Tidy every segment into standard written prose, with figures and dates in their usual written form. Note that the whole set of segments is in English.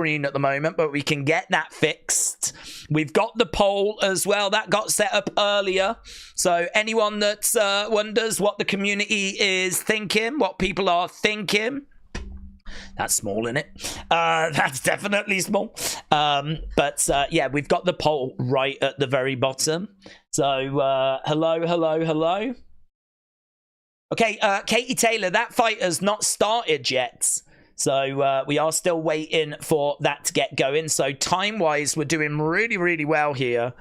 screen at the moment, but we can get that fixed. We've got the poll as well. That got set up earlier. So anyone that wonders what the community is thinking, what people are thinking, that's small, isn't it? That's definitely small. But yeah, we've got the poll right at the very bottom. So hello. Okay, Katie Taylor, that fight has not started yet. So we are still waiting for that to get going. So time-wise, we're doing really, really well here.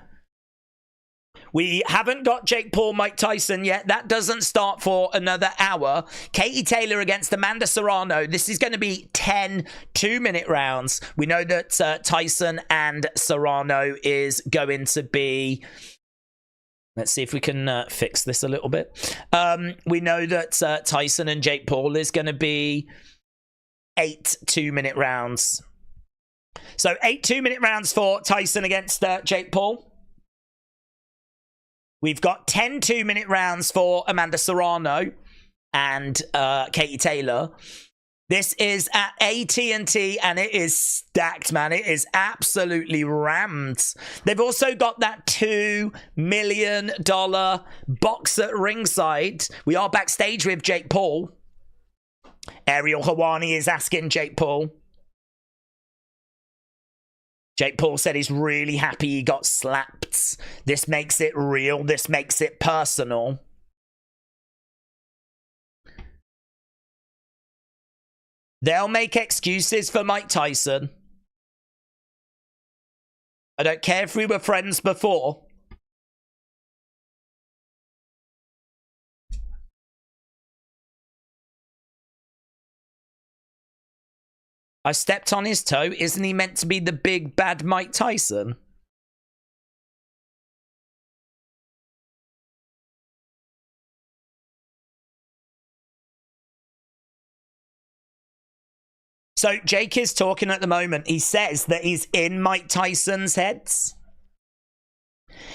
We haven't got Jake Paul, Mike Tyson yet. That doesn't start for another hour. Katie Taylor against Amanda Serrano. This is going to be 10 2-minute rounds. We know that Tyson and Serrano is going to be... Let's see if we can fix this a little bit. We know that Tyson and Jake Paul is going to be 8 2-minute rounds. So 8 2-minute rounds for Tyson against Jake Paul. We've got 10 2-minute rounds for Amanda Serrano and Katie Taylor. This is at AT&T, and it is stacked, man. It is absolutely rammed. They've also got that $2 million box at ringside. We are backstage with Jake Paul. Ariel Hawani is asking Jake Paul. Jake Paul said he's really happy he got slapped. This makes it real. This makes it personal. They'll make excuses for Mike Tyson. I don't care if we were friends before. I stepped on his toe. Isn't he meant to be the big bad Mike Tyson? So Jake is talking at the moment. He says that he's in Mike Tyson's head.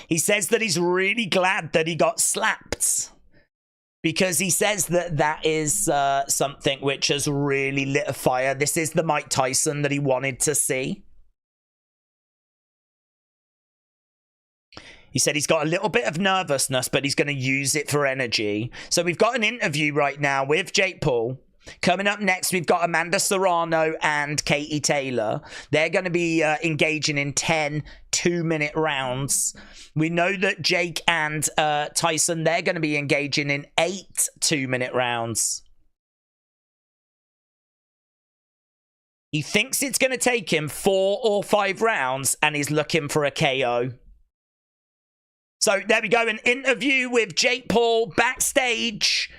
He says that he's really glad that he got slapped. Because he says that that is something which has really lit a fire. This is the Mike Tyson that he wanted to see. He said he's got a little bit of nervousness, but he's going to use it for energy. So we've got an interview right now with Jake Paul. Coming up next, we've got Amanda Serrano and Katie Taylor. They're going to be engaging in 10 2-minute rounds. We know that Jake and Tyson, they're going to be engaging in 8 2-minute rounds. He thinks it's going to take him 4 or 5 rounds, and he's looking for a KO. So there we go, an interview with Jake Paul backstage.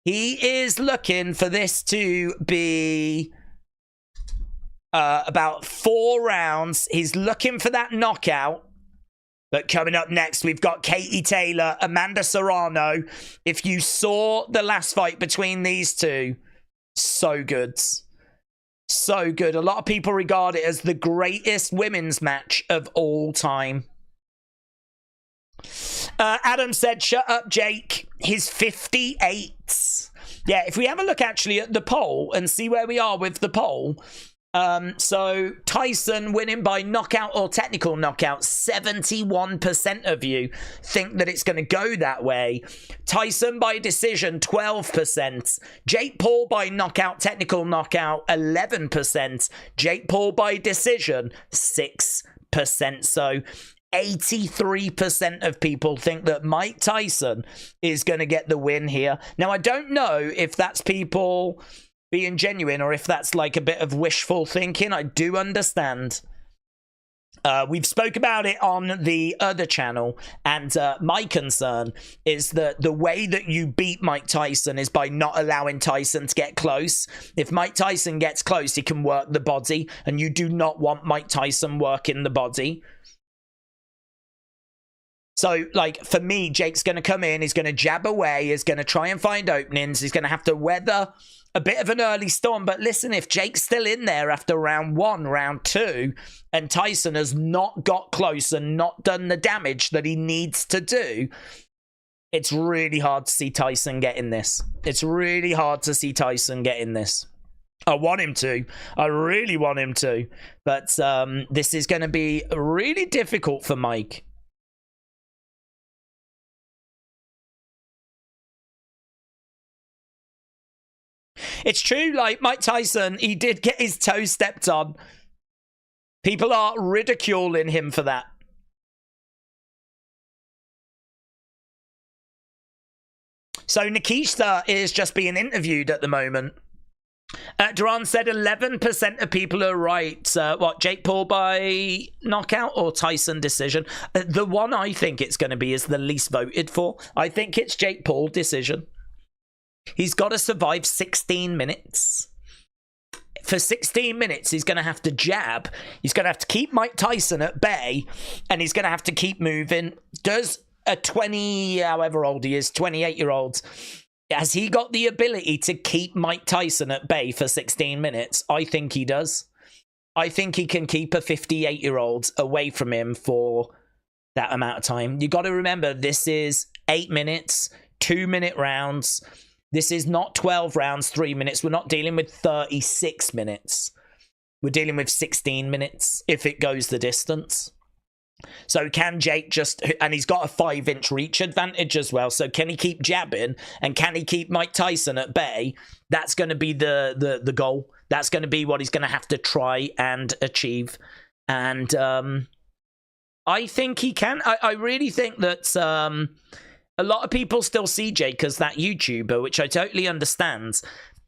He is looking for this to be about 4 rounds. He's looking for that knockout. But coming up next, we've got Katie Taylor, Amanda Serrano. If you saw the last fight between these two, so good. So good. A lot of people regard it as the greatest women's match of all time. Adam said, shut up, Jake. He's 58. Yeah, if we have a look actually at the poll and see where we are with the poll. So Tyson winning by knockout or technical knockout. 71% of you think that it's going to go that way. Tyson by decision, 12%. Jake Paul by knockout, technical knockout, 11%. Jake Paul by decision, 6%. So 83% of people think that Mike Tyson is going to get the win here. Now, I don't know if that's people being genuine or if that's like a bit of wishful thinking. I do understand. We've spoke about it on the other channel, and my concern is that the way that you beat Mike Tyson is by not allowing Tyson to get close. If Mike Tyson gets close, he can work the body, and you do not want Mike Tyson working the body. So, like, for me, Jake's going to come in, he's going to jab away, he's going to try and find openings, he's going to have to weather a bit of an early storm. But listen, if Jake's still in there after round 1, round 2, and Tyson has not got close and not done the damage that he needs to do, it's really hard to see Tyson getting this. It's really hard to see Tyson getting this. I want him to. I really want him to. But this is going to be really difficult for Mike. It's true, like Mike Tyson, he did get his toe stepped on. People are ridiculing him for that. So Nikita is just being interviewed at the moment. Duran said 11% of people are right. What, Jake Paul by knockout or Tyson decision? The one I think it's going to be is the least voted for. I think it's Jake Paul decision. He's got to survive 16 minutes. For 16 minutes, he's going to have to jab. He's going to have to keep Mike Tyson at bay, and he's going to have to keep moving. Does a 20, however old he is, 28-year-old, has he got the ability to keep Mike Tyson at bay for 16 minutes? I think he does. I think he can keep a 58-year-old away from him for that amount of time. You got to remember, this is 8 minutes, 2-minute rounds. This is not 12 rounds, 3 minutes. We're not dealing with 36 minutes. We're dealing with 16 minutes if it goes the distance. So can Jake just, and he's got a 5-inch reach advantage as well, so can he keep jabbing, and can he keep Mike Tyson at bay? That's going to be the goal. That's going to be what he's going to have to try and achieve. And I think he can. I really think that a lot of people still see Jake as that YouTuber, which I totally understand.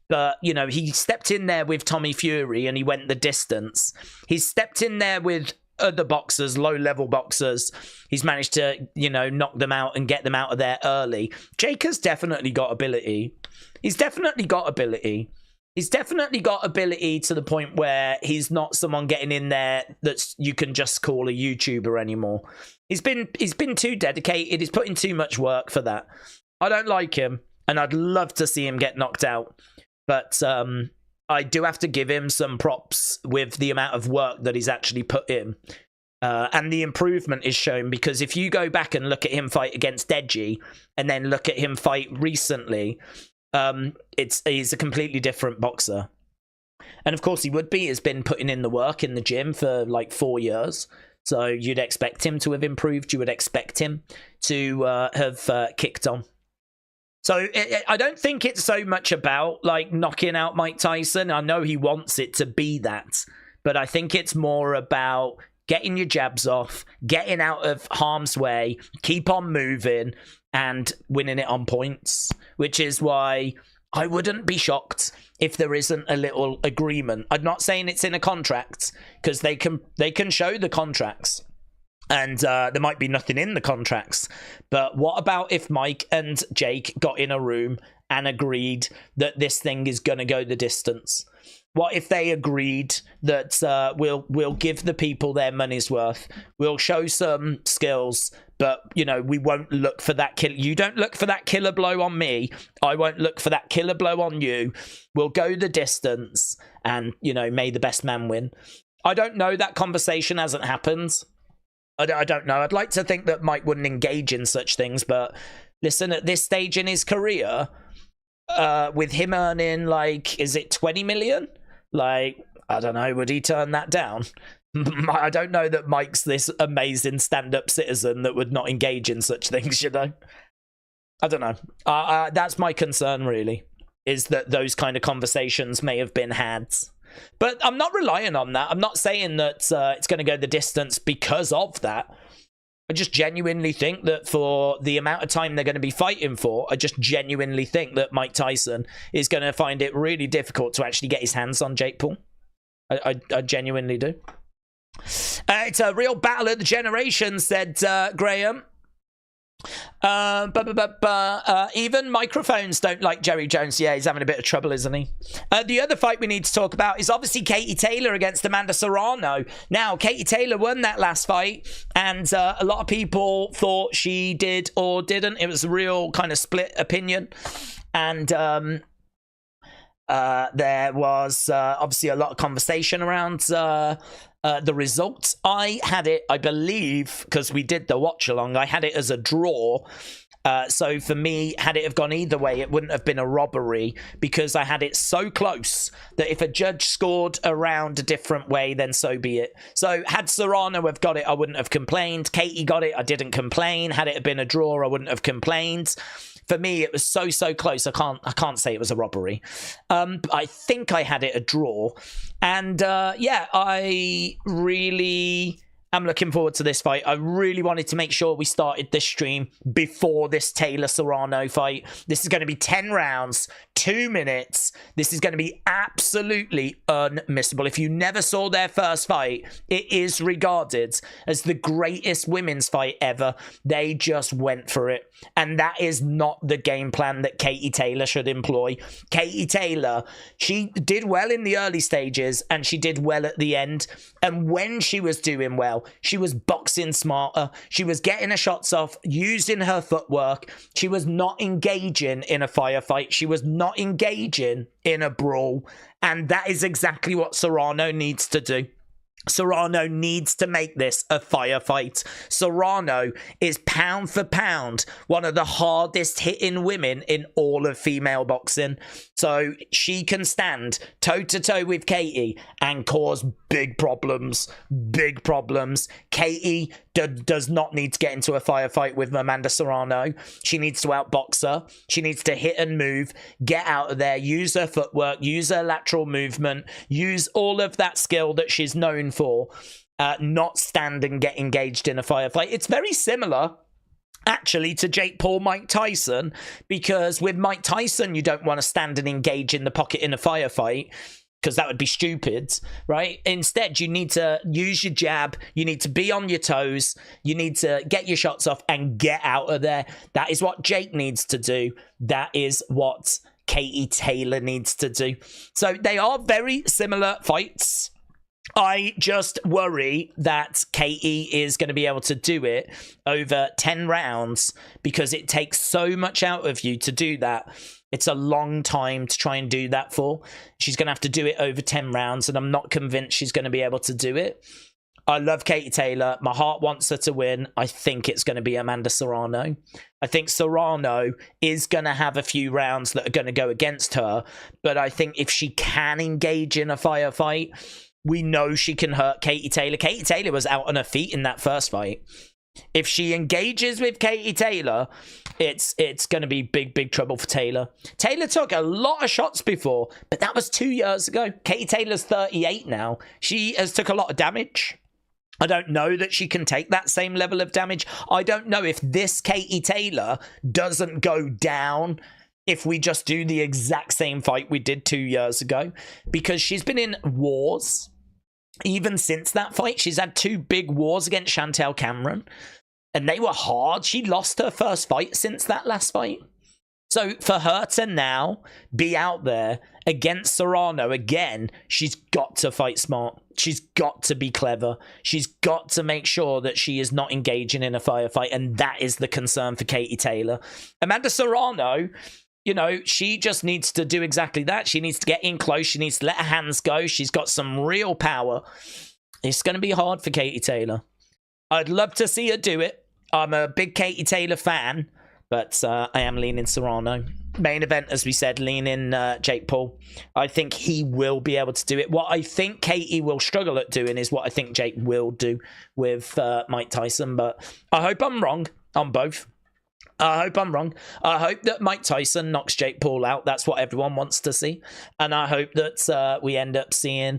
But, you know, he stepped in there with Tommy Fury and he went the distance. He's stepped in there with other boxers, low-level boxers. He's managed to, you know, knock them out and get them out of there early. Jake has definitely got ability. He's definitely got ability. He's definitely got ability to the point where he's not someone getting in there that you can just call a YouTuber anymore. He's been too dedicated. He's putting too much work for that. I don't like him, and I'd love to see him get knocked out. But I do have to give him some props with the amount of work that he's actually put in. And the improvement is shown, because if you go back and look at him fight against Deji and then look at him fight recently, he's a completely different boxer. And of course he would be. He's been putting in the work in the gym for like 4 years. So you'd expect him to have improved. You would expect him to have kicked on. So I don't think it's so much about like knocking out Mike Tyson. I know he wants it to be that, but I think it's more about getting your jabs off, getting out of harm's way, keep on moving, and winning it on points, which is why I wouldn't be shocked if there isn't a little agreement. I'm not saying it's in a contract, because they can show the contracts. And there might be nothing in the contracts. But what about if Mike and Jake got in a room and agreed that this thing is going to go the distance? What if they agreed that we'll give the people their money's worth? We'll show some skills, but, you know, we won't look for that kill. You don't look for that killer blow on me. I won't look for that killer blow on you. We'll go the distance and, you know, may the best man win. I don't know. That conversation hasn't happened. I don't know. I'd like to think that Mike wouldn't engage in such things, but listen, at this stage in his career, with him earning, like, is it 20 million? Like, I don't know, would he turn that down? I don't know that Mike's this amazing stand-up citizen that would not engage in such things, you know? I don't know. That's my concern, really, is that those kind of conversations may have been had. But I'm not relying on that. I'm not saying that it's going to go the distance because of that. I just genuinely think that for the amount of time they're going to be fighting for, I just genuinely think that Mike Tyson is going to find it really difficult to actually get his hands on Jake Paul. I genuinely do. It's a real battle of the generations, said Graham. Even microphones don't like Jerry Jones. Yeah, he's having a bit of trouble, isn't he? The other fight we need to talk about is obviously Katie Taylor against Amanda Serrano. Now, Katie Taylor won that last fight, and a lot of people thought she did or didn't. It was a real kind of split opinion, and there was obviously a lot of conversation around the results. I had it, I believe, because we did the watch along, I had it as a draw. So for me, had it have gone either way, it wouldn't have been a robbery because I had it so close that if a judge scored a round a different way, then so be it. So had Serrano have got it, I wouldn't have complained. Katie got it, I didn't complain. Had it have been a draw, I wouldn't have complained. For me, it was so close. I can't say it was a robbery. I think I had it a draw, and yeah, I really am looking forward to this fight. I really wanted to make sure we started this stream before this Taylor Serrano fight. This is going to be 10 rounds, 2 minutes. This is going to be absolutely unmissable. If you never saw their first fight, it is regarded as the greatest women's fight ever. They just went for it. And that is not the game plan that Katie Taylor should employ. Katie Taylor, she did well in the early stages and she did well at the end. And when she was doing well, she was boxing smarter. She was getting her shots off, using her footwork. She was not engaging in a firefight. She was not engaging in a brawl. And that is exactly what Serrano needs to do. Serrano needs to make this a firefight. Serrano is pound for pound one of the hardest hitting women in all of female boxing. So she can stand toe to toe with Katie and cause big problems. Big problems. Katie does not need to get into a firefight with Amanda Serrano. She needs to outbox her. She needs to hit and move, get out of there, use her footwork, use her lateral movement, use all of that skill that she's known for, not stand and get engaged in a firefight. It's very similar actually to Jake Paul, Mike Tyson, because with Mike Tyson, you don't want to stand and engage in the pocket in a firefight, because that would be stupid, right? Instead, you need to use your jab. You need to be on your toes. You need to get your shots off and get out of there. That is what Jake needs to do. That is what Katie Taylor needs to do. So they are very similar fights. I just worry that Katie is going to be able to do it over 10 rounds because it takes so much out of you to do that. It's a long time to try and do that for. She's going to have to do it over 10 rounds, and I'm not convinced she's going to be able to do it. I love Katie Taylor. My heart wants her to win. I think it's going to be Amanda Serrano. I think Serrano is going to have a few rounds that are going to go against her, but I think if she can engage in a firefight, we know she can hurt Katie Taylor. Katie Taylor was out on her feet in that first fight. If she engages with Katie Taylor, it's going to be big trouble for Taylor. Taylor took a lot of shots before, but that was 2 years ago. Katie Taylor's 38 now. She has took a lot of damage. I don't know that she can take that same level of damage. I don't know if this Katie Taylor doesn't go down if we just do the exact same fight we did 2 years ago, because she's been in wars. Even since that fight, she's had 2 big wars against Chantel Cameron, and they were hard. She lost her first fight since that last fight. So for her to now be out there against Serrano again, she's got to fight smart. She's got to be clever. She's got to make sure that she is not engaging in a firefight, and that is the concern for Katie Taylor. Amanda Serrano, you know, she just needs to do exactly that. She needs to get in close. She needs to let her hands go. She's got some real power. It's going to be hard for Katie Taylor. I'd love to see her do it. I'm a big Katie Taylor fan, but I am leaning Serrano. Main event, as we said, leaning Jake Paul. I think he will be able to do it. What I think Katie will struggle at doing is what I think Jake will do with Mike Tyson, but I hope I'm wrong on both. I hope I'm wrong. I hope that Mike Tyson knocks Jake Paul out. That's what everyone wants to see. And I hope that we end up seeing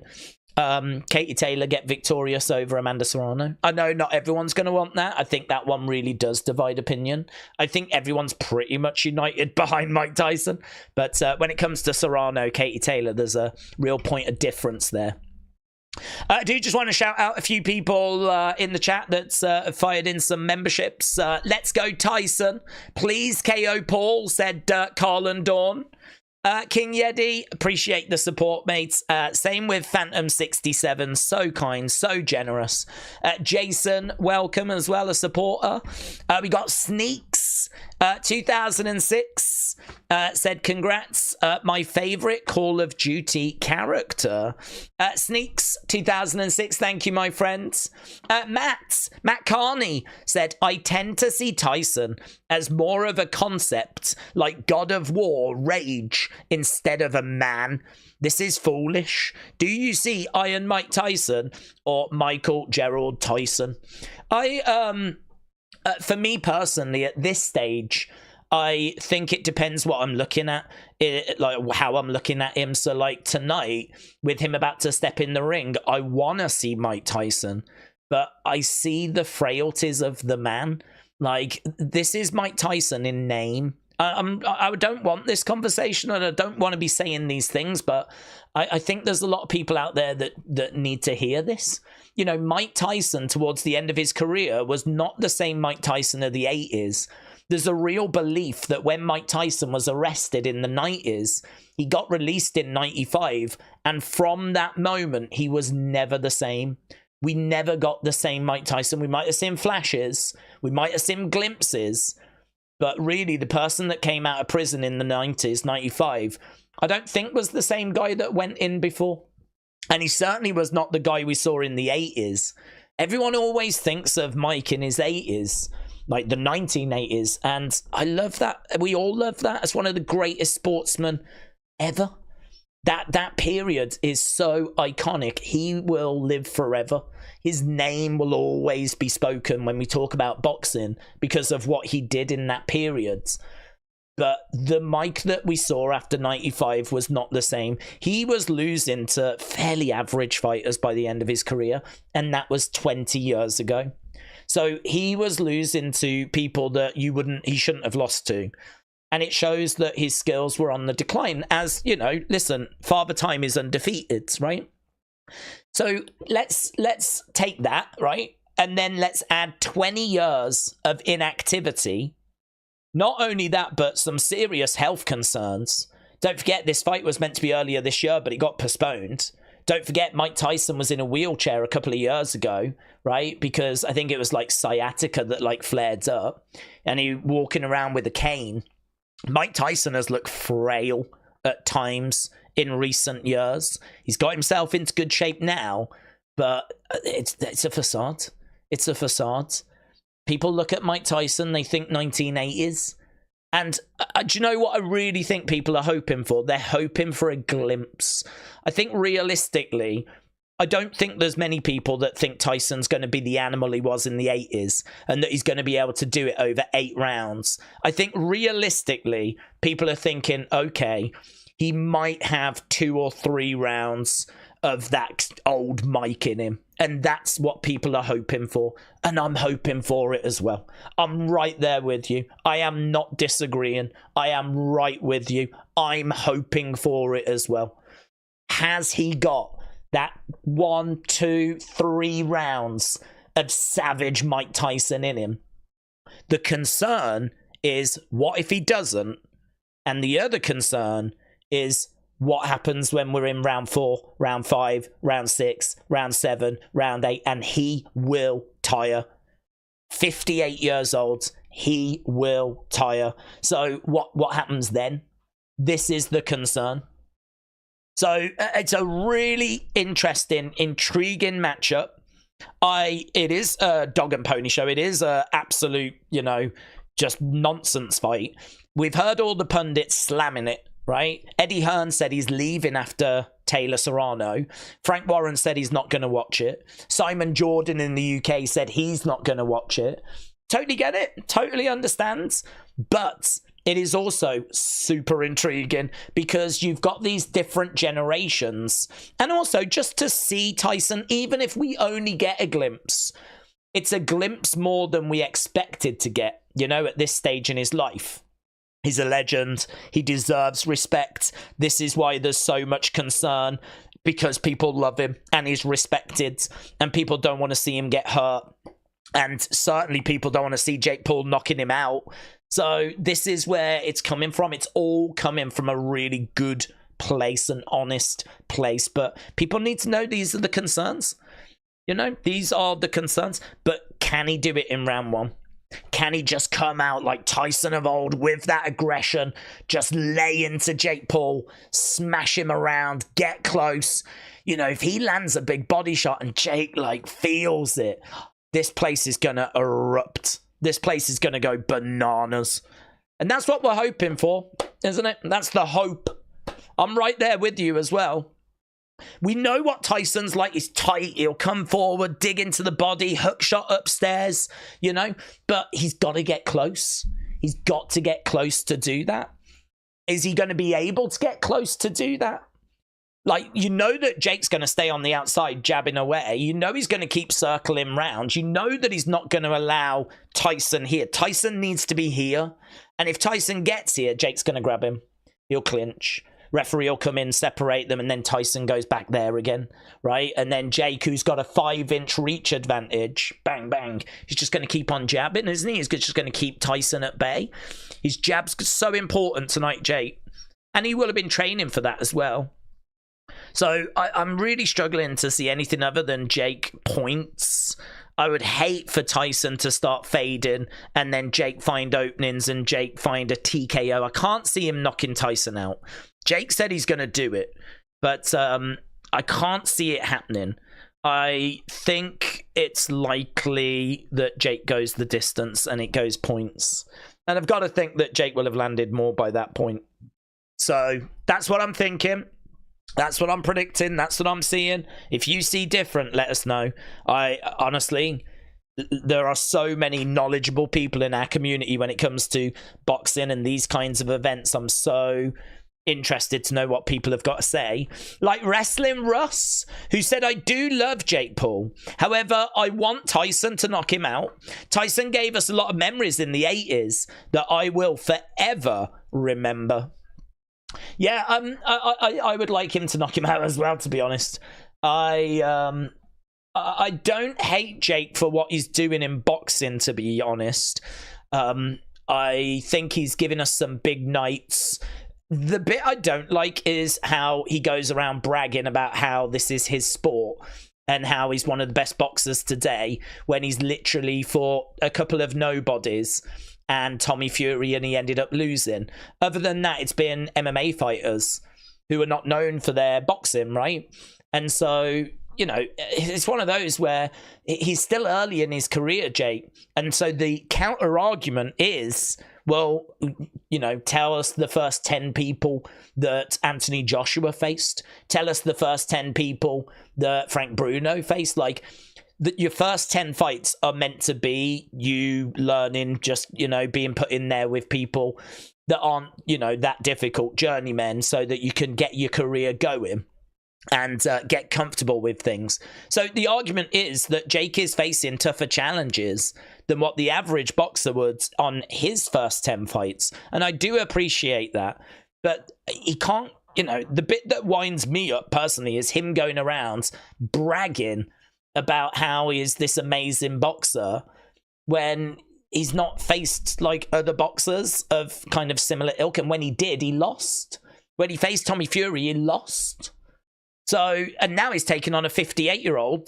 Katie Taylor get victorious over Amanda Serrano. I know not everyone's going to want that. I think that one really does divide opinion. I think everyone's pretty much united behind Mike Tyson. But when it comes to Serrano, Katie Taylor, there's a real point of difference there. I do just want to shout out a few people in the chat that's fired in some memberships. Let's go Tyson. Please KO Paul, said Carl and Dawn. King Yeti, appreciate the support, mates. Same with Phantom67, so kind, so generous. Jason, welcome as well, a supporter. We got Sneaks, 2006, said congrats, my favorite Call of Duty character. Sneaks, 2006, thank you, my friends. Matt Carney said, I tend to see Tyson as more of a concept like God of War, Rage, instead of a man. This is foolish. Do you see Iron Mike Tyson or Michael Gerald Tyson? For me personally, at this stage, I think it depends what I'm looking at, like how I'm looking at him. So like tonight, with him about to step in the ring, I want to see Mike Tyson, but I see the frailties of the man. Like, this is Mike Tyson in name. I don't want this conversation, and I don't want to be saying these things, but I think there's a lot of people out there that need to hear this. You know, Mike Tyson, towards the end of his career, was not the same Mike Tyson of the 80s. There's a real belief that when Mike Tyson was arrested in the 90s, he got released in 95, and from that moment, he was never the same. We never got the same Mike Tyson. We might have seen flashes, we might have seen glimpses, but really the person that came out of prison in the 90s, 95, I don't think was the same guy that went in before. And he certainly was not the guy we saw in the 80s. Everyone always thinks of Mike in his 80s, like the 1980s. And I love that. We all love that. As one of the greatest sportsmen ever. That period is so iconic. He will live forever. His name will always be spoken when we talk about boxing because of what he did in that period. But the Mike that we saw after 95 was not the same. He was losing to fairly average fighters by the end of his career, and that was 20 years ago. So he was losing to people that he shouldn't have lost to. And it shows that his skills were on the decline. As, you know, listen, Father Time is undefeated, right? So let's take that, right? And then let's add 20 years of inactivity. Not only that, but some serious health concerns. Don't forget, this fight was meant to be earlier this year, but it got postponed. Don't forget, Mike Tyson was in a wheelchair a couple of years ago, right? Because I think it was like sciatica that like flared up. And he walking around with a cane. Mike Tyson has looked frail at times in recent years. He's got himself into good shape now, but it's a facade. It's a facade. People look at Mike Tyson, they think 1980s. And do you know what I really think people are hoping for? They're hoping for a glimpse. I think realistically, I don't think there's many people that think Tyson's going to be the animal he was in the 80s and that he's going to be able to do it over 8 rounds. I think realistically, people are thinking, okay, he might have 2 or 3 rounds of that old Mike in him. And that's what people are hoping for. And I'm hoping for it as well. I'm right there with you. I am not disagreeing. I am right with you. I'm hoping for it as well. Has he got that 1, 2, 3 rounds of savage Mike Tyson in him? The concern is, what if he doesn't? And the other concern is, what happens when we're in round 4, round 5, round 6, round 7, round 8, and he will tire. 58 years old, he will tire. So what happens then? This is the concern. So it's a really interesting, intriguing matchup. It is a dog and pony show. It is a absolute, just nonsense fight. We've heard all the pundits slamming it, right? Eddie Hearn said he's leaving after Taylor Serrano. Frank Warren said he's not going to watch it. Simon Jordan in the UK said he's not going to watch it. Totally get it. Totally understands. But it is also super intriguing because you've got these different generations. And also just to see Tyson, even if we only get a glimpse, it's a glimpse more than we expected to get, at this stage in his life. He's a legend. He deserves respect. This is why there's so much concern, because people love him and he's respected and people don't want to see him get hurt. And certainly people don't want to see Jake Paul knocking him out. So this is where it's coming from. It's all coming from a really good place, an honest place. But people need to know these are the concerns. You know, these are the concerns. But can he do it in round one? Can he just come out like Tyson of old with that aggression, just lay into Jake Paul, smash him around, get close? You know, if he lands a big body shot and Jake like feels it, this place is going to erupt. This place is going to go bananas. And that's what we're hoping for, isn't it? That's the hope. I'm right there with you as well. We know what Tyson's like. He's tight. He'll come forward, dig into the body, hook shot upstairs, you know. But he's got to get close. He's got to get close to do that. Is he going to be able to get close to do that? Like, you know that Jake's going to stay on the outside jabbing away. You know he's going to keep circling round. You know that he's not going to allow Tyson here. Tyson needs to be here. And if Tyson gets here, Jake's going to grab him. He'll clinch. Referee will come in, separate them, and then Tyson goes back there again, right? And then Jake, who's got a 5-inch reach advantage, bang, bang, he's just going to keep on jabbing, isn't he? He's just going to keep Tyson at bay. His jab's so important tonight, Jake. And he will have been training for that as well. So I'm really struggling to see anything other than Jake points. I would hate for Tyson to start fading and then Jake find openings and Jake find a TKO. I can't see him knocking Tyson out. Jake said he's going to do it, but I can't see it happening. I think it's likely that Jake goes the distance and it goes points. And I've got to think that Jake will have landed more by that point. So that's what I'm thinking. That's what I'm predicting. That's what I'm seeing. If you see different, let us know. I honestly, there are so many knowledgeable people in our community when it comes to boxing and these kinds of events. I'm so interested to know what people have got to say. Like Wrestling Russ, who said, I do love Jake Paul. However, I want Tyson to knock him out. Tyson gave us a lot of memories in the 80s that I will forever remember. Yeah, I would like him to knock him out as well, to be honest. I don't hate Jake for what he's doing in boxing, to be honest. I think he's giving us some big nights. The bit I don't like is how he goes around bragging about how this is his sport and how he's one of the best boxers today when he's literally fought a couple of nobodies and Tommy Fury, and he ended up losing. Other than that, it's been MMA fighters who are not known for their boxing, right? And so, you know, it's one of those where he's still early in his career, Jake. And so the counter argument is, well, you know, tell us the first 10 people that Anthony Joshua faced. Tell us the first 10 people that Frank Bruno faced. Like, your first 10 fights are meant to be you learning, just, you know, being put in there with people that aren't, you know, that difficult, journeymen, so that you can get your career going and get comfortable with things. So the argument is that Jake is facing tougher challenges than what the average boxer would on his first 10 fights. And I do appreciate that. But he can't, you know, the bit that winds me up personally is him going around bragging about how he is this amazing boxer when he's not faced like other boxers of kind of similar ilk. And when he did, he lost. When he faced Tommy Fury, he lost. So, and now he's taking on a 58-year-old.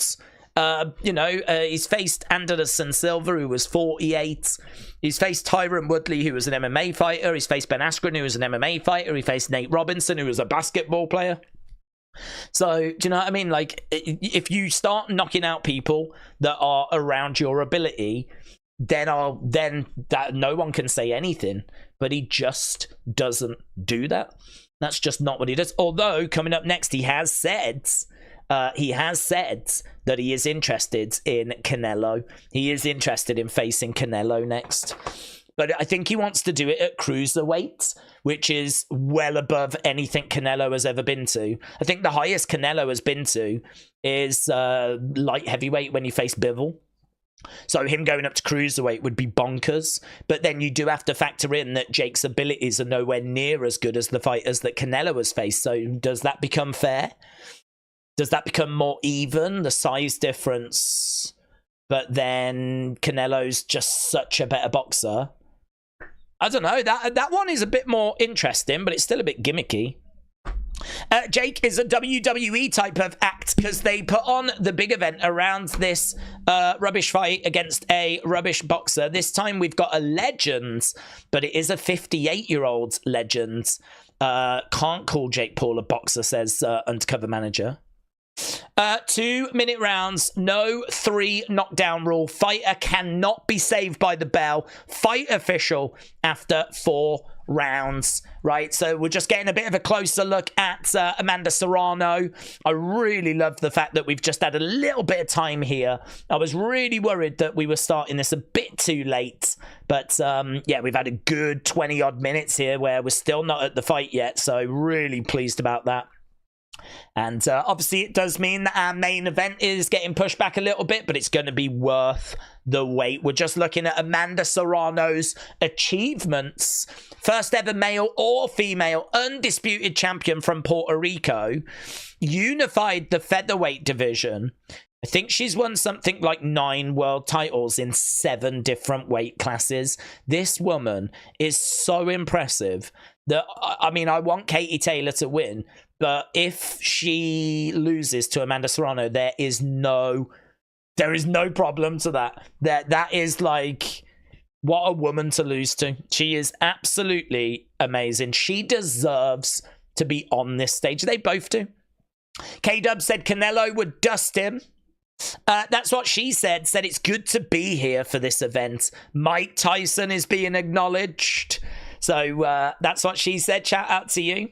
He's faced Anderson Silva, who was 48. He's faced Tyron Woodley, who was an MMA fighter. He's faced Ben Askren, who was an MMA fighter. He faced Nate Robinson, who was a basketball player. So, do you know what I mean? Like, if you start knocking out people that are around your ability, then that no one can say anything. But he just doesn't do that. That's just not what he does. Although, coming up next, he has said that he is interested in Canelo. He is interested in facing Canelo next. But I think he wants to do it at cruiserweight, which is well above anything Canelo has ever been to. I think the highest Canelo has been to is light heavyweight when he faced Bivol. So him going up to cruiserweight would be bonkers. But then you do have to factor in that Jake's abilities are nowhere near as good as the fighters that Canelo has faced. So does that become fair? Does that become more even, the size difference? But then Canelo's just such a better boxer. I don't know. That one is a bit more interesting, but it's still a bit gimmicky. Jake is a WWE type of act because they put on the big event around this rubbish fight against a rubbish boxer. This time we've got a legend, but it is a 58-year-old legend. Can't call Jake Paul a boxer, says Undercover Manager. 2-minute rounds, no 3 knockdown rule. Fighter cannot be saved by the bell. Fight official after 4 rounds. Right, so we're just getting a bit of a closer look at Amanda Serrano. I really love the fact that we've just had a little bit of time here. I was really worried that we were starting this a bit too late, but yeah, we've had a good 20-odd minutes here where we're still not at the fight yet, so really pleased about that. And obviously it does mean that our main event is getting pushed back a little bit, but it's going to be worth the wait. We're just looking at Amanda Serrano's achievements. First ever male or female undisputed champion from Puerto Rico. Unified the featherweight division. I think she's won something like 9 world titles in 7 different weight classes. This woman is so impressive that, I mean, I want Katie Taylor to win, but if she loses to Amanda Serrano, there is no problem to that. That is like, what a woman to lose to. She is absolutely amazing. She deserves to be on this stage. They both do. K-Dub said Canelo would dust him. That's what she said. Said it's good to be here for this event. Mike Tyson is being acknowledged. So that's what she said. Shout out to you.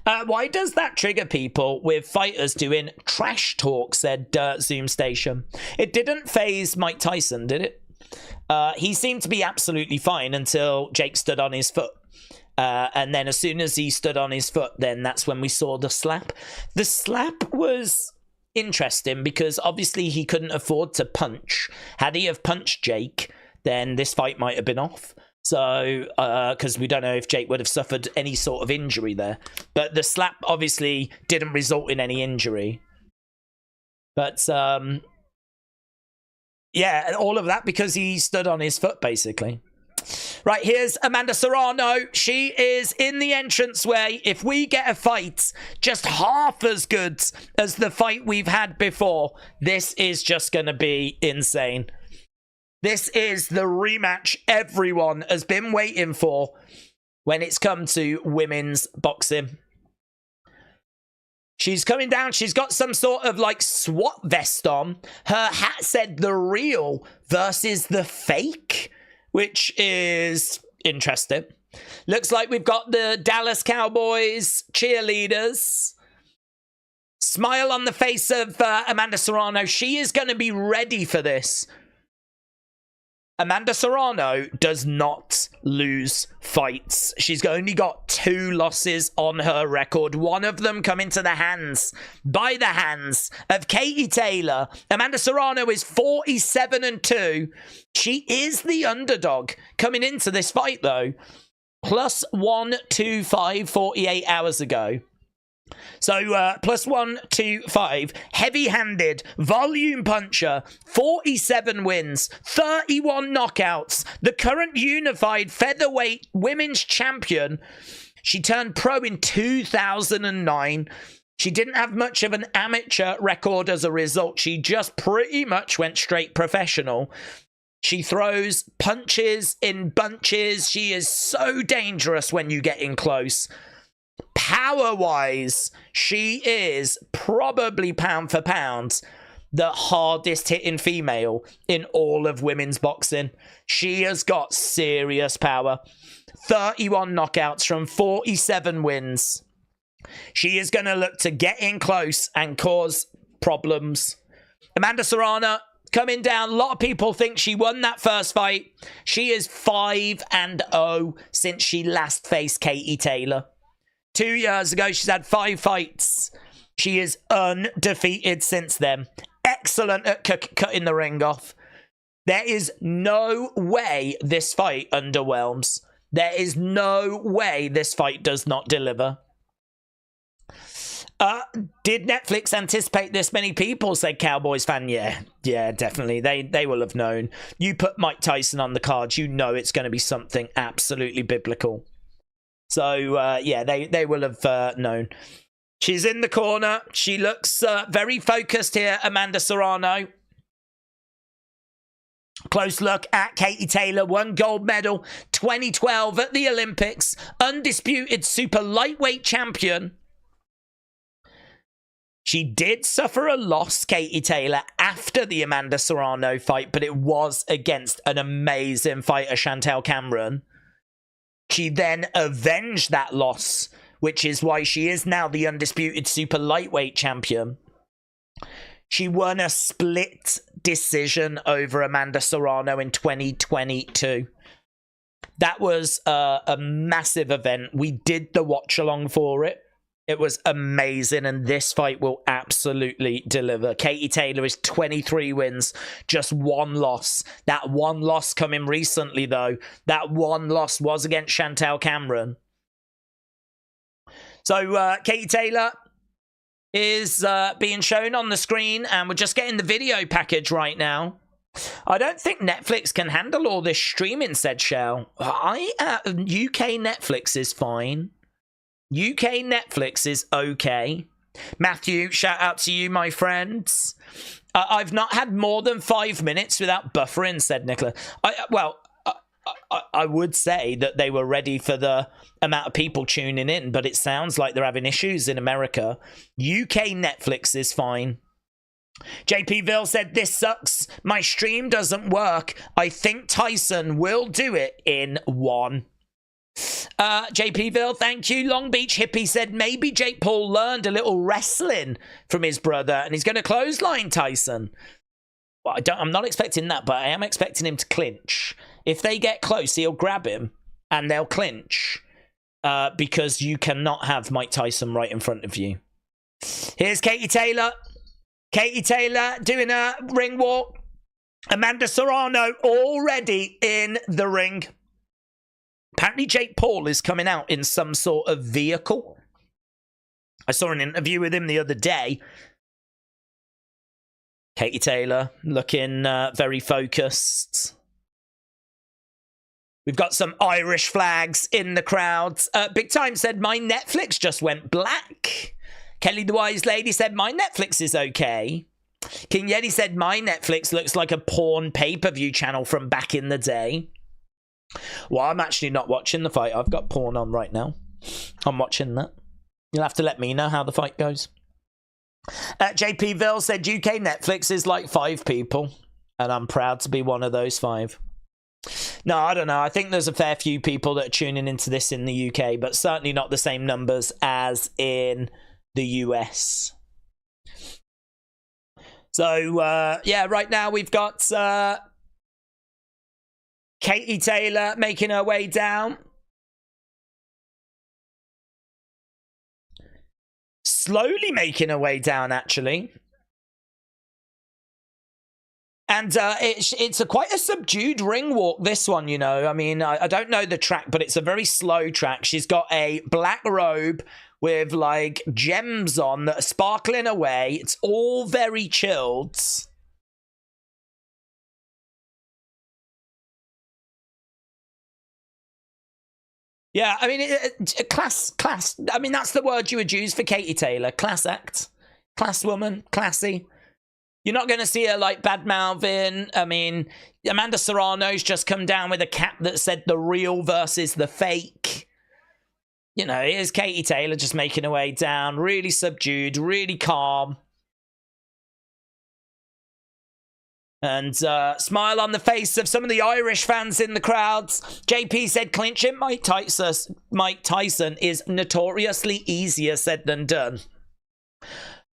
Why does that trigger people with fighters doing trash talk, said Zoom Station. It didn't phase Mike Tyson, did it? He seemed to be absolutely fine until Jake stood on his foot. And then as soon as he stood on his foot, then that's when we saw the slap. The slap was interesting because obviously he couldn't afford to punch. Had he have punched Jake, then this fight might have been off. So, because we don't know if Jake would have suffered any sort of injury there. But the slap obviously didn't result in any injury. But, yeah, all of that because he stood on his foot, basically. Right, here's Amanda Serrano. She is in the entranceway. If we get a fight just half as good as the fight we've had before, this is just going to be insane. This is the rematch everyone has been waiting for when it's come to women's boxing. She's coming down. She's got some sort of like SWAT vest on. Her hat said the real versus the fake, which is interesting. Looks like we've got the Dallas Cowboys cheerleaders. Smile on the face of Amanda Serrano. She is going to be ready for this. Amanda Serrano does not lose fights. She's only got 2 losses on her record. One of them coming to the hands, by the hands of Katie Taylor. Amanda Serrano is 47-2. She is the underdog coming into this fight, though. Plus 125 48 hours ago. So, plus 125, heavy-handed, volume puncher, 47 wins, 31 knockouts, the current unified featherweight women's champion. She turned pro in 2009. She didn't have much of an amateur record as a result. She just pretty much went straight professional. She throws punches in bunches. She is so dangerous when you get in close. Power-wise, she is probably pound for pound the hardest hitting female in all of women's boxing. She has got serious power. 31 knockouts from 47 wins. She is going to look to get in close and cause problems. Amanda Serrano coming down. A lot of people think she won that first fight. She is 5-0 since she last faced Katie Taylor. 2 years ago, she's had 5 fights. She is undefeated since then. Excellent at cutting the ring off. There is no way this fight underwhelms. There is no way this fight does not deliver. Did Netflix anticipate this many people? Said Cowboys fan. Yeah, definitely. They will have known. You put Mike Tyson on the card, you know it's going to be something absolutely biblical. So yeah, they will have known. She's in the corner. She looks very focused here, Amanda Serrano. Close look at Katie Taylor, won gold medal 2012 at the Olympics, undisputed super lightweight champion. She did suffer a loss, Katie Taylor, after the Amanda Serrano fight, but it was against an amazing fighter, Chantel Cameron. She then avenged that loss, which is why she is now the undisputed super lightweight champion. She won a split decision over Amanda Serrano in 2022. That was a massive event. We did the watch along for it. It was amazing, and this fight will absolutely deliver. Katie Taylor is 23 wins, just one loss. That one loss coming recently, though. That one loss was against Chantel Cameron. So Katie Taylor is being shown on the screen, and we're just getting the video package right now. I don't think Netflix can handle all this streaming, said Shell. UK Netflix is fine. UK Netflix is okay. Matthew, shout out to you, my friends. I've not had more than 5 minutes without buffering, said Nicola. I would say that they were ready for the amount of people tuning in, but it sounds like they're having issues in America. UK Netflix is fine. JP Ville said, this sucks. My stream doesn't work. I think Tyson will do it in one. JP Ville, thank you. Long Beach Hippie said, maybe Jake Paul learned a little wrestling from his brother and he's going to clothesline Tyson. Well, I'm not expecting that, but I am expecting him to clinch. If they get close, he'll grab him and they'll clinch because you cannot have Mike Tyson right in front of you. Here's Katie Taylor. Katie Taylor doing a ring walk. Amanda Serrano already in the ring. Apparently Jake Paul is coming out in some sort of vehicle. I saw an interview with him the other day. Katie Taylor looking very focused. We've got some Irish flags in the crowd. Big Time said, my Netflix just went black. Kelly the Wise Lady said, my Netflix is okay. King Yeti said, my Netflix looks like a porn pay-per-view channel from back in the day. Well, I'm actually not watching the fight. I've got porn on right now. I'm watching that. You'll have to let me know how the fight goes. JP Ville said, UK Netflix is like 5 people. And I'm proud to be one of those 5. No, I don't know. I think there's a fair few people that are tuning into this in the UK, but certainly not the same numbers as in the US. So, yeah, right now we've got Katie Taylor making her way down. Slowly making her way down, actually. And it's quite a subdued ring walk, this one, you know. I mean, I don't know the track, but it's a very slow track. She's got a black robe with, like, gems on that are sparkling away. It's all very chilled. Yeah, I mean, class. I mean, that's the word you would use for Katie Taylor. Class act. Class woman. Classy. You're not going to see her like bad mouthing. I mean, Amanda Serrano's just come down with a cap that said the real versus the fake. You know, here's Katie Taylor just making her way down. Really subdued, really calm. And smile on the face of some of the Irish fans in the crowds. JP said, clinching Mike Tyson is notoriously easier said than done.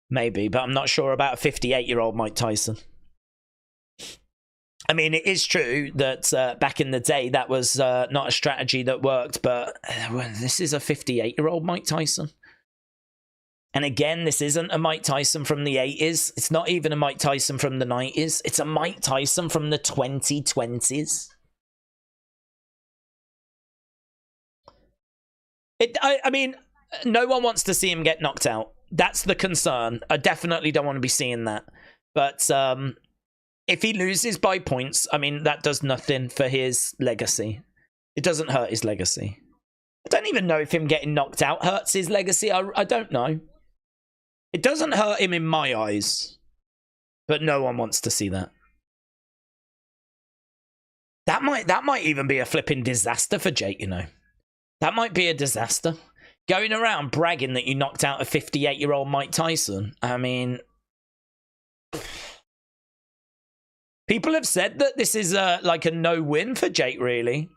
Maybe, but I'm not sure about a 58-year-old Mike Tyson. I mean, it is true that back in the day, that was not a strategy that worked, but this is a 58-year-old Mike Tyson. And again, this isn't a Mike Tyson from the 80s. It's not even a Mike Tyson from the 90s. It's a Mike Tyson from the 2020s. I mean, no one wants to see him get knocked out. That's the concern. I definitely don't want to be seeing that. But if he loses by points, I mean, that does nothing for his legacy. It doesn't hurt his legacy. I don't even know if him getting knocked out hurts his legacy. I don't know. It doesn't hurt him in my eyes. But no one wants to see that. That might even be a flipping disaster for Jake, you know. That might be a disaster. Going around bragging that you knocked out a 58-year-old Mike Tyson. I mean, people have said that this is like a no-win for Jake, really.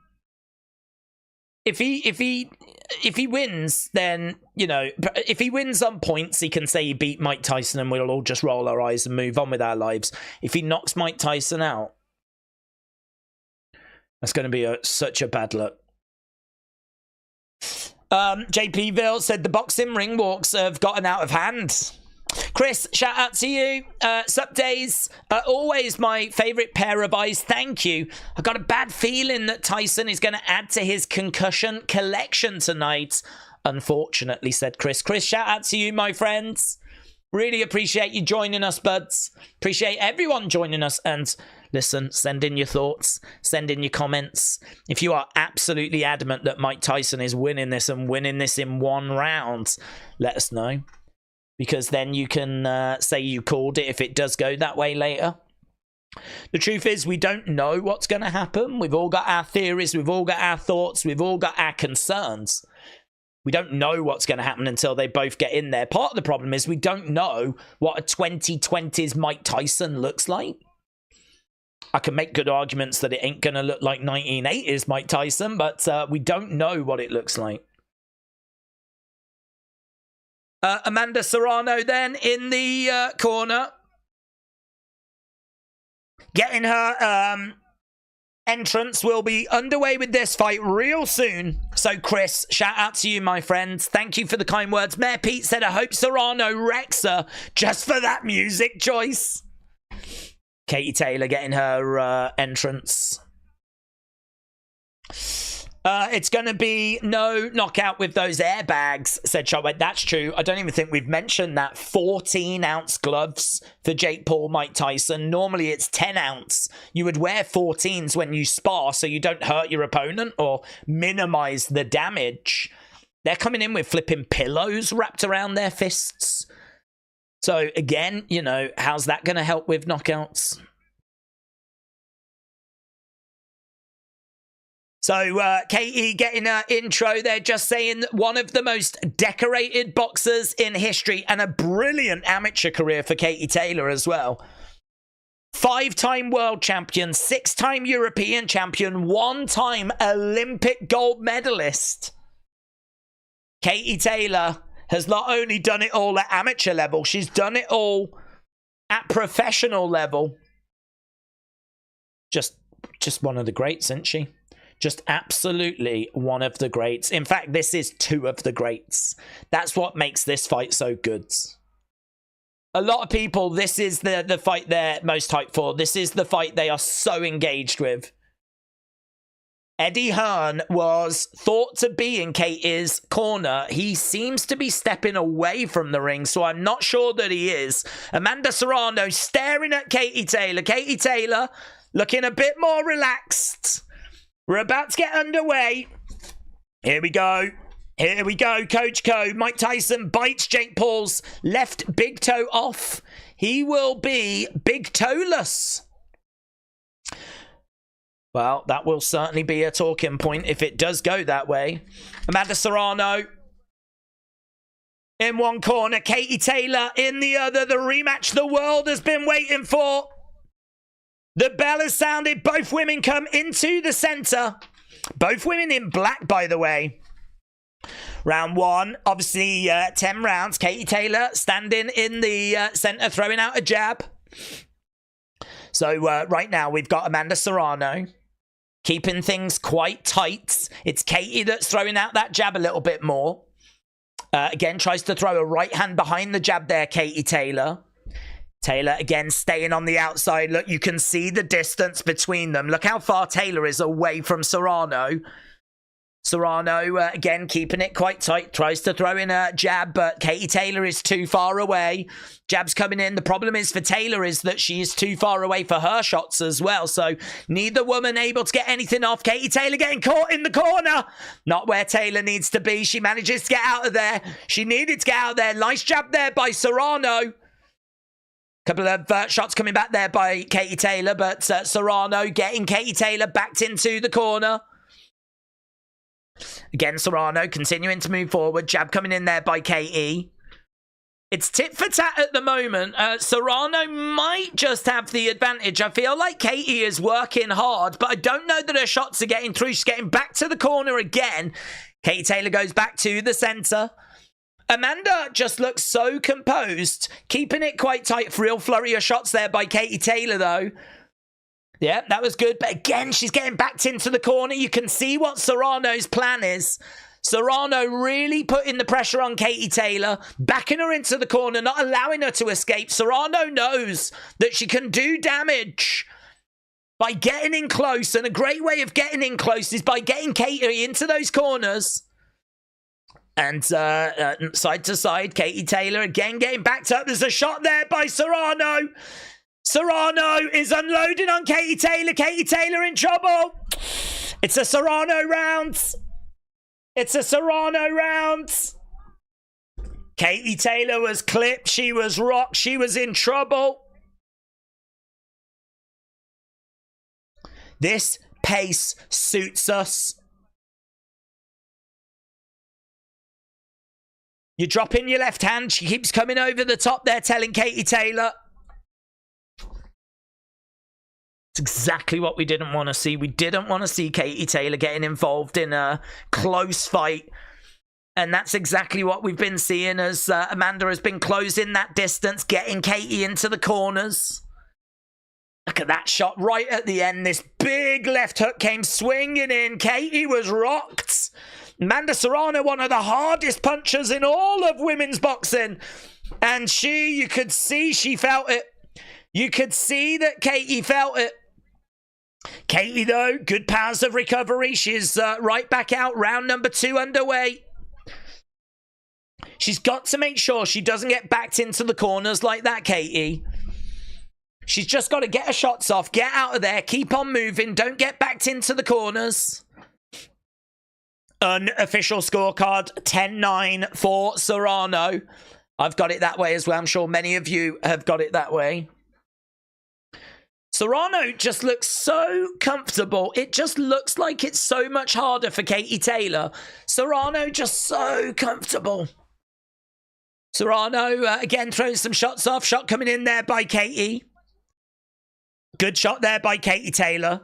If he wins, then, you know, if he wins on points, he can say he beat Mike Tyson and we'll all just roll our eyes and move on with our lives. If he knocks Mike Tyson out, that's going to be such a bad look. JPville said the boxing ring walks have gotten out of hand. Chris, shout out to you. Sup Daze, always my favourite pair of eyes. Thank you. I got a bad feeling that Tyson is going to add to his concussion collection tonight. Unfortunately, said Chris. Chris, shout out to you, my friends. Really appreciate you joining us, buds. Appreciate everyone joining us. And listen, send in your thoughts. Send in your comments. If you are absolutely adamant that Mike Tyson is winning this and winning this in one round, let us know. Because then you can say you called it if it does go that way later. The truth is, we don't know what's going to happen. We've all got our theories. We've all got our thoughts. We've all got our concerns. We don't know what's going to happen until they both get in there. Part of the problem is we don't know what a 2020s Mike Tyson looks like. I can make good arguments that it ain't going to look like 1980s Mike Tyson, but we don't know what it looks like. Amanda Serrano then in the corner. Getting her entrance. Will be underway with this fight real soon. So Chris, shout out to you, my friends. Thank you for the kind words. Mayor Pete said, I hope Serrano wrecks her just for that music choice. Katie Taylor getting her entrance. It's going to be no knockout with those airbags, said Shotway. That's true. I don't even think we've mentioned that. 14-ounce gloves for Jake Paul, Mike Tyson. Normally it's 10-ounce. You would wear 14s when you spar so you don't hurt your opponent or minimize the damage. They're coming in with flipping pillows wrapped around their fists. So again, you know, how's that going to help with knockouts? So, Katie getting her intro there, just saying that one of the most decorated boxers in history and a brilliant amateur career for Katie Taylor as well. 5-time world champion, 6-time European champion, 1-time Olympic gold medalist. Katie Taylor has not only done it all at amateur level, she's done it all at professional level. Just one of the greats, isn't she? Just absolutely one of the greats. In fact, this is two of the greats. That's what makes this fight so good. A lot of people, this is the fight they're most hyped for. This is the fight they are so engaged with. Eddie Hearn was thought to be in Katie's corner. He seems to be stepping away from the ring, so I'm not sure that he is. Amanda Serrano staring at Katie Taylor. Katie Taylor looking a bit more relaxed. We're about to get underway. Here we go. Here we go, Coach Co. Mike Tyson bites Jake Paul's left big toe off. He will be big toe-less. Well, that will certainly be a talking point if it does go that way. Amanda Serrano in one corner. Katie Taylor in the other. The rematch the world has been waiting for. The bell has sounded. Both women come into the center. Both women in black, by the way. Round one, obviously 10 rounds. Katie Taylor standing in the center, throwing out a jab. So right now we've got Amanda Serrano keeping things quite tight. It's Katie that's throwing out that jab a little bit more. Again, tries to throw a right hand behind the jab there, Katie Taylor. Taylor, again, staying on the outside. Look, you can see the distance between them. Look how far Taylor is away from Serrano. Serrano, again, keeping it quite tight. Tries to throw in a jab, but Katie Taylor is too far away. Jab's coming in. The problem is for Taylor is that she is too far away for her shots as well. So neither woman able to get anything off. Katie Taylor getting caught in the corner. Not where Taylor needs to be. She manages to get out of there. She needed to get out of there. Nice jab there by Serrano. Couple of shots coming back there by Katie Taylor, but Serrano getting Katie Taylor backed into the corner. Again, Serrano continuing to move forward. Jab coming in there by Katie. It's tit for tat at the moment. Serrano might just have the advantage. I feel like Katie is working hard, but I don't know that her shots are getting through. She's getting back to the corner again. Katie Taylor goes back to the center. Amanda just looks so composed, keeping it quite tight. Real flurry of shots there by Katie Taylor, though. Yeah, that was good. But again, she's getting backed into the corner. You can see what Serrano's plan is. Serrano really putting the pressure on Katie Taylor, backing her into the corner, not allowing her to escape. Serrano knows that she can do damage by getting in close. And a great way of getting in close is by getting Katie into those corners. And side to side, Katie Taylor again getting backed up. There's a shot there by Serrano. Serrano is unloading on Katie Taylor. Katie Taylor in trouble. It's a Serrano round. It's a Serrano round. Katie Taylor was clipped. She was rocked. She was in trouble. This pace suits us. You drop in your left hand. She keeps coming over the top there, telling Katie Taylor. It's exactly what we didn't want to see. We didn't want to see Katie Taylor getting involved in a close fight. And that's exactly what we've been seeing as Amanda has been closing that distance, getting Katie into the corners. Look at that shot right at the end. This big left hook came swinging in. Katie was rocked. Amanda Serrano, one of the hardest punchers in all of women's boxing. And you could see she felt it. You could see that Katie felt it. Katie, though, good powers of recovery. She's right back out. Round number 2 underway. She's got to make sure she doesn't get backed into the corners like that, Katie. She's just got to get her shots off, get out of there, keep on moving, don't get backed into the corners. Unofficial scorecard, 10-9 for Serrano. I've got it that way as well. I'm sure many of you have got it that way. Serrano just looks so comfortable. It just looks like it's so much harder for Katie Taylor. Serrano just so comfortable. Serrano, again, throws some shots off. Shot coming in there by Katie. Good shot there by Katie Taylor.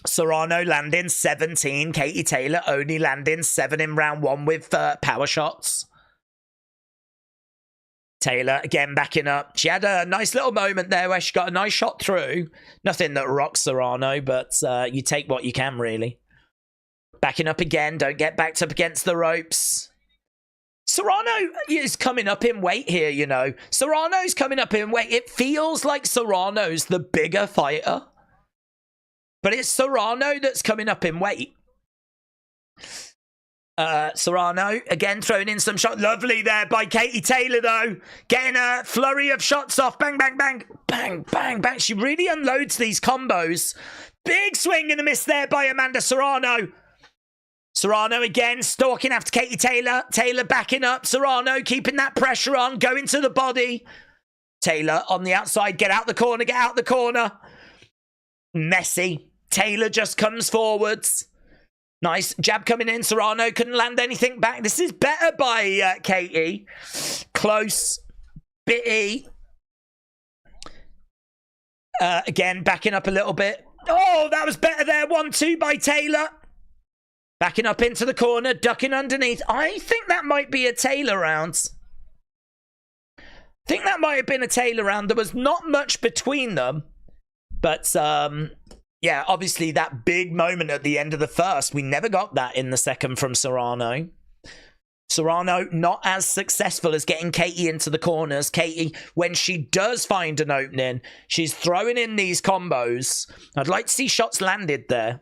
Serrano landing 17. Katie Taylor only landing 7 in round 1 with power shots. Taylor, again, backing up. She had a nice little moment there where she got a nice shot through. Nothing that rocks Serrano, but you take what you can, really. Backing up again. Don't get backed up against the ropes. Serrano is coming up in weight here, you know. Serrano's coming up in weight. It feels like Serrano's the bigger fighter. But it's Serrano that's coming up in weight. Serrano, again, throwing in some shots. Lovely there by Katie Taylor, though. Getting a flurry of shots off. Bang, bang, bang. Bang, bang, bang. She really unloads these combos. Big swing and a miss there by Amanda Serrano. Serrano again, stalking after Katie Taylor. Taylor backing up. Serrano keeping that pressure on. Going to the body. Taylor on the outside. Get out the corner. Get out the corner. Messy. Taylor just comes forwards. Nice jab coming in. Serrano couldn't land anything back. This is better by Katie. Close. Bitty. Again, backing up a little bit. Oh, that was better there. 1-2 by Taylor. Backing up into the corner. Ducking underneath. I think that might be a Taylor round. I think that might have been a Taylor round. There was not much between them. But, yeah, obviously that big moment at the end of the first, we never got that in the second from Serrano. Serrano not as successful as getting Katie into the corners. Katie, when she does find an opening, she's throwing in these combos. I'd like to see shots landed there.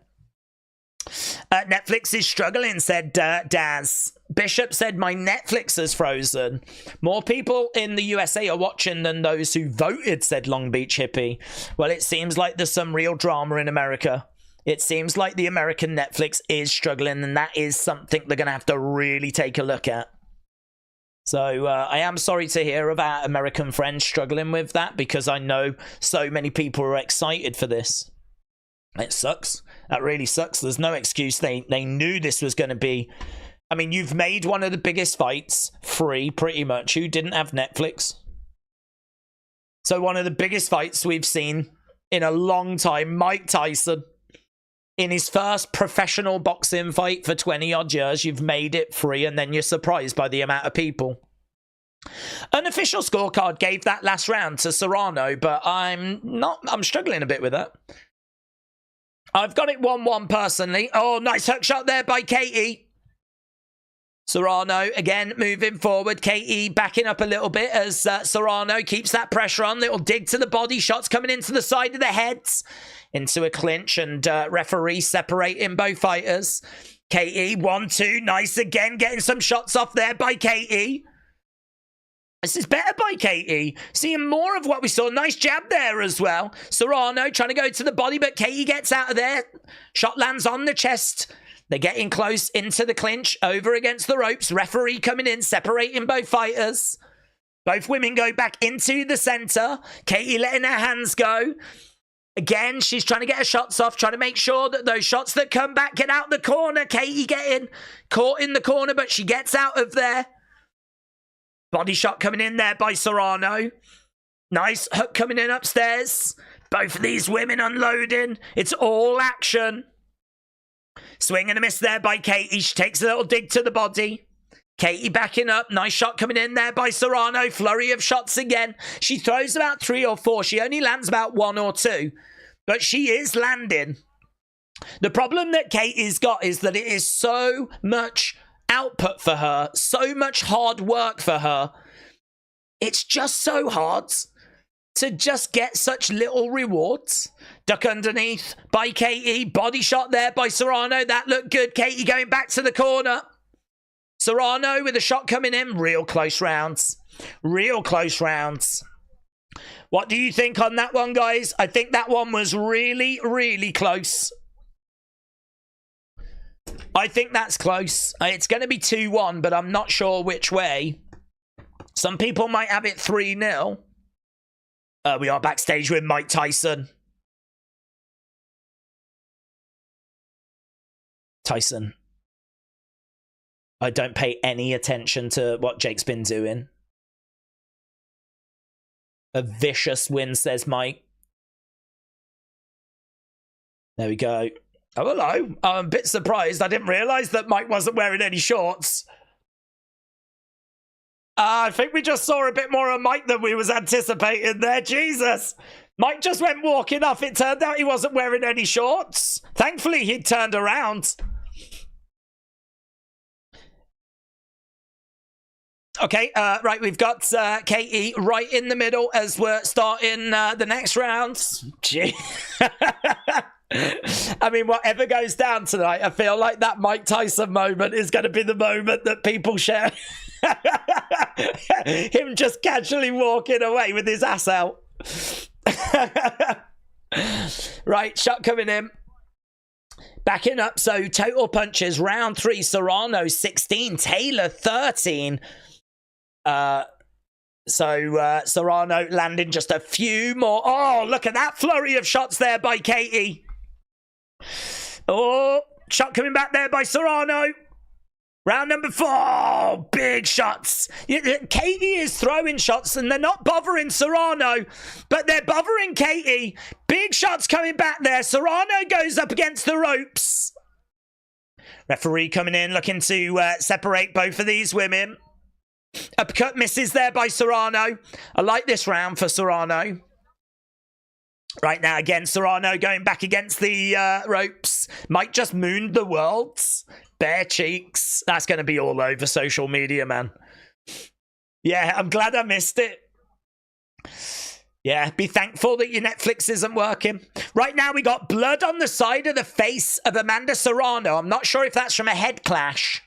Netflix is struggling, said Daz. Bishop said, my Netflix is frozen. More people in the USA are watching than those who voted, said Long Beach Hippie. Well, it seems like there's some real drama in America. It seems like the American Netflix is struggling, and that is something they're going to have to really take a look at. So I am sorry to hear of our American friends struggling with that, because I know so many people are excited for this. It sucks. That really sucks. There's no excuse. They knew this was going to be... I mean, you've made one of the biggest fights free, pretty much. Who didn't have Netflix? So one of the biggest fights we've seen in a long time, Mike Tyson. In his first professional boxing fight for 20-odd years, you've made it free, and then you're surprised by the amount of people. Unofficial scorecard gave that last round to Serrano, but I'm struggling a bit with that. I've got it 1-1 personally. Oh, nice hook shot there by Katie. Serrano, again, moving forward. Katie backing up a little bit as Serrano keeps that pressure on. Little dig to the body. Shots coming into the side of the heads. Into a clinch, and referee separating both fighters. Katie, 1-2. Nice again. Getting some shots off there by Katie. This is better by Katie. Seeing more of what we saw. Nice jab there as well. Serrano trying to go to the body, but Katie gets out of there. Shot lands on the chest. They're getting close into the clinch, over against the ropes. Referee coming in, separating both fighters. Both women go back into the center. Katie letting her hands go. Again, she's trying to get her shots off, trying to make sure that those shots that come back get out the corner. Katie getting caught in the corner, but she gets out of there. Body shot coming in there by Serrano. Nice hook coming in upstairs. Both of these women unloading. It's all action. Swing and a miss there by Katie. She takes a little dig to the body. Katie backing up. Nice shot coming in there by Serrano. Flurry of shots again. She throws about 3 or 4. She only lands about 1 or 2. But she is landing. The problem that Katie's got is that it is so much output for her. So much hard work for her. It's just so hard to just get such little rewards. Duck underneath by Katie. Body shot there by Serrano. That looked good. Katie going back to the corner. Serrano with a shot coming in. Real close rounds. Real close rounds. What do you think on that one, guys? I think that one was really, really close. I think that's close. It's going to be 2-1, but I'm not sure which way. Some people might have it 3-0. We are backstage with Mike Tyson. Tyson. I don't pay any attention to what Jake's been doing. A vicious win, says Mike. There we go. Oh, hello. I'm a bit surprised. I didn't realise that Mike wasn't wearing any shorts. I think we just saw a bit more of Mike than we was anticipating there. Jesus. Mike just went walking off. It turned out he wasn't wearing any shorts. Thankfully, he'd turned around. Okay, right, we've got Katie right in the middle as we're starting the next rounds. Gee. I mean, whatever goes down tonight, I feel like that Mike Tyson moment is going to be the moment that people share. Him just casually walking away with his ass out. Right, shot coming in. Backing up, so total punches. Round 3, Serrano 16, Taylor 13. Serrano landing just a few more. Oh, look at that flurry of shots there by Katie. Oh, shot coming back there by Serrano. Round number 4. Big shots. Katie is throwing shots and they're not bothering Serrano, but they're bothering Katie. Big shots coming back there. Serrano goes up against the ropes. Referee coming in, looking to separate both of these women. Uppercut misses there by Serrano. I like this round for Serrano. Right now, again, Serrano going back against the ropes. Mike just mooned the worlds. Bare cheeks. That's going to be all over social media, man. Yeah, I'm glad I missed it. Yeah, be thankful that your Netflix isn't working. Right now, we got blood on the side of the face of Amanda Serrano. I'm not sure if that's from a head clash.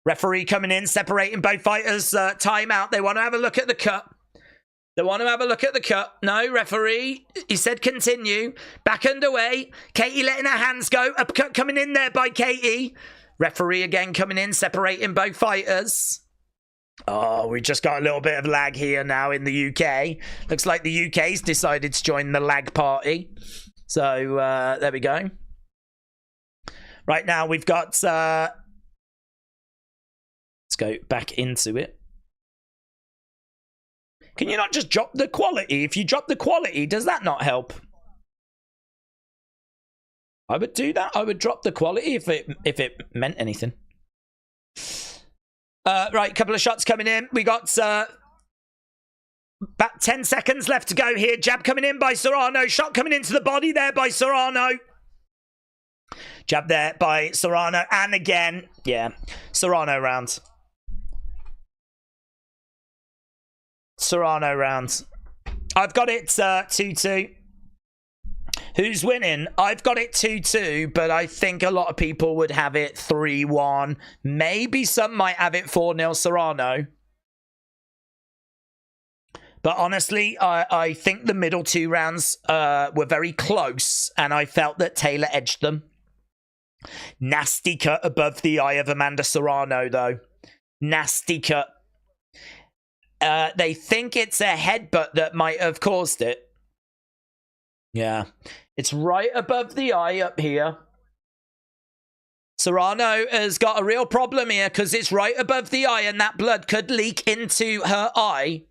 Referee coming in, separating both fighters. Timeout. They want to have a look at the cut. No, referee, he said continue. Back underway. Katie letting her hands go. Uppercut coming in there by Katie. Referee again coming in, separating both fighters. Oh, we just got a little bit of lag here now in the UK. Looks like the UK's decided to join the lag party. So, there we go. Right now, we've got... let's go back into it. Can you not just drop the quality? If you drop the quality, does that not help? I would do that. I would drop the quality if it meant anything. Right, couple of shots coming in. We got about 10 seconds left to go here. Jab coming in by Serrano. Shot coming into the body there by Serrano. Jab there by Serrano. And again, yeah, Serrano round. Serrano round. I've got it 2-2. Who's winning? I've got it 2-2, but I think a lot of people would have it 3-1. Maybe some might have it 4-0 Serrano. But honestly, I think the middle two rounds were very close, and I felt that Taylor edged them. Nasty cut above the eye of Amanda Serrano, though. Nasty cut. They think it's a headbutt that might have caused it. Yeah. It's right above the eye up here. Serrano has got a real problem here because it's right above the eye and that blood could leak into her eye.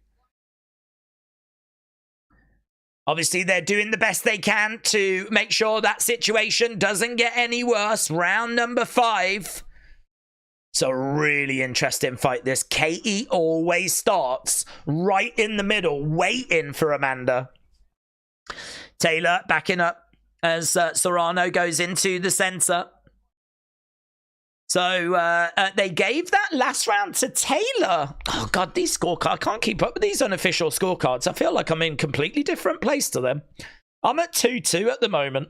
Obviously, they're doing the best they can to make sure that situation doesn't get any worse. Round number 5. It's a really interesting fight, this. Katie always starts right in the middle, waiting for Amanda. Taylor backing up as Serrano goes into the center. So they gave that last round to Taylor. Oh, God, these scorecards. I can't keep up with these unofficial scorecards. I feel like I'm in a completely different place to them. I'm at 2-2 at the moment.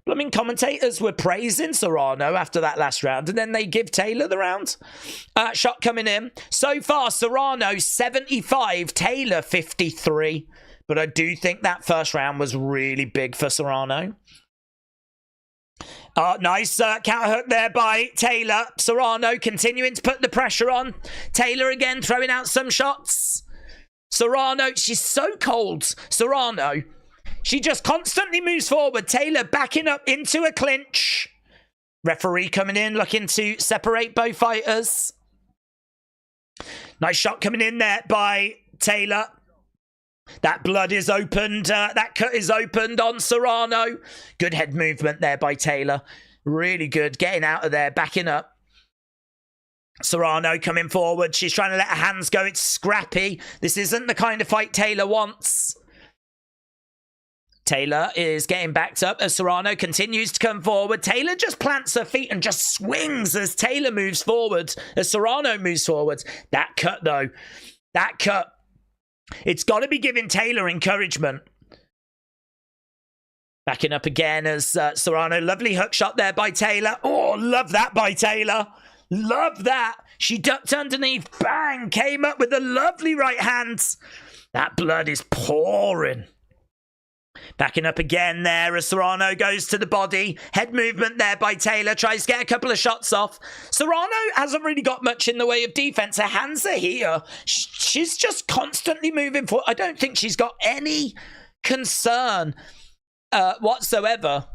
But I mean, commentators were praising Serrano after that last round, and then they give Taylor the round. Shot coming in. So far, Serrano 75, Taylor 53. But I do think that first round was really big for Serrano. Nice counter hook there by Taylor. Serrano continuing to put the pressure on. Taylor again throwing out some shots. Serrano, she's so cold. Serrano, she just constantly moves forward. Taylor backing up into a clinch. Referee coming in, looking to separate both fighters. Nice shot coming in there by Taylor. That blood is opened. That cut is opened on Serrano. Good head movement there by Taylor. Really good. Getting out of there. Backing up. Serrano coming forward. She's trying to let her hands go. It's scrappy. This isn't the kind of fight Taylor wants. Taylor is getting backed up as Serrano continues to come forward. Taylor just plants her feet and just swings as Taylor moves forward. As Serrano moves forward. That cut, though. That cut. It's got to be giving Taylor encouragement. Backing up again as Serrano. Lovely hook shot there by Taylor. Oh, love that by Taylor. Love that. She ducked underneath. Bang. Came up with a lovely right hand. That blood is pouring. Backing up again there as Serrano goes to the body. Head movement there by Taylor. Tries to get a couple of shots off. Serrano hasn't really got much in the way of defense. Her hands are here. She's just constantly moving forward. I don't think she's got any concern whatsoever.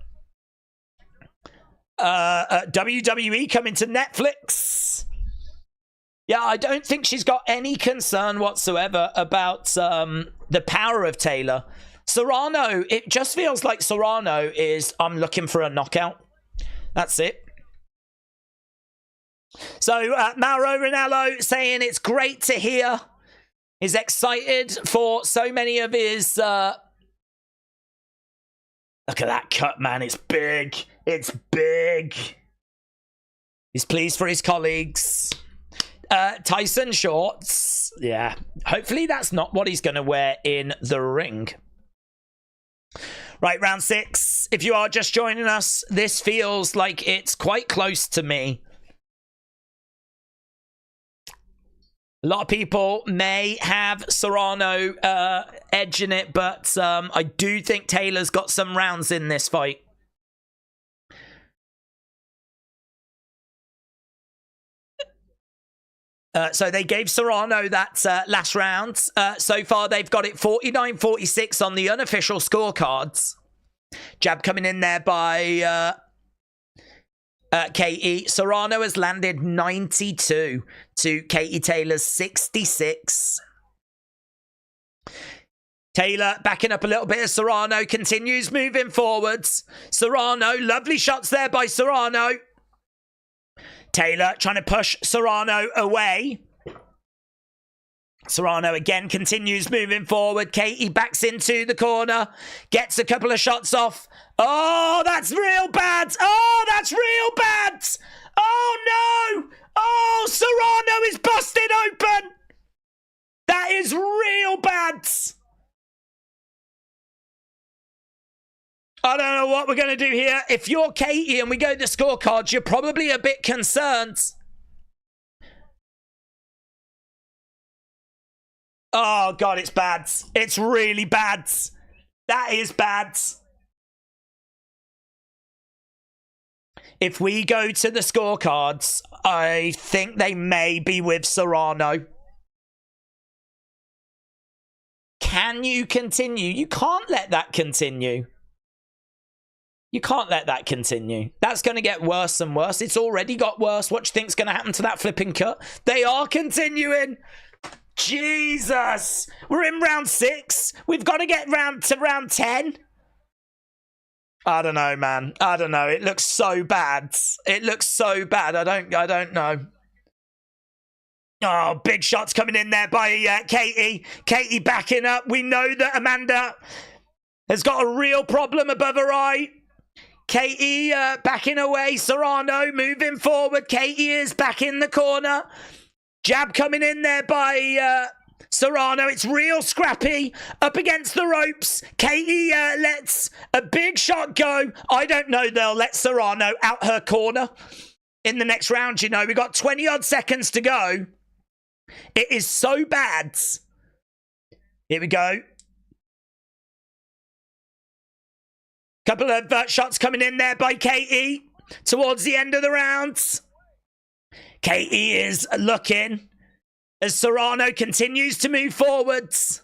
WWE coming to Netflix. Yeah, I don't think she's got any concern whatsoever about the power of Taylor. Serrano, it just feels like Serrano is, I'm looking for a knockout. That's it. So, Mauro Ranallo saying it's great to hear. He's excited for so many of his... Look at that cut, man. It's big. It's big. He's pleased for his colleagues. Tyson shorts. Yeah. Hopefully that's not what he's going to wear in the ring. Right, round 6. If you are just joining us, this feels like it's quite close to me. A lot of people may have Serrano edging it, but I do think Taylor's got some rounds in this fight. So they gave Serrano that last round. So far, they've got it 49-46 on the unofficial scorecards. Jab coming in there by KE. Serrano has landed 92 to KE Taylor's 66. Taylor backing up a little bit as Serrano continues moving forwards. Serrano, lovely shots there by Serrano. Taylor trying to push Serrano away. Serrano again continues moving forward. Katie backs into the corner. Gets a couple of shots off. Oh, that's real bad. Oh, that's real bad. Oh, no. Oh, Serrano is busted open. That is real bad. I don't know what we're going to do here. If you're Katie and we go to the scorecards, you're probably a bit concerned. Oh, God, it's bad. It's really bad. That is bad. If we go to the scorecards, I think they may be with Serrano. Can you continue? You can't let that continue. You can't let that continue. That's going to get worse and worse. It's already got worse. What do you think's going to happen to that flipping cut? They are continuing. Jesus. We're in round 6. We've got to get to round 10. I don't know, man. I don't know. It looks so bad. It looks so bad. I don't know. Oh, big shots coming in there by Katie. Katie backing up. We know that Amanda has got a real problem above her eye. Katie backing away. Serrano moving forward. Katie is back in the corner. Jab coming in there by Serrano. It's real scrappy. Up against the ropes. Katie lets a big shot go. I don't know they'll let Serrano out her corner in the next round, you know. We've got 20-odd seconds to go. It is so bad. Here we go. Couple of shots coming in there by Katie towards the end of the rounds. Katie is looking as Serrano continues to move forwards.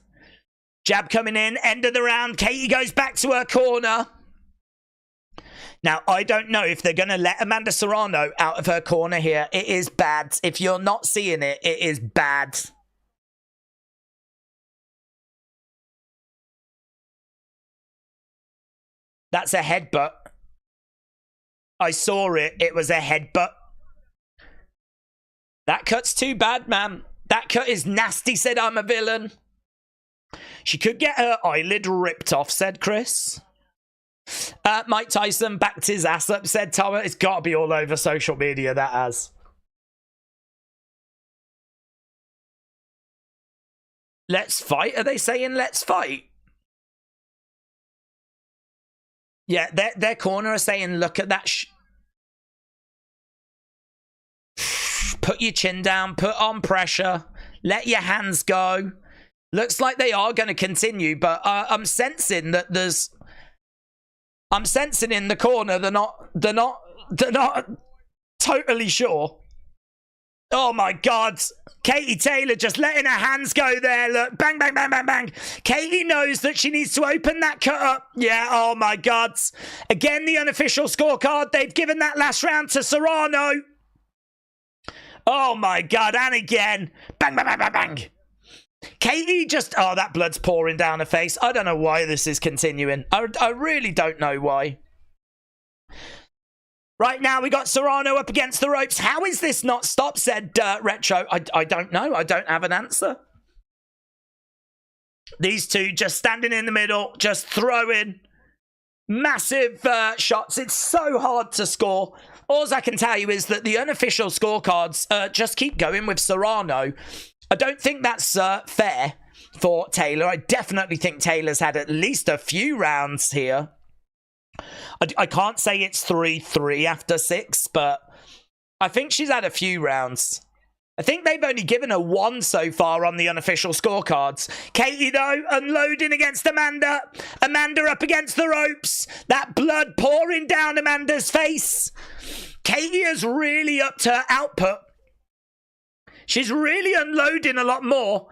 Jab coming in, end of the round. Katie goes back to her corner. Now, I don't know if they're going to let Amanda Serrano out of her corner here. It is bad. If you're not seeing it, it is bad. That's a headbutt. I saw it. It was a headbutt. That cut's too bad, man. That cut is nasty, said I'm a villain. She could get her eyelid ripped off, said Chris. Mike Tyson backed his ass up, said Tom. It's got to be all over social media, that has. Let's fight? Are they saying let's fight? Yeah, their corner are saying, look at that. Put your chin down, put on pressure, let your hands go. Looks like they are going to continue, but I'm sensing that there's... I'm sensing in the corner they're not totally sure. Oh my God. Katie Taylor just letting her hands go there. Look, bang, bang, bang, bang, bang. Katie knows that she needs to open that cut up. Yeah, oh my God. Again, the unofficial scorecard. They've given that last round to Serrano. Oh my God, and again. Bang, bang, bang, bang, bang. Katie just... Oh, that blood's pouring down her face. I don't know why this is continuing. I really don't know why. Right now, we got Serrano up against the ropes. How is this not stopped, said Retro. I don't know. I don't have an answer. These two just standing in the middle, just throwing Massive shots. It's so hard to score. All I can tell you is that the unofficial scorecards just keep going with Serrano. I don't think that's fair for Taylor. I definitely think Taylor's had at least a few rounds here. I can't say it's 3-3 after 6, but I think she's had a few rounds. I think they've only given her 1 so far on the unofficial scorecards. Katie, though, unloading against Amanda. Amanda up against the ropes. That blood pouring down Amanda's face. Katie is really upped her output. She's really unloading a lot more.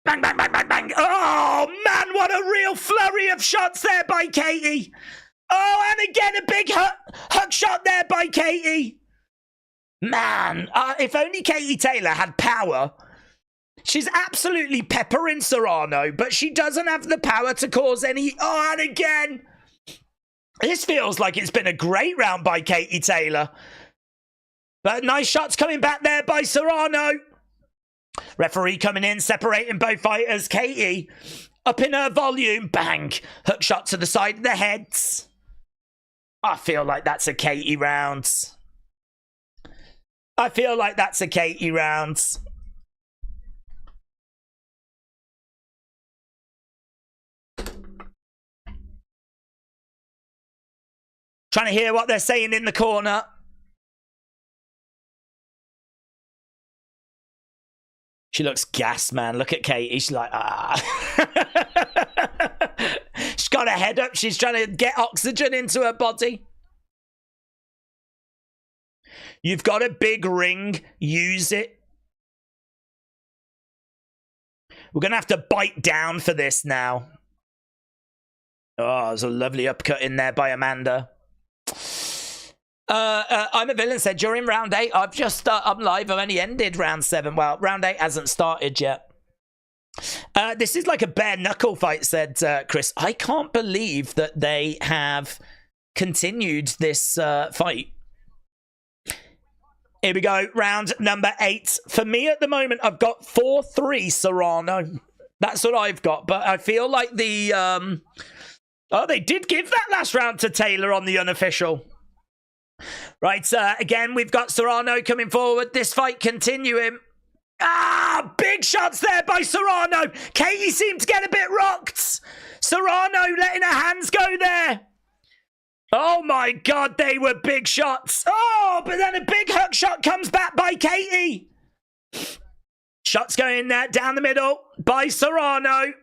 Bang, bang, bang, bang, bang. Oh, man, what a real flurry of shots there by Katie. Oh, and again, a big hook shot there by Katie. Man, if only Katie Taylor had power. She's absolutely peppering Serrano, but she doesn't have the power to cause any... Oh, and again. This feels like it's been a great round by Katie Taylor. But nice shots coming back there by Serrano. Referee coming in, separating both fighters. Katie, up in her volume. Bang. Hook shot to the side of the heads. I feel like that's a Katie round. I feel like that's a Katie round. Trying to hear what they're saying in the corner. She looks gassed, man. Look at Katie. She's like, ah. She's got her head up. She's trying to get oxygen into her body. You've got a big ring. Use it. We're going to have to bite down for this now. Oh, there's a lovely upcut in there by Amanda. I'm a Villain said, during round 8, I'm live. I've only ended round 7. Well, round 8 hasn't started yet. This is like a bare knuckle fight, said Chris. I can't believe that they have continued this fight. Here we go, round number 8. For me at the moment, I've got 4-3 Serrano. That's what I've got. But I feel like the... Oh, they did give that last round to Taylor on the unofficial. Right, again, we've got Serrano coming forward. This fight continuing. Ah, big shots there by Serrano. Katie seemed to get a bit rocked. Serrano letting her hands go there. Oh my God, they were big shots. Oh, but then a big hook shot comes back by Katie. Shots going there down the middle by Serrano.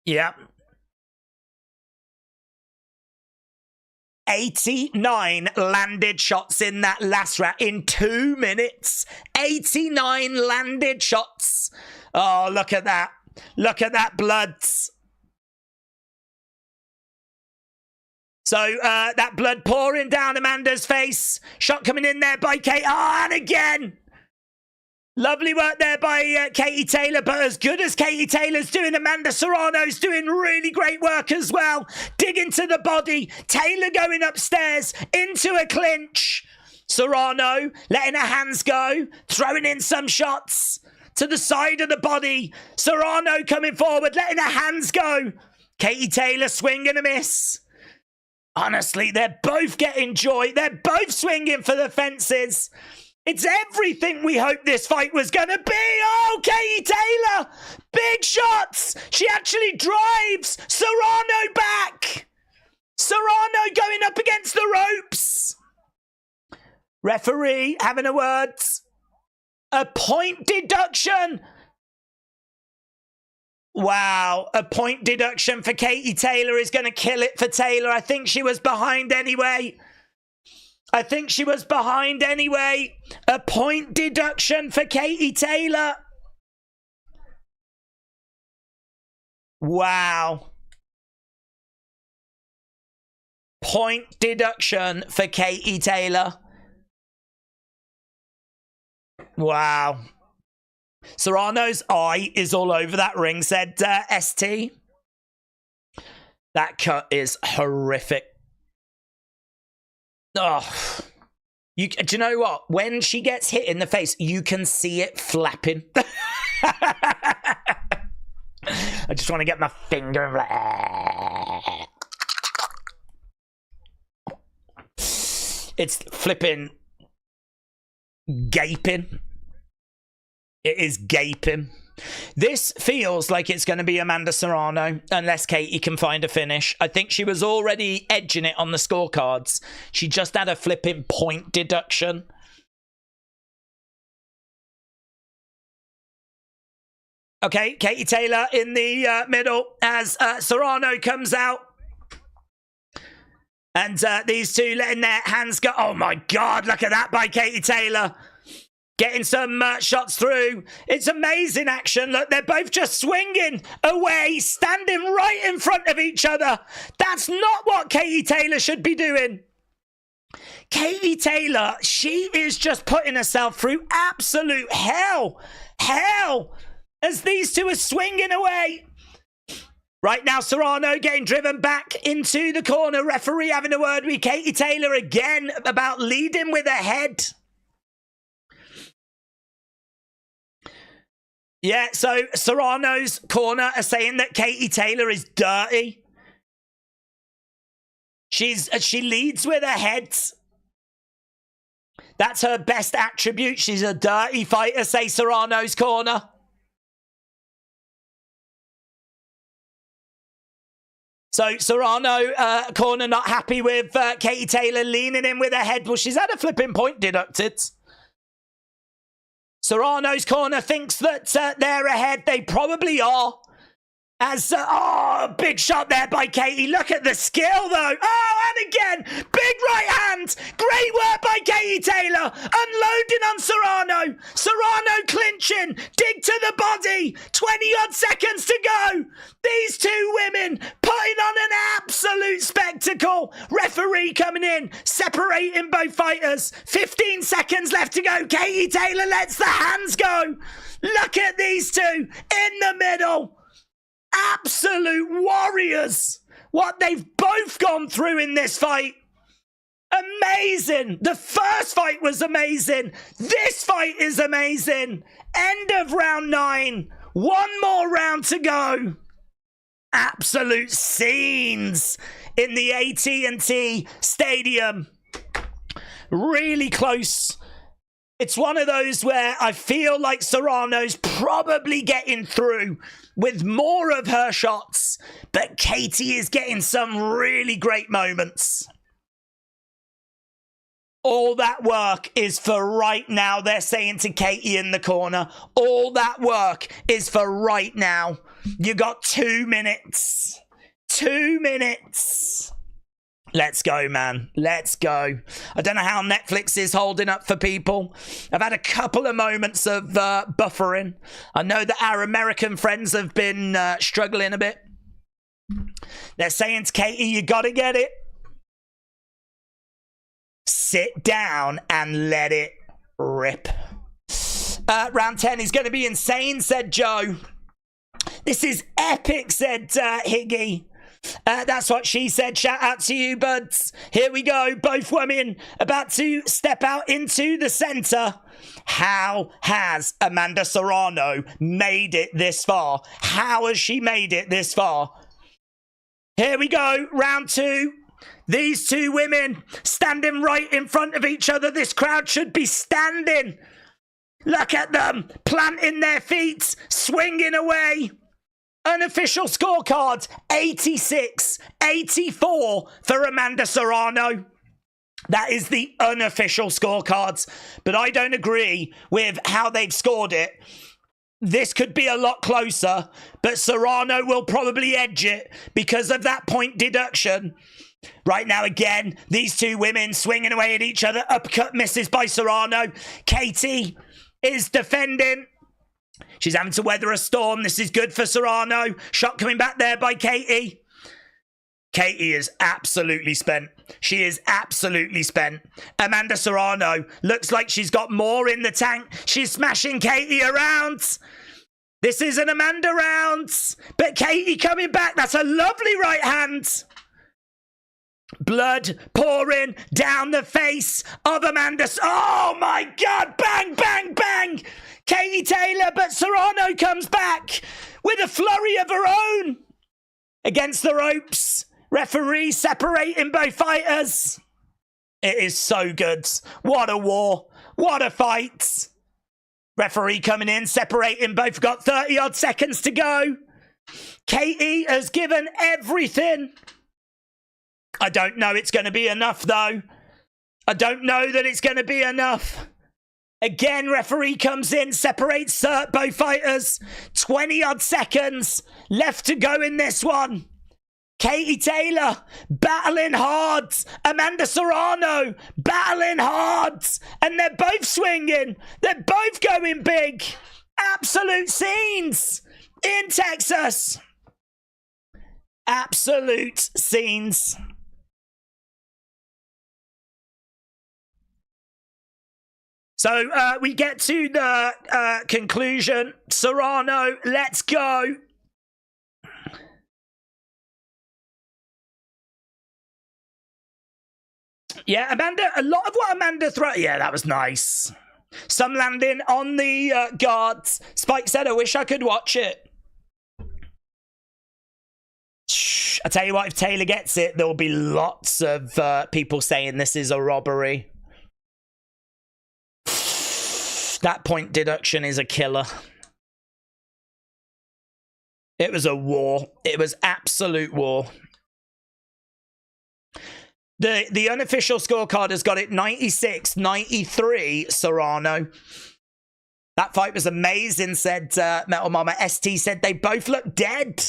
Yeah. 89 landed shots in that last round in 2 minutes. 89 landed shots. Oh, look at that. Look at that blood. So that blood pouring down Amanda's face. Shot coming in there by Kate. Oh, and again. Lovely work there by Katie Taylor, but as good as Katie Taylor's doing, Amanda Serrano's doing really great work as well. Digging to the body. Taylor going upstairs into a clinch. Serrano letting her hands go, throwing in some shots to the side of the body. Serrano coming forward, letting her hands go. Katie Taylor swing and a miss. Honestly, they're both getting joy. They're both swinging for the fences. It's everything we hoped this fight was going to be. Oh, Katie Taylor. Big shots. She actually drives Serrano back. Serrano going up against the ropes. Referee having a word. A point deduction. Wow. A point deduction for Katie Taylor is going to kill it for Taylor. I think she was behind anyway. A point deduction for Katie Taylor. Wow. Point deduction for Katie Taylor. Wow. Serrano's eye is all over that ring, said ST. That cut is horrific. Oh, do you know what? When she gets hit in the face, you can see it flapping. I just want to get my finger and like, It's flipping gaping. It is gaping. This feels like it's going to be Amanda Serrano, unless Katie can find a finish. I think she was already edging it on the scorecards. She just had a flipping point deduction. Okay, Katie Taylor in the middle as Serrano comes out. And these two letting their hands go. Oh my God, look at that by Katie Taylor. Getting some shots through. It's amazing action. Look, they're both just swinging away, standing right in front of each other. That's not what Katie Taylor should be doing. Katie Taylor, she is just putting herself through absolute hell. Hell. As these two are swinging away. Right now, Serrano getting driven back into the corner. Referee having a word with Katie Taylor again about leading with her head. Yeah, so Serrano's corner are saying that Katie Taylor is dirty. She leads with her head. That's her best attribute. She's a dirty fighter, say Serrano's corner. So Serrano, corner not happy with Katie Taylor leaning in with her head. Well, she's had a flipping point deducted. Serrano's corner thinks that they're ahead. They probably are. As, oh, big shot there by Katie. Look at the skill, though. Oh, and again, big right hand. Great work by Katie Taylor. Unloading on Serrano. Serrano clinching. Dig to the body. 20-odd seconds to go. These two women putting on an absolute spectacle. Referee coming in, separating both fighters. 15 seconds left to go. Katie Taylor lets the hands go. Look at these two in the middle. Absolute warriors. What they've both gone through in this fight. Amazing. The first fight was amazing. This fight is amazing. End of round 9. One more round to go. Absolute scenes in the AT&T Stadium. Really close. It's one of those where I feel like Serrano's probably getting through with more of her shots, but Katie is getting some really great moments. All that work is for right now, they're saying to Katie in the corner. All that work is for right now. You got 2 minutes. 2 minutes. Let's go, man. Let's go. I don't know how Netflix is holding up for people. I've had a couple of moments of buffering. I know that our American friends have been struggling a bit. They're saying to Katie, you got to get it. Sit down and let it rip. Round 10 is going to be insane, said Joe. This is epic, said Higgy. That's what she said. Shout out to you, buds. Here we go. Both women about to step out into the center. How has Amanda Serrano made it this far? How has she made it this far? Here we go. Round 2. These two women standing right in front of each other. This crowd should be standing. Look at them planting their feet, swinging away. Unofficial scorecard, 86-84 for Amanda Serrano. That is the unofficial scorecards, but I don't agree with how they've scored it. This could be a lot closer, but Serrano will probably edge it because of that point deduction. Right now, again, these two women swinging away at each other. Uppercut misses by Serrano. Katie is defending. She's having to weather a storm. This is good for Serrano. Shot coming back there by Katie. Katie is absolutely spent. She is absolutely spent. Amanda Serrano looks like she's got more in the tank. She's smashing Katie around. This is an Amanda round. But Katie coming back. That's a lovely right hand. Blood pouring down the face of Amanda. Oh my God. Bang, bang, bang. Katie Taylor, but Serrano comes back with a flurry of her own against the ropes. Referee separating both fighters. It is so good. What a war. What a fight. Referee coming in, separating both. Got 30-odd seconds to go. Katie has given everything. I don't know it's going to be enough, though. I don't know that it's going to be enough. Again, referee comes in, separates both fighters. 20-odd seconds left to go in this one. Katie Taylor battling hard. Amanda Serrano battling hard. And they're both swinging. They're both going big. Absolute scenes in Texas. Absolute scenes. So we get to the conclusion. Serrano, let's go. Yeah, Amanda, a lot of what Amanda threw. Yeah, that was nice. Some landing on the guards. Spike said, I wish I could watch it. Shh. I tell you what, if Taylor gets it, there will be lots of people saying this is a robbery. That point deduction is a killer. It was a war. It was absolute war. The unofficial scorecard has got it 96-93 Serrano. That fight was amazing, said Metal Mama. ST said they both look dead.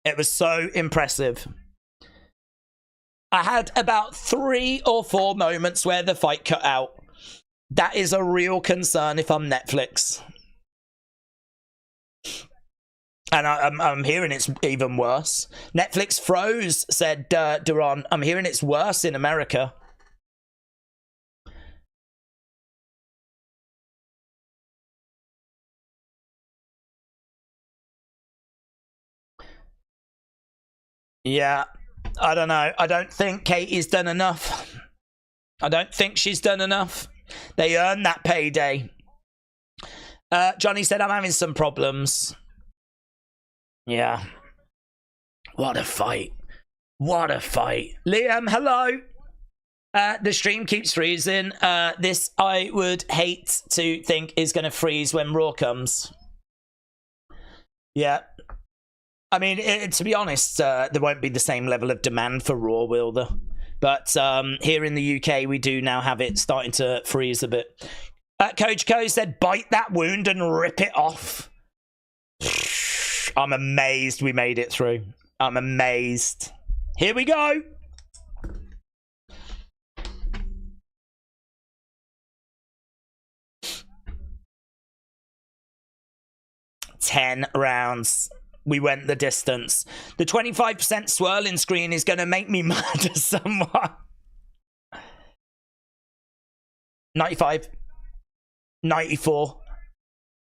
It was so impressive. I had about 3 or 4 moments where the fight cut out. That is a real concern if I'm Netflix. And I'm hearing it's even worse. Netflix froze, said Duran. I'm hearing it's worse in America. Yeah, I don't know. I don't think Katie's done enough. I don't think she's done enough. They earned that payday. Johnny said, I'm having some problems. Yeah. What a fight. What a fight. Liam, hello. The stream keeps freezing. This I would hate to think is going to freeze when Raw comes. Yeah. I mean, to be honest, there won't be the same level of demand for Raw, will there? But here in the UK, we do now have it starting to freeze a bit. Coach Co said, bite that wound and rip it off. I'm amazed we made it through. I'm amazed. Here we go. Ten rounds. We went the distance. The 25% swirling screen is going to make me mad as someone. 95. 94.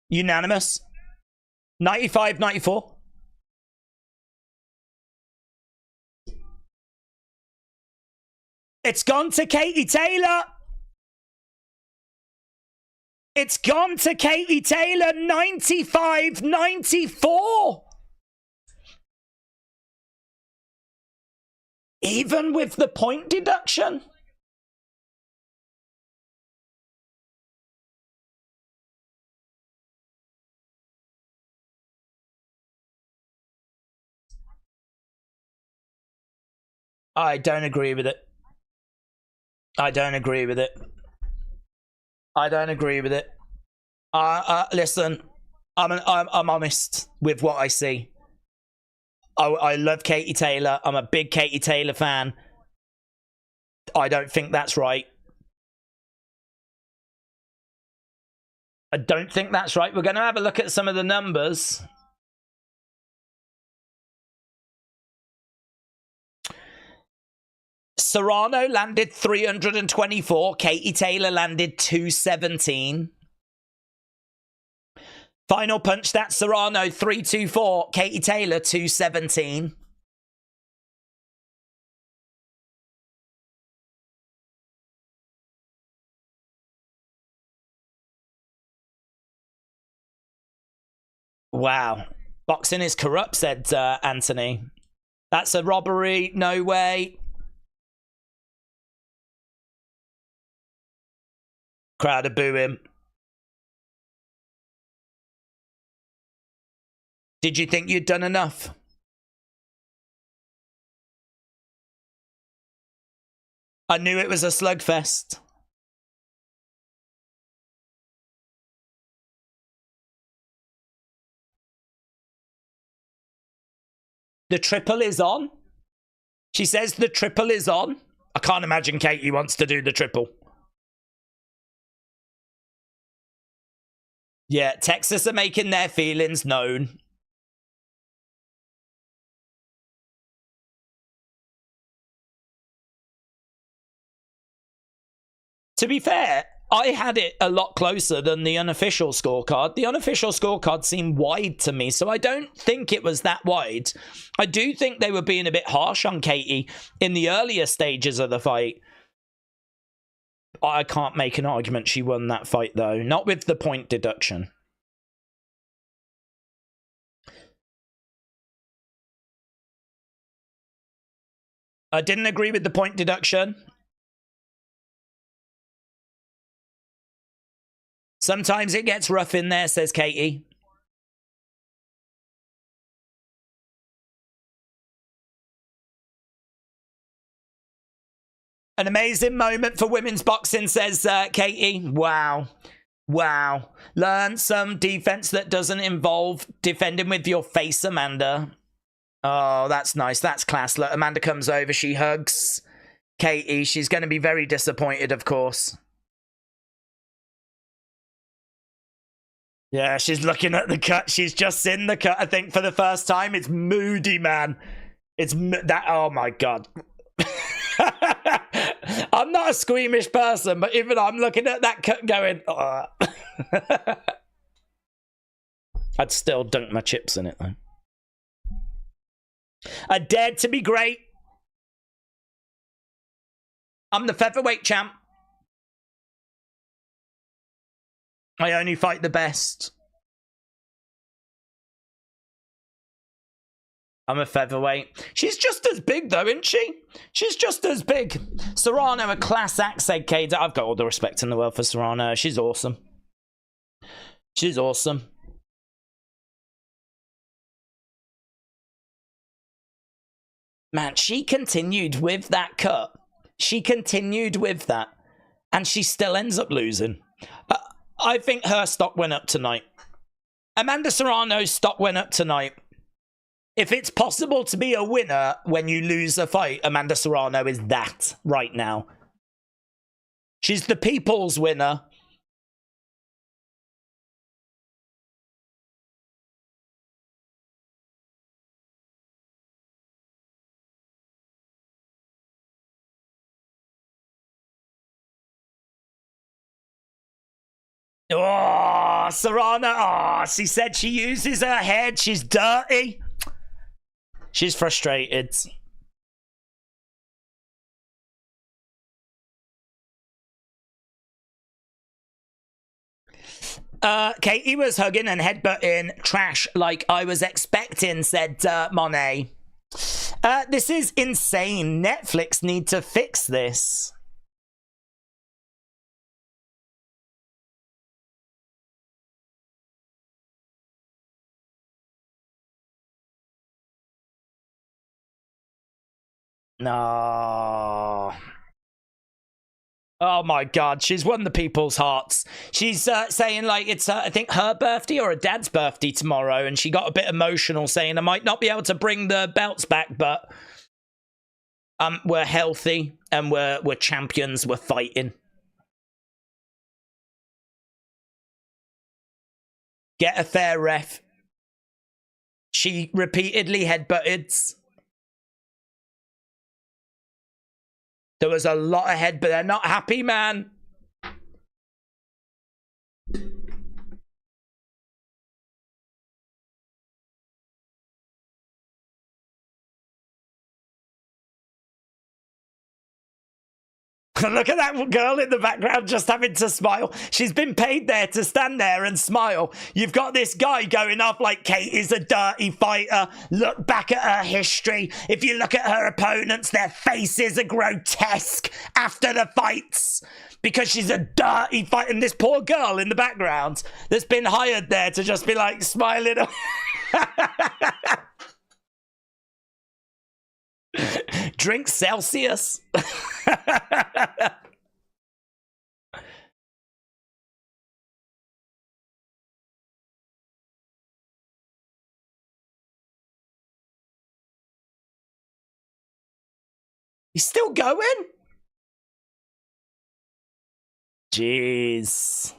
Unanimous. 95, 94. It's gone to Katie Taylor. It's gone to Katie Taylor. 95, 94. Even with the point deduction? I don't agree with it. I don't agree with it. I don't agree with it. Listen, I'm honest with what I see. I love Katie Taylor. I'm a big Katie Taylor fan. I don't think that's right. I don't think that's right. We're going to have a look at some of the numbers. Serrano landed 324. Katie Taylor landed 217. Final punch, that's Serrano 324. Katie Taylor 217. Wow. Boxing is corrupt, said Anthony. That's a robbery. No way. Crowd are booing. Did you think you'd done enough? I knew it was a slugfest. The triple is on. She says the triple is on. I can't imagine Katie wants to do the triple. Yeah, Texas are making their feelings known. To be fair, I had it a lot closer than the unofficial scorecard. The unofficial scorecard seemed wide to me, so I don't think it was that wide. I do think they were being a bit harsh on Katie in the earlier stages of the fight. I can't make an argument she won that fight, though. Not with the point deduction. I didn't agree with the point deduction. Sometimes it gets rough in there, says Katie. An amazing moment for women's boxing, says Katie. Wow. Wow. Learn some defense that doesn't involve defending with your face, Amanda. Oh, that's nice. That's class. Look, Amanda comes over. She hugs Katie. She's going to be very disappointed, of course. Yeah, she's looking at the cut. She's just seen the cut, I think, for the first time. It's moody, man. It's that. Oh, my God. I'm not a squeamish person, but even I'm looking at that cut going, I'd still dunk my chips in it, though. I dared to be great. I'm the featherweight champ. I only fight the best. I'm a featherweight. She's just as big, though, isn't she? She's just as big. Serrano, a class act, said Kate. I've got all the respect in the world for Serrano. She's awesome. She's awesome. Man, she continued with that cut. She continued with that. And she still ends up losing. I think her stock went up tonight. Amanda Serrano's stock went up tonight. If it's possible to be a winner when you lose a fight, Amanda Serrano is that right now. She's the people's winner. Oh, Serrano. Oh, she said she uses her head. She's dirty. She's frustrated. Katie was hugging and headbutting trash like I was expecting, said Monet. This is insane. Netflix need to fix this. No. Oh my God, she's won the people's hearts. She's saying like it's, I think, her birthday or her dad's birthday tomorrow, and she got a bit emotional saying, I might not be able to bring the belts back, but we're healthy and we're champions, we're fighting. Get a fair ref. She repeatedly headbutted. There was a lot of head, but they're not happy, man. Look at that girl in the background just having to smile. She's been paid there to stand there and smile. You've got this guy going off like Kate is a dirty fighter. Look back at her history. If you look at her opponents, their faces are grotesque after the fights because she's a dirty fighter. And this poor girl in the background that's been hired there to just be like smiling. Drink Celsius. He's still going? Jeez.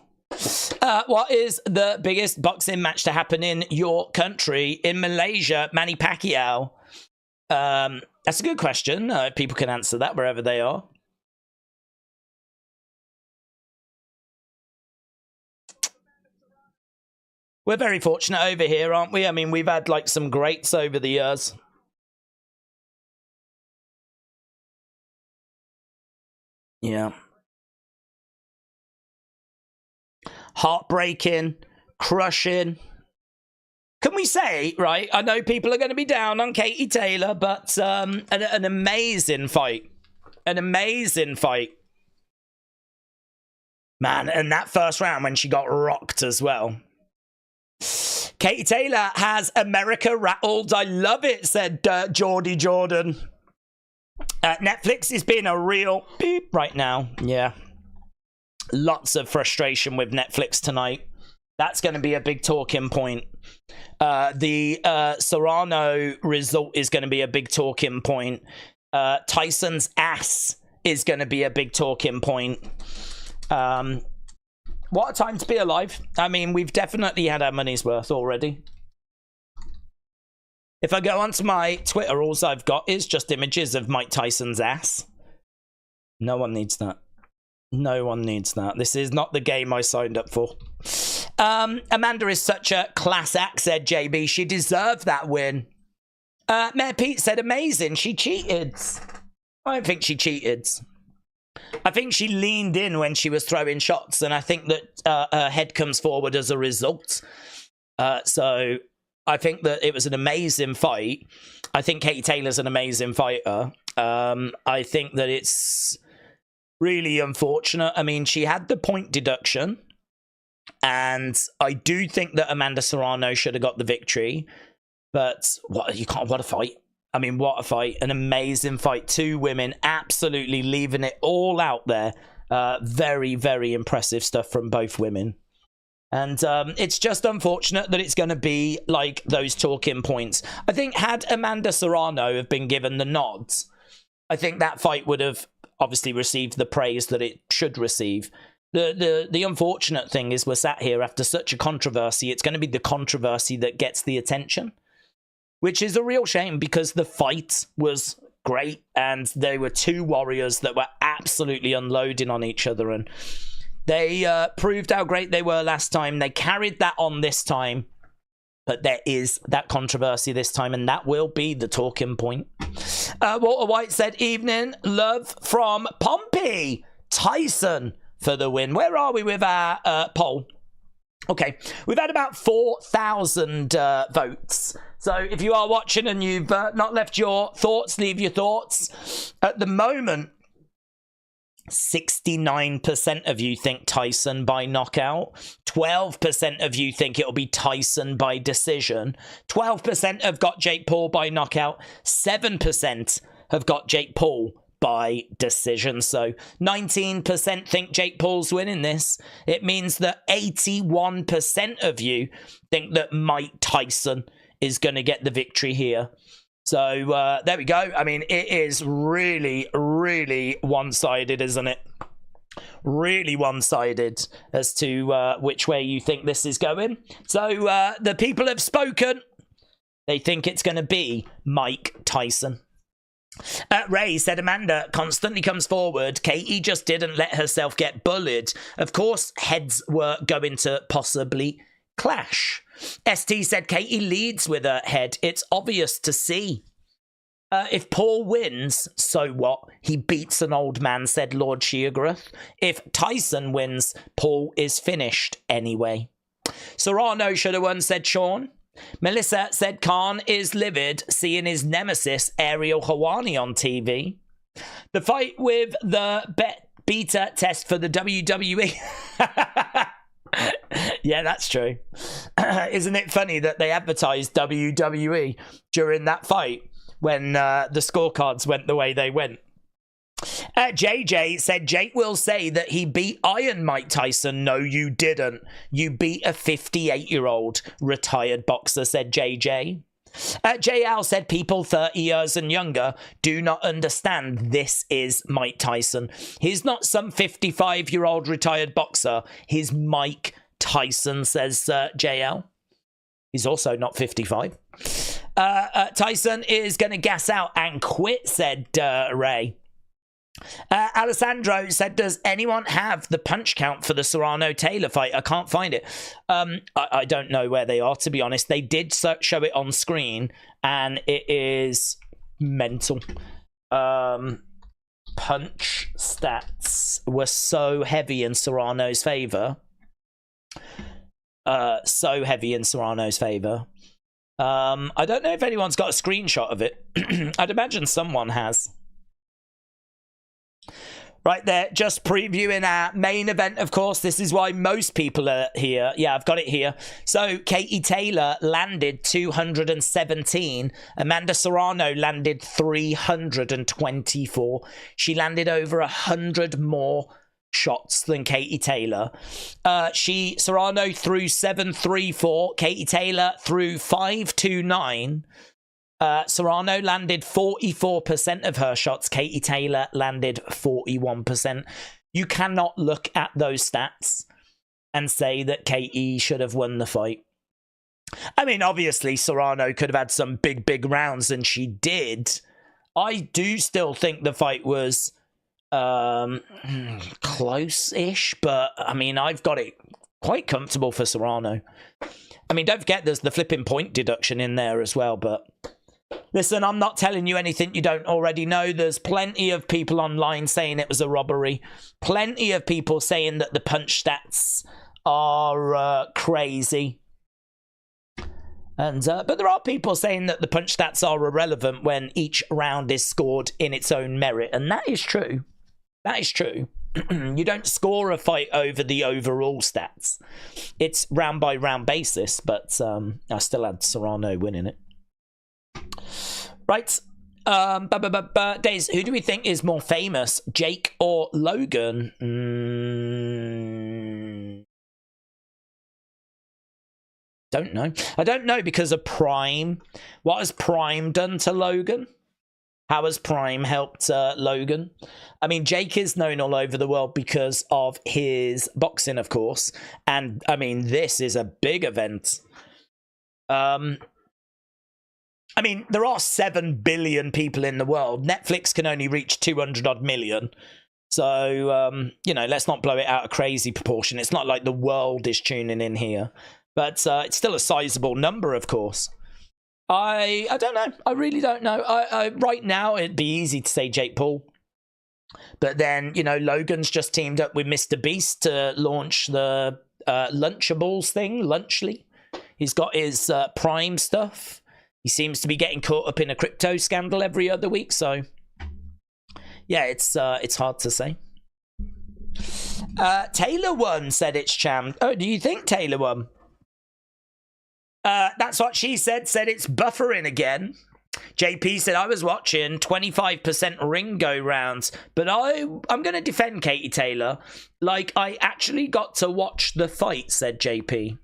What is the biggest boxing match to happen in your country? In Malaysia, Manny Pacquiao. That's a good question. People can answer that wherever they are. We're very fortunate over here, aren't we? I mean, we've had like some greats over the years. Yeah. Heartbreaking, crushing. Can we say, right, I know people are going to be down on Katie Taylor, but an amazing fight. An amazing fight. Man, and that first round when she got rocked as well. Katie Taylor has America rattled. I love it, said Geordie Jordan. Netflix is being a real beep right now. Yeah. Lots of frustration with Netflix tonight. That's going to be a big talking point. The Serrano result is going to be a big talking point. Tyson's ass is going to be a big talking point. What a time to be alive. I mean, we've definitely had our money's worth already. If I go onto my Twitter, all I've got is just images of Mike Tyson's ass. No one needs that. No one needs that. This is not the game I signed up for. Amanda is such a class act, said JB. She deserved that win. Mayor Pete said amazing. She cheated. I don't think she cheated. I think she leaned in when she was throwing shots, and I think that her head comes forward as a result. So I think that it was an amazing fight. I think Katie Taylor's an amazing fighter. I think that it's really unfortunate. I mean, she had the point deduction, and I do think that Amanda Serrano should have got the victory. But what a fight. I mean, what a fight. An amazing fight. Two women absolutely leaving it all out there. Very, very impressive stuff from both women. And it's just unfortunate that it's going to be like those talking points. I think had Amanda Serrano have been given the nods, I think that fight would have obviously received the praise that it should receive. The unfortunate thing is we're sat here after such a controversy. It's going to be the controversy that gets the attention, which is a real shame because the fight was great and they were two warriors that were absolutely unloading on each other, and they proved how great they were last time. They carried that on this time, but there is that controversy this time, and that will be the talking point. Walter White said, evening, love from Pompey. Tyson for the win. Where are we with our poll? Okay, we've had about 4,000 votes. So if you are watching and you've not left your thoughts, leave your thoughts. At the moment, 69% of you think Tyson by knockout. 12% of you think it'll be Tyson by decision. 12% have got Jake Paul by knockout. 7% have got Jake Paul by decision. So 19% think Jake Paul's winning this. It means that 81% of you think that Mike Tyson is going to get the victory here. So there we go. I mean, it is really, really one-sided, isn't it? Really one-sided as to which way you think this is going. So the people have spoken. They think it's going to be Mike Tyson. Ray said Amanda constantly comes forward. Katie just didn't let herself get bullied. Of course, heads were going to possibly clash. ST said Katie leads with her head. It's obvious to see. If Paul wins, so what? He beats an old man, said Lord Sheargrath. If Tyson wins, Paul is finished anyway. Serrano should have won, said Sean. Melissa said Khan is livid seeing his nemesis Ariel Helwani on TV. The fight with the beta test for the WWE. Yeah, that's true. Isn't it funny that they advertised WWE during that fight when the scorecards went the way they went? JJ said Jake will say that he beat Iron Mike Tyson. No, you didn't. You beat a 58-year-old retired boxer, said JJ. JL said people 30 years and younger do not understand this is Mike Tyson. He's not some 55-year-old retired boxer. He's Mike Tyson, says JL. He's also not 55. Tyson is going to gas out and quit, said Ray. Alessandro said, does anyone have the punch count for the Serrano-Taylor fight? I can't find it. I don't know where they are, to be honest. They did show it on screen, and it is mental. Punch stats were so heavy in Serrano's favour. So heavy in Serrano's favour. I don't know if anyone's got a screenshot of it. I'd imagine someone has. Right there, just previewing our main event, of course. This is why most people are here. Yeah, I've got it here. So, Katie Taylor landed 217. Amanda Serrano landed 324. She landed over 100 more shots than Katie Taylor. Serrano threw 7-3-4. Katie Taylor threw 5-2-9. Serrano landed 44% of her shots. Katie Taylor landed 41%. You cannot look at those stats and say that Katie should have won the fight. I mean, obviously, Serrano could have had some big rounds, and she did. I do still think the fight was close-ish, but, I mean, I've got it quite comfortable for Serrano. I mean, don't forget there's the flipping point deduction in there as well, but... Listen, I'm not telling you anything you don't already know. There's plenty of people online saying it was a robbery. Plenty of people saying that the punch stats are crazy. And but there are people saying that the punch stats are irrelevant when each round is scored in its own merit. And that is true. That is true. You don't score a fight over the overall stats. It's round by round basis, but I still had Serrano winning it. Right. Daze, who do we think is more famous, Jake or Logan? Don't know. I don't know because of Prime. What has Prime done to Logan? How has Prime helped Logan? I mean, Jake is known all over the world because of his boxing, of course. And, I mean, this is a big event. I mean, there are 7 billion people in the world. Netflix can only reach 200-odd million. So, you know, let's not blow it out of crazy proportion. It's not like the world is tuning in here. But it's still a sizable number, of course. I don't know. I really don't know. Right now, it'd be easy to say Jake Paul. But then, you know, Logan's just teamed up with Mr. Beast to launch the Lunchables thing, Lunchly. He's got his Prime stuff. He seems to be getting caught up in a crypto scandal every other week, so yeah, it's hard to say. Taylor won, said it's Cham. Oh, do you think Taylor won? That's what she said it's buffering again. JP said, I was watching 25% Ringo rounds, but I'm going to defend Katie Taylor. Like, I actually got to watch the fight, said JP.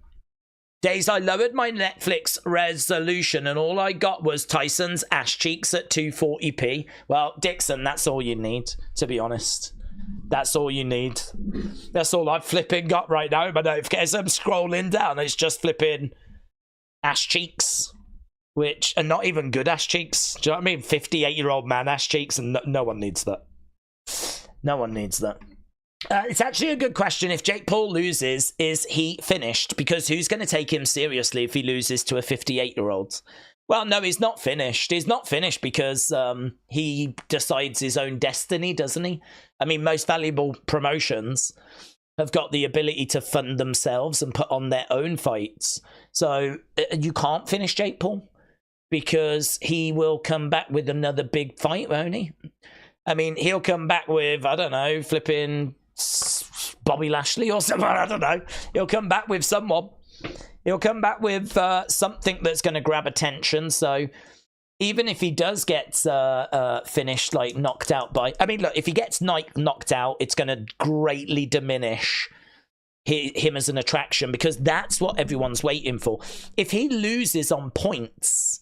Days, I lowered my Netflix resolution and all I got was Tyson's ass cheeks at 240p. Well, Dixon, that's all you need, to be honest. That's all you need. That's all I've flipping got right now. But as I'm scrolling down, it's just flipping ass cheeks, which are not even good ass cheeks. Do you know what I mean? 58-year-old man ass cheeks, and no one needs that. No one needs that. It's actually a good question. If Jake Paul loses, is he finished? Because who's going to take him seriously if he loses to a 58-year-old? Well, no, he's not finished. He's not finished because he decides his own destiny, doesn't he? I mean, most valuable promotions have got the ability to fund themselves and put on their own fights. So you can't finish Jake Paul because he will come back with another big fight, won't he? I mean, he'll come back with, I don't know, flipping Bobby Lashley or something. I don't know. He'll come back with someone. He'll come back with something that's going to grab attention. So even if he does get finished, like knocked out by... I mean, look, if he gets knocked out, it's going to greatly diminish him as an attraction because that's what everyone's waiting for. If he loses on points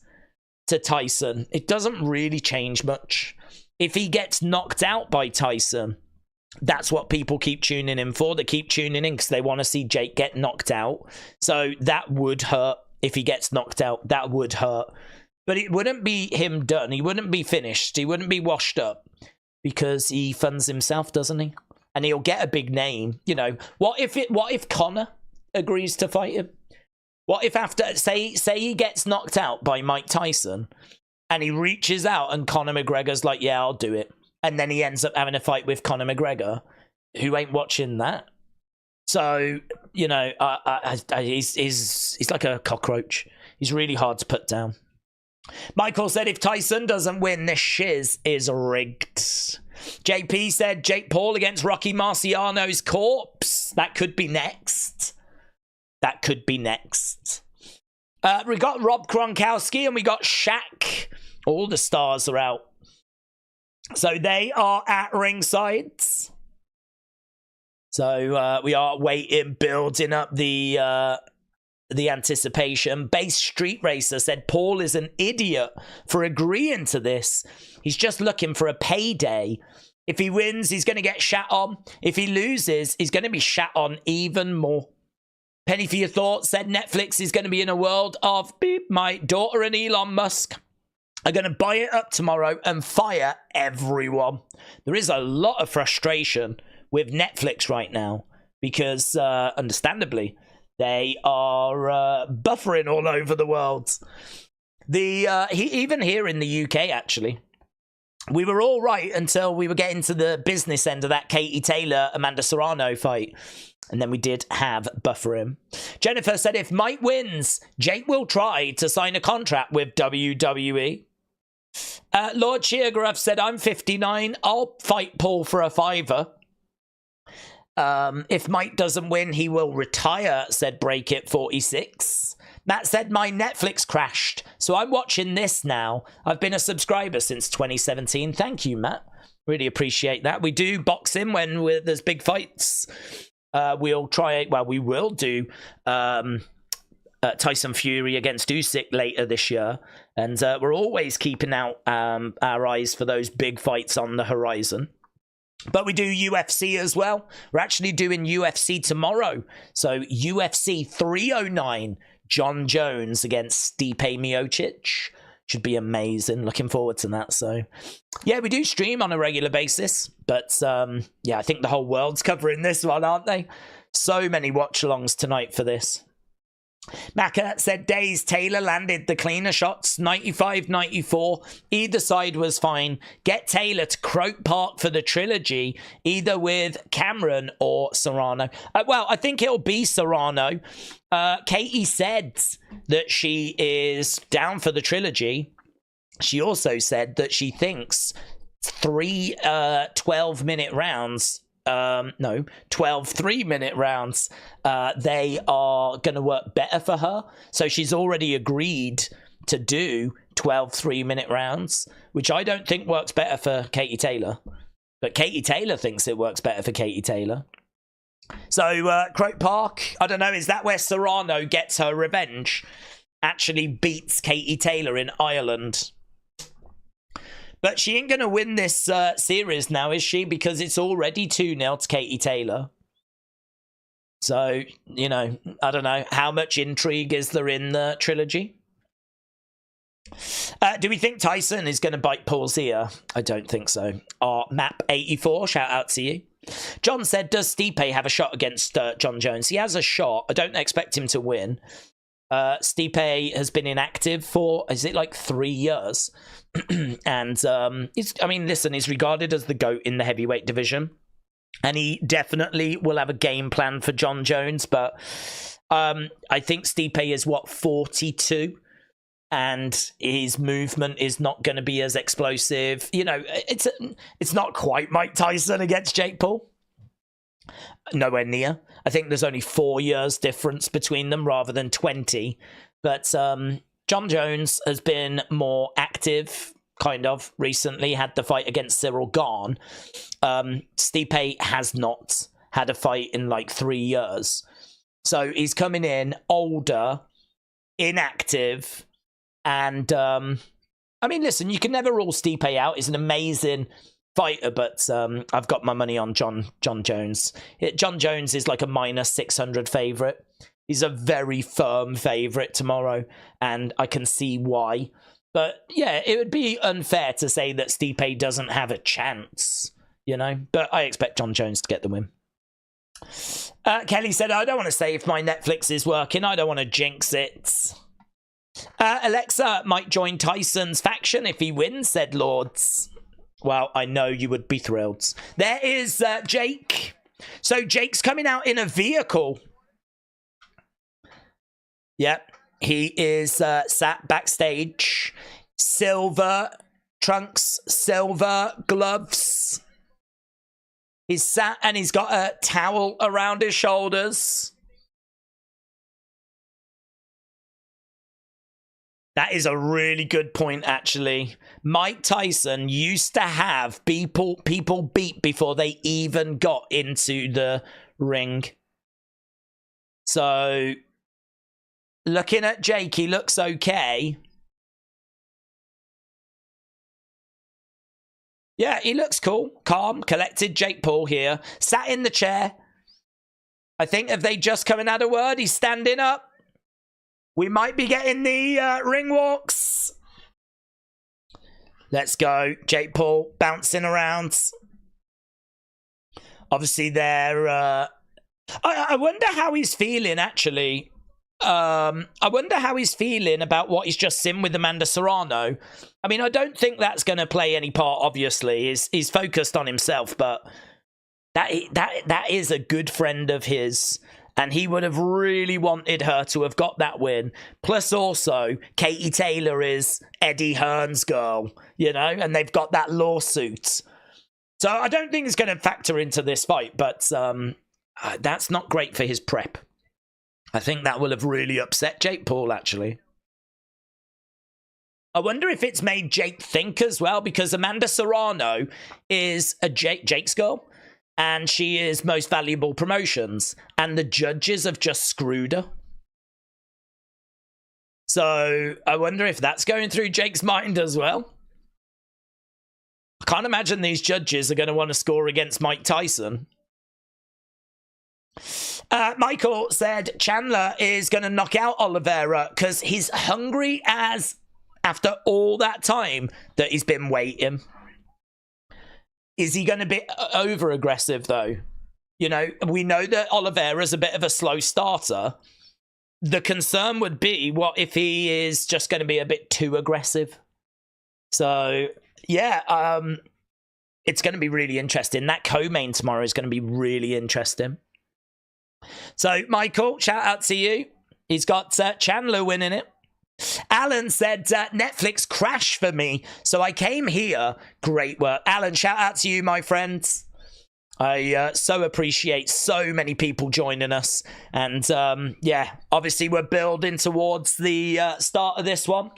to Tyson, it doesn't really change much. If he gets knocked out by Tyson... That's what people keep tuning in for. They keep tuning in because they want to see Jake get knocked out. So that would hurt if he gets knocked out. That would hurt. But it wouldn't be him done. He wouldn't be finished. He wouldn't be washed up because he funds himself, doesn't he? And he'll get a big name. You know, what if Conor agrees to fight him? What if after, say he gets knocked out by Mike Tyson and he reaches out and Conor McGregor's like, yeah, I'll do it. And then he ends up having a fight with Conor McGregor, who ain't watching that. So, you know, he's like a cockroach. He's really hard to put down. Michael said, if Tyson doesn't win, this shiz is rigged. JP said, Jake Paul against Rocky Marciano's corpse. That could be next. That could be next. We got Rob Gronkowski and we got Shaq. All the stars are out. So they are at ringside. So we are waiting, building up the anticipation. Base Street Racer said Paul is an idiot for agreeing to this. He's just looking for a payday. If he wins, he's going to get shat on. If he loses, he's going to be shat on even more. Penny for your thoughts said Netflix is going to be in a world of beep. My daughter and Elon Musk are going to buy it up tomorrow and fire everyone. There is a lot of frustration with Netflix right now because, understandably, they are buffering all over the world. Even here in the UK, actually, we were all right until we were getting to the business end of that Katie Taylor-Amanda Serrano fight. And then we did have buffering. Jennifer said, if Mike wins, Jake will try to sign a contract with WWE. Lord Sheargraf said, I'm 59. I'll fight Paul for a $5. If Mike doesn't win, he will retire, said Break It 46. Matt said, my Netflix crashed, so I'm watching this now. I've been a subscriber since 2017. Thank you, Matt. Really appreciate that. We do boxing when there's big fights. We will do Tyson Fury against Usyk later this year. And we're always keeping out our eyes for those big fights on the horizon. But we do UFC as well. We're actually doing UFC tomorrow. So UFC 309, John Jones against Stipe Miocic. Should be amazing. Looking forward to that. So, yeah, we do stream on a regular basis. But, yeah, I think the whole world's covering this one, aren't they? So many watch-alongs tonight for this. Macca said, Daze, Taylor landed the cleaner shots, 95-94. Either side was fine. Get Taylor to Croke Park for the trilogy, either with Cameron or Serrano. Well, I think it'll be Serrano. Katie said that she is down for the trilogy. She also said that she thinks 3 12-minute rounds... 12 3-minute rounds, they are going to work better for her. So she's already agreed to do 12 3-minute rounds, which I don't think works better for Katie Taylor. But Katie Taylor thinks it works better for Katie Taylor. So Croke Park, I don't know, is that where Serrano gets her revenge? Actually beats Katie Taylor in Ireland. But she ain't going to win this series now, is she? Because it's already 2-0 to Katie Taylor. So, you know, I don't know. How much intrigue is there in the trilogy? Do we think Tyson is going to bite Paul's ear? I don't think so. Map84, shout out to you. John said, does Stipe have a shot against John Jones? He has a shot. I don't expect him to win. Stipe has been inactive for, is it like 3 years? And he's regarded as the GOAT in the heavyweight division. And he definitely will have a game plan for John Jones. But I think Stipe is, 42? And his movement is not going to be as explosive. You know, it's not quite Mike Tyson against Jake Paul. Nowhere near. I think there's only 4 years difference between them rather than 20. But John Jones has been more active, kind of, recently. Had the fight against Cyril Gane. Stipe has not had a fight in like 3 years. So he's coming in older, inactive, and listen, you can never rule Stipe out. He's an amazing fighter, but I've got my money on John Jones. John Jones is like a -600 favorite. He's a very firm favorite tomorrow, and I can see why. But yeah, it would be unfair to say that Stipe doesn't have a chance, you know. But I expect John Jones to get the win. Kelly said, I don't want to say if my Netflix is working. I don't want to jinx it. Alexa might join Tyson's faction if he wins, said Lords. Well, I know you would be thrilled. There is Jake. So Jake's coming out in a vehicle. Yep. He is sat backstage. Silver trunks, silver gloves. He's sat and he's got a towel around his shoulders. That is a really good point, actually. Mike Tyson used to have people beat before they even got into the ring. So, looking at Jake, he looks okay. Yeah, he looks cool. Calm, collected Jake Paul here. Sat in the chair. I think if they just come and had a word, he's standing up. We might be getting the ring walks. Let's go. Jake Paul bouncing around. Obviously, they're... I wonder how he's feeling, actually. I wonder how he's feeling about what he's just seen with Amanda Serrano. I mean, I don't think that's going to play any part, obviously. He's focused on himself, but that is a good friend of his. And he would have really wanted her to have got that win. Plus also, Katie Taylor is Eddie Hearn's girl, you know, and they've got that lawsuit. So I don't think it's going to factor into this fight, but that's not great for his prep. I think that will have really upset Jake Paul, actually. I wonder if it's made Jake think as well, because Amanda Serrano is Jake's girl. And she is Most Valuable Promotions. And the judges have just screwed her. So I wonder if that's going through Jake's mind as well. I can't imagine these judges are going to want to score against Mike Tyson. Michael said Chandler is going to knock out Oliveira because he's hungry as after all that time that he's been waiting. Is he going to be over-aggressive, though? You know, we know that Oliveira's a bit of a slow starter. The concern would be, what if he is just going to be a bit too aggressive? So, yeah, it's going to be really interesting. That co-main tomorrow is going to be really interesting. So, Michael, shout out to you. He's got Chandler winning it. Alan said, Netflix crashed for me, so I came here. Great work. Alan, shout out to you, my friends. I so appreciate so many people joining us. And, yeah, obviously we're building towards the start of this one.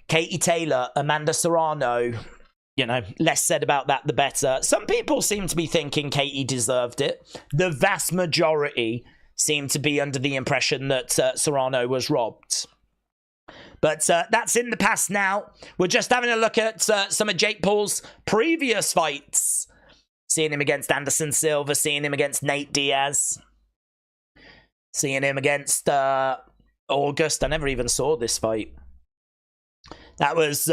Katie Taylor, Amanda Serrano. You know, less said about that, the better. Some people seem to be thinking Katie deserved it. The vast majority seem to be under the impression that Serrano was robbed. But that's in the past now. We're just having a look at some of Jake Paul's previous fights. Seeing him against Anderson Silva, seeing him against Nate Diaz. Seeing him against August. I never even saw this fight. That was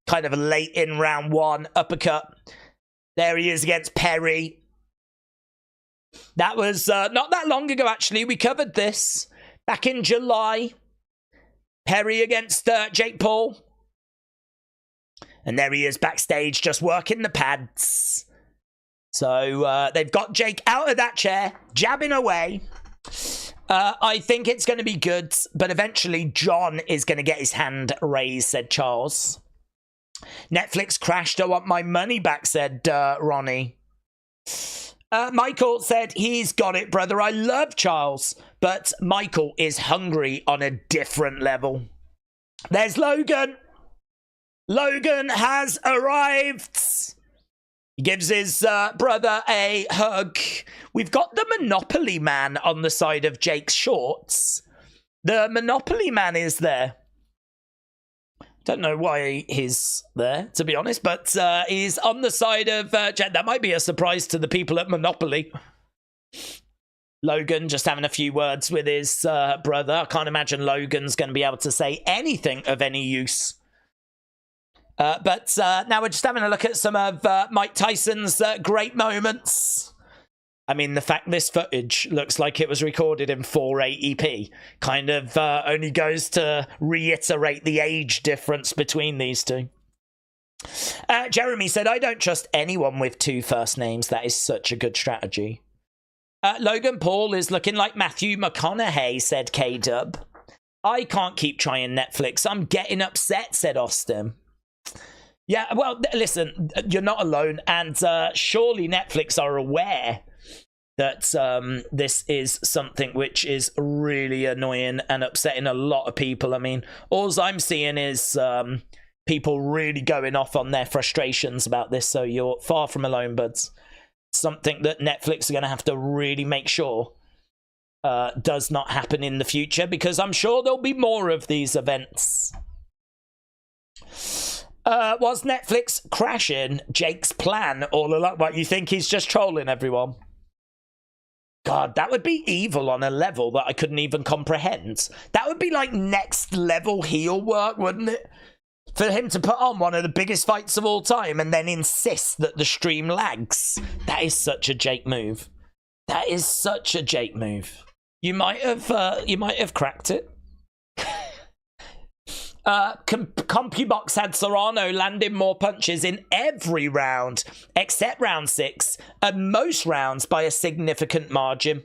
kind of a late in round one uppercut. There he is against Perry. That was not that long ago, actually. We covered this. Back in July, Perry against Jake Paul. And there he is backstage just working the pads. So they've got Jake out of that chair, jabbing away. I think it's going to be good, but eventually John is going to get his hand raised, said Charles. Netflix crashed. I want my money back, said Ronnie. Michael said, he's got it, brother. I love Charles, but Michael is hungry on a different level. There's Logan. Logan has arrived. He gives his brother a hug. We've got the Monopoly Man on the side of Jake's shorts. The Monopoly Man is there. Don't know why he's there, to be honest, but he's on the side of Jake. That might be a surprise to the people at Monopoly. Logan just having a few words with his brother. I can't imagine Logan's going to be able to say anything of any use. But now we're just having a look at some of Mike Tyson's great moments. I mean, the fact this footage looks like it was recorded in 480p kind of only goes to reiterate the age difference between these two. Jeremy said, I don't trust anyone with two first names. That is such a good strategy. Logan Paul is looking like Matthew McConaughey, said K-Dub. I can't keep trying Netflix. I'm getting upset, said Austin. Yeah, well, listen, you're not alone. And surely Netflix are aware that this is something which is really annoying and upsetting a lot of people. I mean, all I'm seeing is people really going off on their frustrations about this. So you're far from alone, buds. Something that Netflix are going to have to really make sure does not happen in the future, because I'm sure there'll be more of these events. Was Netflix crashing Jake's plan all along? What, you think he's just trolling everyone? God, that would be evil on a level that I couldn't even comprehend. That would be like next level heel work, wouldn't it? For him to put on one of the biggest fights of all time and then insist that the stream lags. That is such a Jake move. That is such a Jake move. You might have cracked it. CompuBox had Serrano landing more punches in every round except round 6 and most rounds by a significant margin.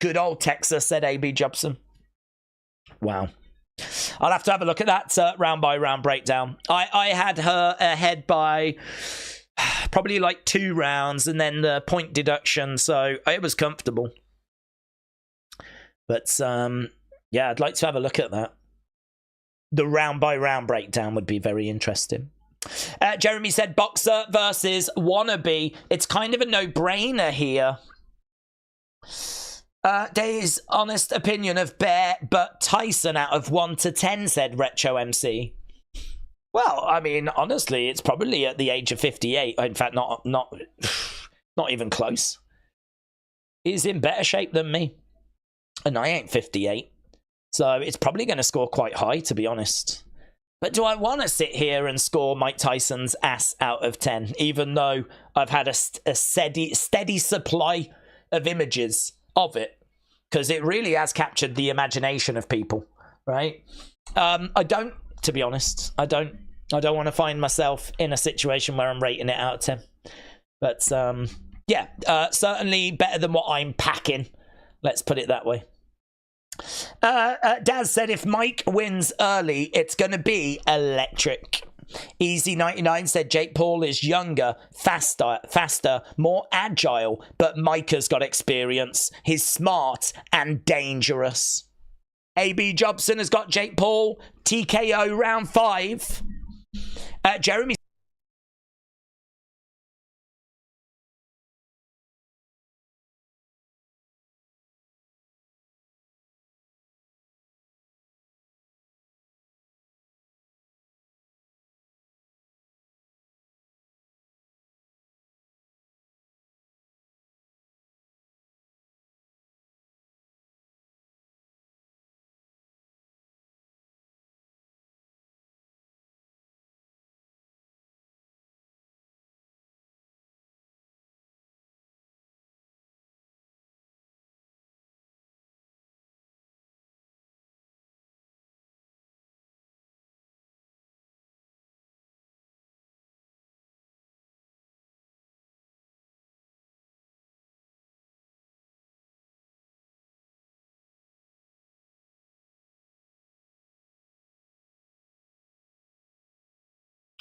Good old Texas, said AB Jobson. Wow. I'll have to have a look at that round by round breakdown. I had her ahead by probably like 2 rounds and then the point deduction, so it was comfortable. But yeah, I'd like to have a look at that. The round by round breakdown would be very interesting. Jeremy said boxer versus wannabe. It's kind of a no-brainer here. Dave's honest opinion of Bear but Tyson out of 1 to 10, said Retro MC. Well, I mean, honestly, it's probably at the age of 58. In fact, not even close. He's in better shape than me. And I ain't 58. So it's probably going to score quite high, to be honest. But do I want to sit here and score Mike Tyson's ass out of 10, even though I've had a steady supply of images of it? Because it really has captured the imagination of people, right? I don't, to be honest. I don't want to find myself in a situation where I'm rating it out of 10. But, yeah, certainly better than what I'm packing. Let's put it that way. Daz said if Mike wins early, it's going to be electric. Easy99 said Jake Paul is younger, faster, more agile, but Mike has got experience. He's smart and dangerous. AB Jobson has got Jake Paul, TKO round 5. Jeremy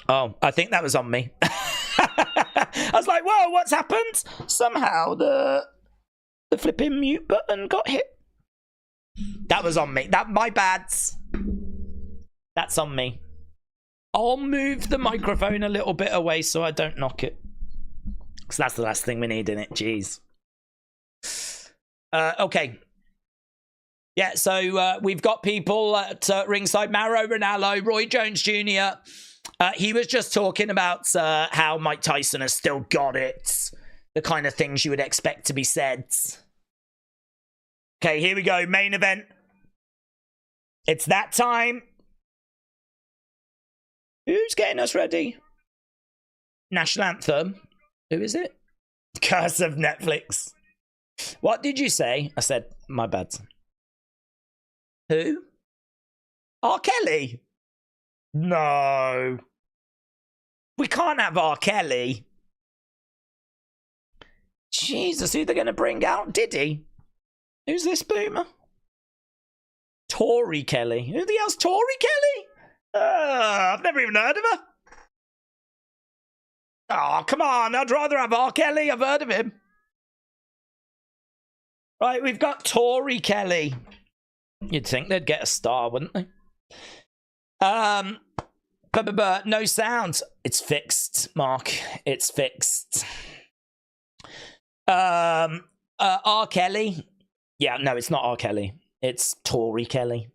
Oh, I think that was on me. I was like, whoa, what's happened? Somehow the flipping mute button got hit. That was on me. My bad. That's on me. I'll move the microphone a little bit away so I don't knock it. Because that's the last thing we need in it. Jeez. Okay. Yeah, so we've got people at ringside. Mauro Ranallo, Roy Jones Jr. He was just talking about how Mike Tyson has still got it. The kind of things you would expect to be said. Okay, here we go. Main event. It's that time. Who's getting us ready? National Anthem. Who is it? Curse of Netflix. What did you say? I said, my bad. Who? R. Kelly? No. We can't have R. Kelly. Jesus, who they're going to bring out? Diddy? Who's this boomer? Tori Kelly. Who the hell's Tori Kelly? I've never even heard of her. Oh, come on. I'd rather have R. Kelly. I've heard of him. Right, we've got Tori Kelly. You'd think they'd get a star, wouldn't they? No sound. It's fixed, Mark. It's fixed. R. Kelly. Yeah, no, it's not R. Kelly. It's Tori Kelly.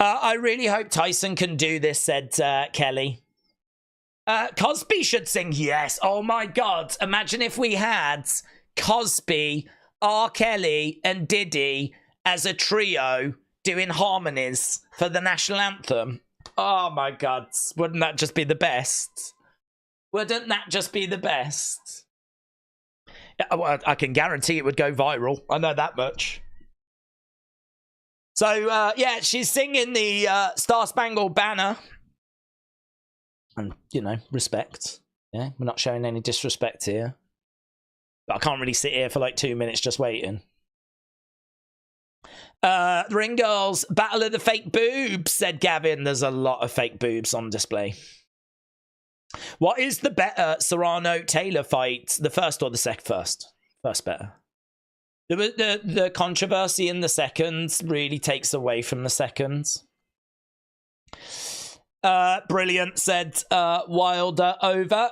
I really hope Tyson can do this, said Kelly. Cosby should sing Yes. Oh my God. Imagine if we had Cosby, R. Kelly, and Diddy as a trio doing harmonies for the national anthem. Oh my God. Wouldn't that just be the best? Wouldn't that just be the best? Well, I can guarantee it would go viral. I know that much. So, yeah, she's singing the Star Spangled Banner. And, you know, respect. Yeah, we're not showing any disrespect here. But I can't really sit here for like 2 minutes just waiting. Ring Girls, Battle of the Fake Boobs, said Gavin. There's a lot of fake boobs on display. What is the better Serrano-Taylor fight? The first or the second? First better. The controversy in the seconds really takes away from the seconds. Brilliant, said Wilder over.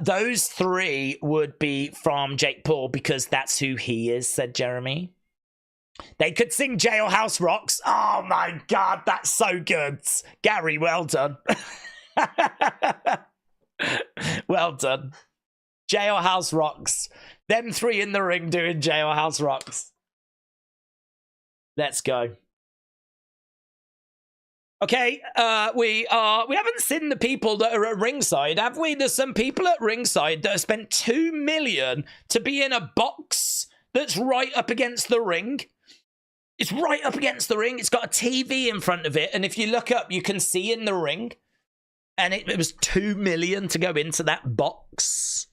Those three would be from Jake Paul because that's who he is, said Jeremy. They could sing Jailhouse Rocks. Oh my God, that's so good. Gary, well done. Well done. Jailhouse Rocks. Them three in the ring doing Jailhouse Rocks. Let's go. Okay, we haven't seen the people that are at ringside, have we? There's some people at ringside that have spent $2 million to be in a box that's right up against the ring. It's right up against the ring. It's got a TV in front of it, and if you look up, you can see in the ring. And it was $2 million to go into that box.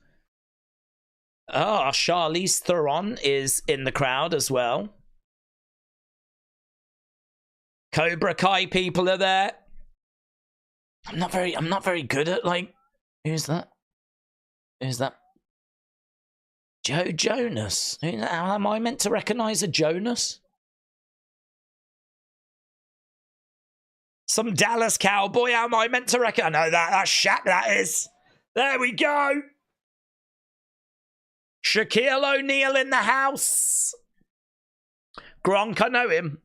Oh, Charlize Theron is in the crowd as well. Cobra Kai people are there. I'm not very good at, like, who's that? Who's that? Joe Jonas. How am I meant to recognize a Jonas? Some Dallas Cowboy. How am I meant to recognize? I know that's Shaq, that is. There we go. Shaquille O'Neal in the house. Gronk, I know him.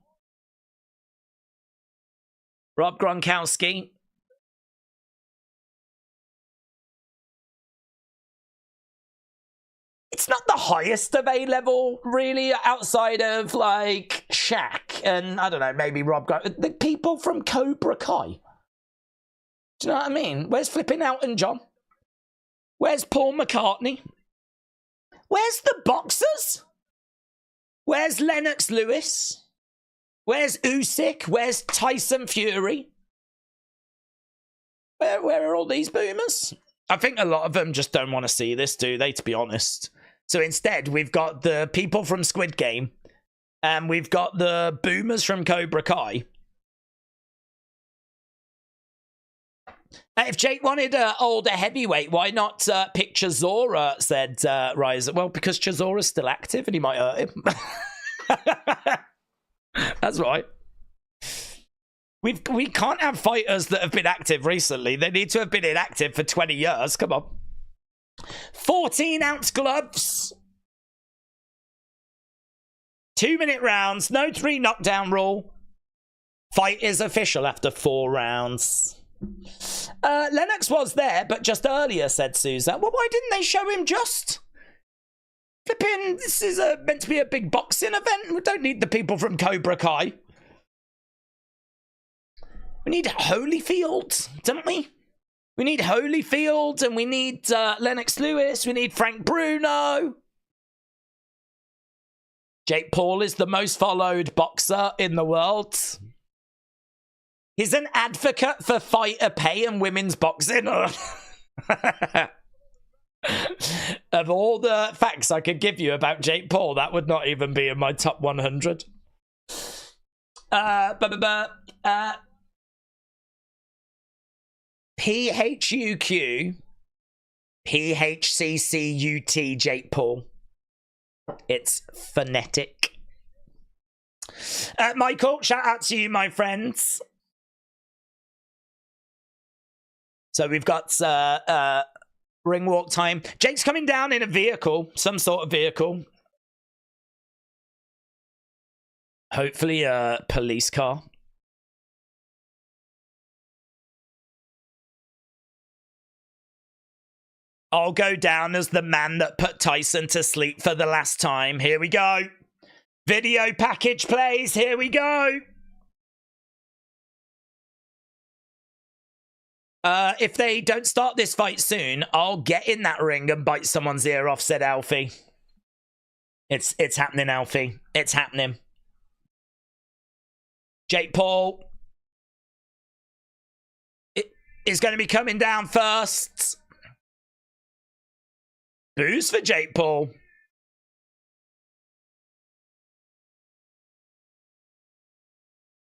Rob Gronkowski. It's not the highest of A-level, really, outside of, like, Shaq and, I don't know, maybe Rob Gronk. The people from Cobra Kai. Do you know what I mean? Where's Flipping Elton John? Where's Paul McCartney? Where's the boxers? Where's Lennox Lewis? Where's Usyk? Where's Tyson Fury? Where are all these boomers? I think a lot of them just don't want to see this, do they, to be honest? So instead, we've got the people from Squid Game, and we've got the boomers from Cobra Kai. If Jake wanted an older heavyweight, why not pick Chisora, said Ryzer. Well, because Chisora's still active and he might hurt him. That's right. We can't have fighters that have been active recently. They need to have been inactive for 20 years. Come on. 14-ounce gloves. 2-minute rounds. No 3 knockdown rule. Fight is official after 4 rounds. Lennox was there, but just earlier, said Susan. Well, why didn't they show him just? Flipping, this is meant to be a big boxing event. We don't need the people from Cobra Kai. We need Holyfield, don't we? We need Holyfield, and we need Lennox Lewis. We need Frank Bruno. Jake Paul is the most followed boxer in the world. He's an advocate for fighter pay and women's boxing. Of all the facts I could give you about Jake Paul, that would not even be in my top 100. PHUQ, PHCCUT, Jake Paul. It's phonetic. Michael, shout out to you, my friends. So we've got ring walk time. Jake's coming down in a vehicle, some sort of vehicle. Hopefully a police car. I'll go down as the man that put Tyson to sleep for the last time. Here we go. Video package plays. Here we go. If they don't start this fight soon, I'll get in that ring and bite someone's ear off, said Alfie. It's happening, Alfie. It's happening. Jake Paul is going to be coming down first. Boos for Jake Paul.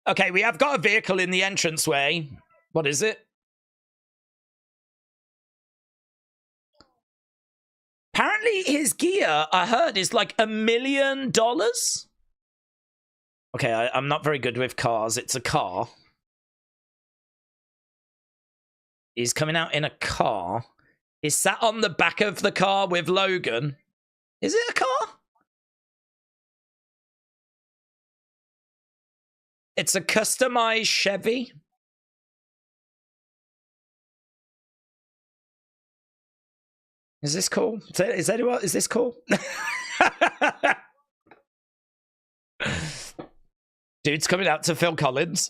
Okay, we have got a vehicle in the entranceway. What is it? Apparently his gear, I heard, is like $1 million. Okay, I'm not very good with cars. It's a car. He's coming out in a car. He's sat on the back of the car with Logan. Is it a car? It's a customized Chevy. Is this cool? Is this cool? Dude's coming out to Phil Collins.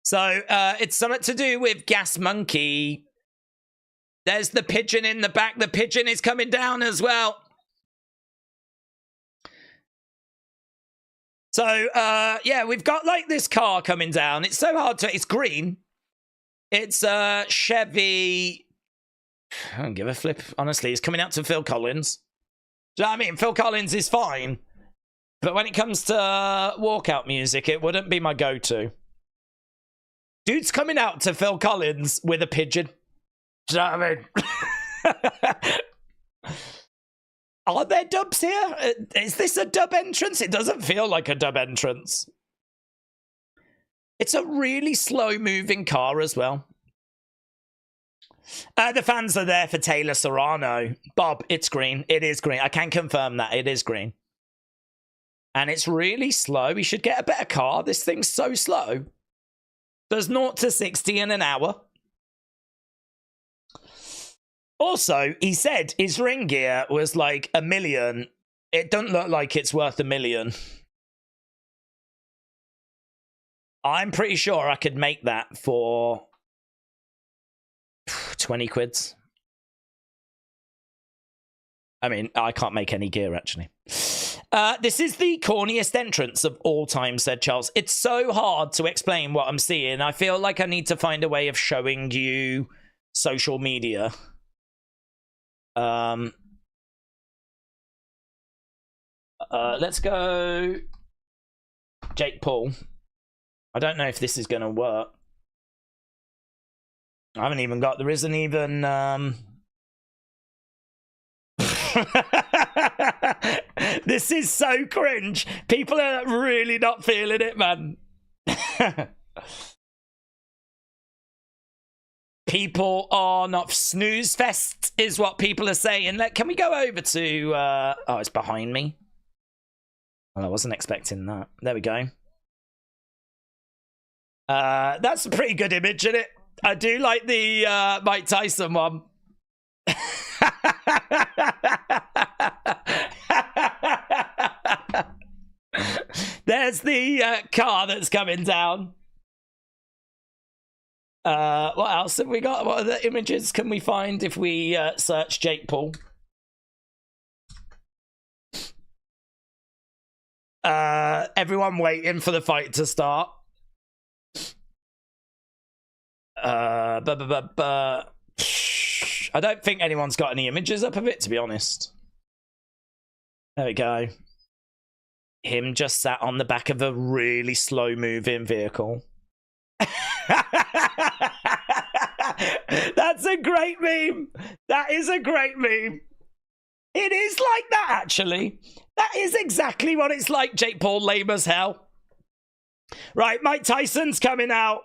So it's something to do with Gas Monkey. There's the pigeon in the back. The pigeon is coming down as well. So yeah, we've got like this car coming down. It's so hard to. It's green. It's a Chevy. I don't give a flip. Honestly, it's coming out to Phil Collins. Do you know what I mean? Phil Collins is fine, but when it comes to walkout music, it wouldn't be my go-to. Dude's coming out to Phil Collins with a pigeon. Do you know what I mean? Are there dubs here? Is this a dub entrance? It doesn't feel like a dub entrance. It's a really slow-moving car as well. The fans are there for Taylor Serrano. Bob, it's green. It is green. I can confirm that. It is green. And it's really slow. We should get a better car. This thing's so slow. Does 0 to 60 in an hour. Also, he said his ring gear was like $1 million. It doesn't look like it's worth $1 million. I'm pretty sure I could make that for 20 quids. I mean, I can't make any gear, actually. This is the corniest entrance of all time, said Charles. It's so hard to explain what I'm seeing. I feel like I need to find a way of showing you social media. Let's go Jake Paul. I don't know if this is going to work. I haven't even got, there isn't even, this is so cringe. People are really not feeling it, man. People are not, snooze fest is what people are saying. Can we go over to, oh, it's behind me. Well, I wasn't expecting that. There we go. That's a pretty good image, isn't it? I do like the Mike Tyson one. There's the car that's coming down. What else have we got? What other images can we find if we search Jake Paul? Everyone waiting for the fight to start. I don't think anyone's got any images up of it, to be honest. There we go. Him just sat on the back of a really slow-moving vehicle. That's a great meme. That is a great meme. It is like that, actually. That is exactly what it's like, Jake Paul, lame as hell. Right, Mike Tyson's coming out.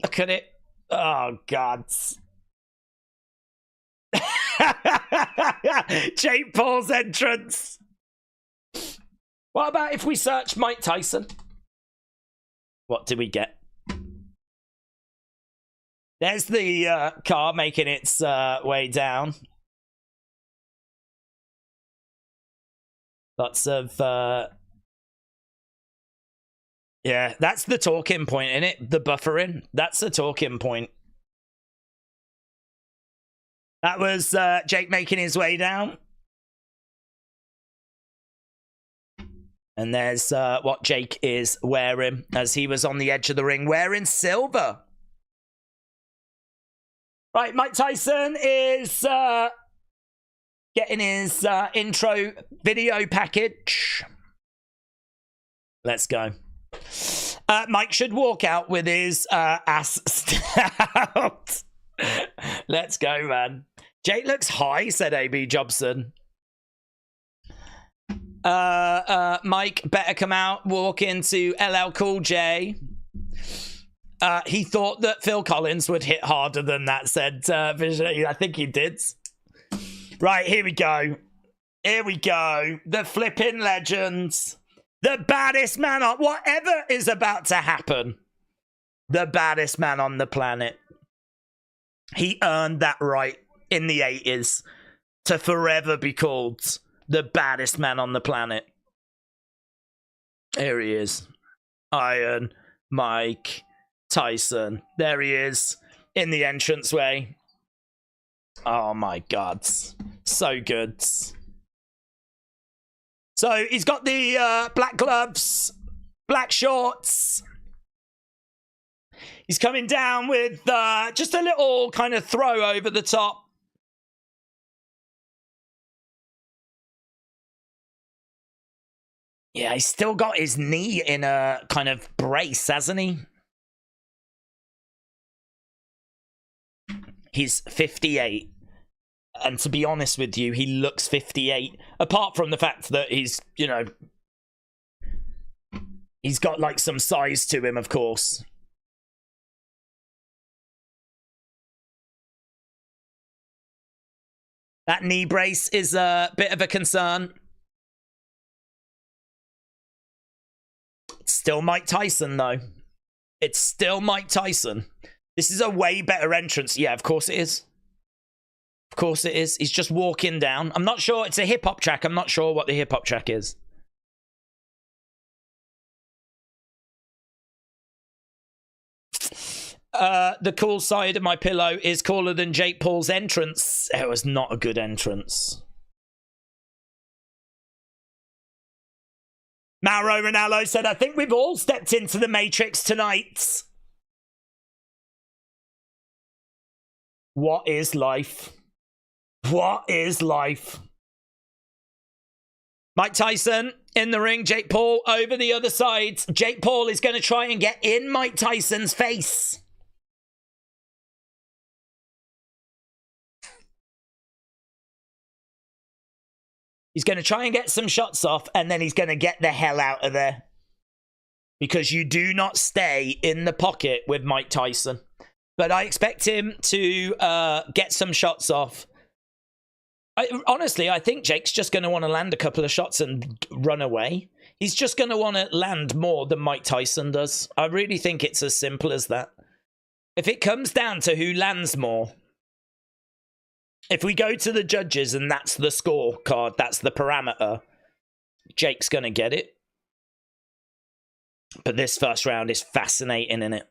Look at it. Oh, God. Jake Paul's entrance. What about if we search Mike Tyson? What do we get? There's the car making its way down. Lots of... yeah, that's the talking point, isn't it? The buffering. That's the talking point. That was Jake making his way down. And there's what Jake is wearing as he was on the edge of the ring, wearing silver. Right, Mike Tyson is getting his intro video package. Let's go. Mike should walk out with his ass out. Let's go, man. Jake looks high, said AB Jobson. Mike better come out, walk into LL Cool J. He thought that Phil Collins would hit harder than that, said Vision. I think he did. Right, here we go. Here we go. The flipping legends. The baddest man on... Whatever is about to happen. The baddest man on the planet. He earned that right in the 80s to forever be called the baddest man on the planet. Here he is. Iron Mike Tyson. There he is in the entranceway. Oh my God. So good. So he's got the black gloves, black shorts. He's coming down with just a little kind of throw over the top. Yeah, he's still got his knee in a kind of brace, hasn't he? He's 58. And to be honest with you, he looks 58. Apart from the fact that he's, you know, he's got like some size to him, of course. That knee brace is a bit of a concern. It's still Mike Tyson, though. It's still Mike Tyson. This is a way better entrance. Yeah, of course it is. Of course it is. He's just walking down. I'm not sure. It's a hip-hop track. I'm not sure what the hip-hop track is. The cool side of my pillow is cooler than Jake Paul's entrance. It was not a good entrance. Mauro Ronaldo said, I think we've all stepped into the Matrix tonight. What is life? What is life? Mike Tyson in the ring. Jake Paul over the other side. Jake Paul is going to try and get in Mike Tyson's face. He's going to try and get some shots off, and then he's going to get the hell out of there. Because you do not stay in the pocket with Mike Tyson. But I expect him to get some shots off. Honestly, I think Jake's just going to want to land a couple of shots and run away. He's just going to want to land more than Mike Tyson does. I really think it's as simple as that. If it comes down to who lands more, if we go to the judges and that's the scorecard, that's the parameter, Jake's going to get it. But this first round is fascinating, isn't it?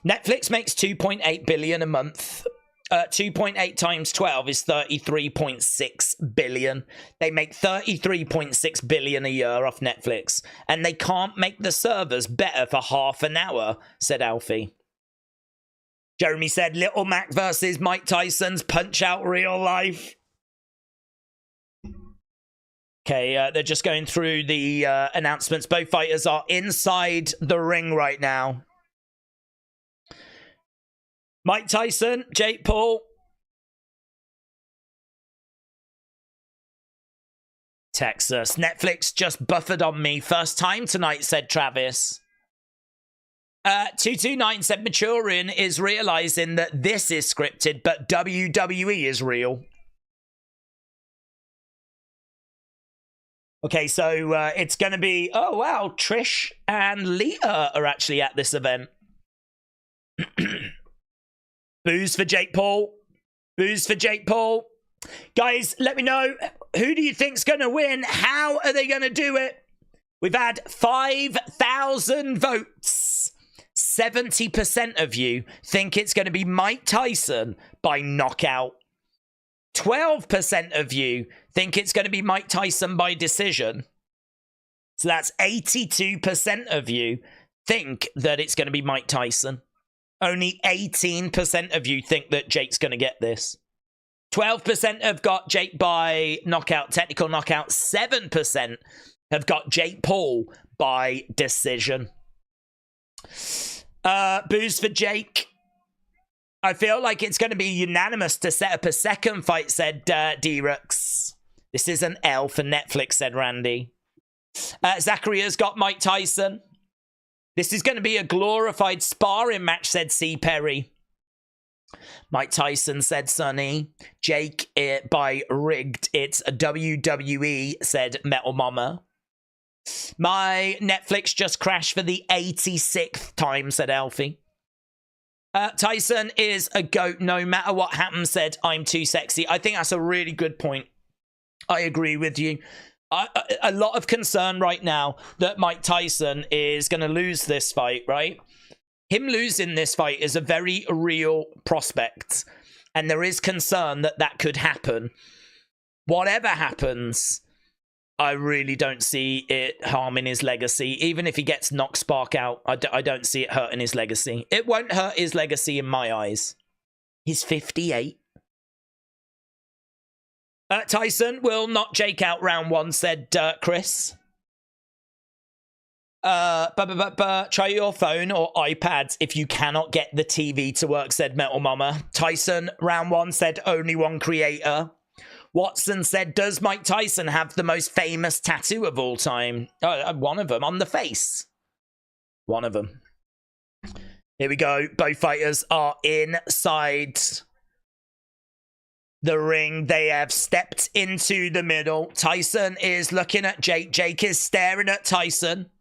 Netflix makes $2.8 billion a month. 2.8 times 12 is 33.6 billion. They make 33.6 billion a year off Netflix, and they can't make the servers better for half an hour, said Alfie. Jeremy said Little Mac versus Mike Tyson's Punch Out real life. Okay, they're just going through the announcements. Both fighters are inside the ring right now. Mike Tyson, Jake Paul. Texas. Netflix just buffered on me. First time tonight, said Travis. 229 said Maturin is realizing that this is scripted, but WWE is real. Okay, so it's going to be... Oh, wow. Trish and Lita are actually at this event. Booze for Jake Paul. Booze for Jake Paul. Guys, let me know. Who do you think's going to win? How are they going to do it? We've had 5,000 votes. 70% of you think it's going to be Mike Tyson by knockout. 12% of you think it's going to be Mike Tyson by decision. So that's 82% of you think that it's going to be Mike Tyson. Only 18% of you think that Jake's going to get this. 12% have got Jake by knockout, technical knockout. 7% have got Jake Paul by decision. Booze for Jake. I feel like it's going to be unanimous to set up a second fight, said D-Rux. This is an L for Netflix, said Randy. Zacharia's got Mike Tyson. This is going to be a glorified sparring match, said C. Perry. Mike Tyson, said Sonny. Jake, by rigged. It's a WWE, said Metal Mama. My Netflix just crashed for the 86th time, said Alfie. Tyson is a GOAT no matter what happens, said I'm too sexy. I think that's a really good point. I agree with you. A lot of concern right now that Mike Tyson is going to lose this fight, right? Him losing this fight is a very real prospect. And there is concern that that could happen. Whatever happens, I really don't see it harming his legacy. Even if he gets knocked Spark out, I don't see it hurting his legacy. It won't hurt his legacy in my eyes. He's 58. Tyson will knock Jake out round one, said Chris. Try your phone or iPads if you cannot get the TV to work, said Metal Mama. Tyson, round one, said only one creator. Watson said, does Mike Tyson have the most famous tattoo of all time? One of them on the face. One of them. Here we go. Both fighters are inside the ring. They have stepped into the middle. Tyson is looking at Jake. Jake is staring at Tyson.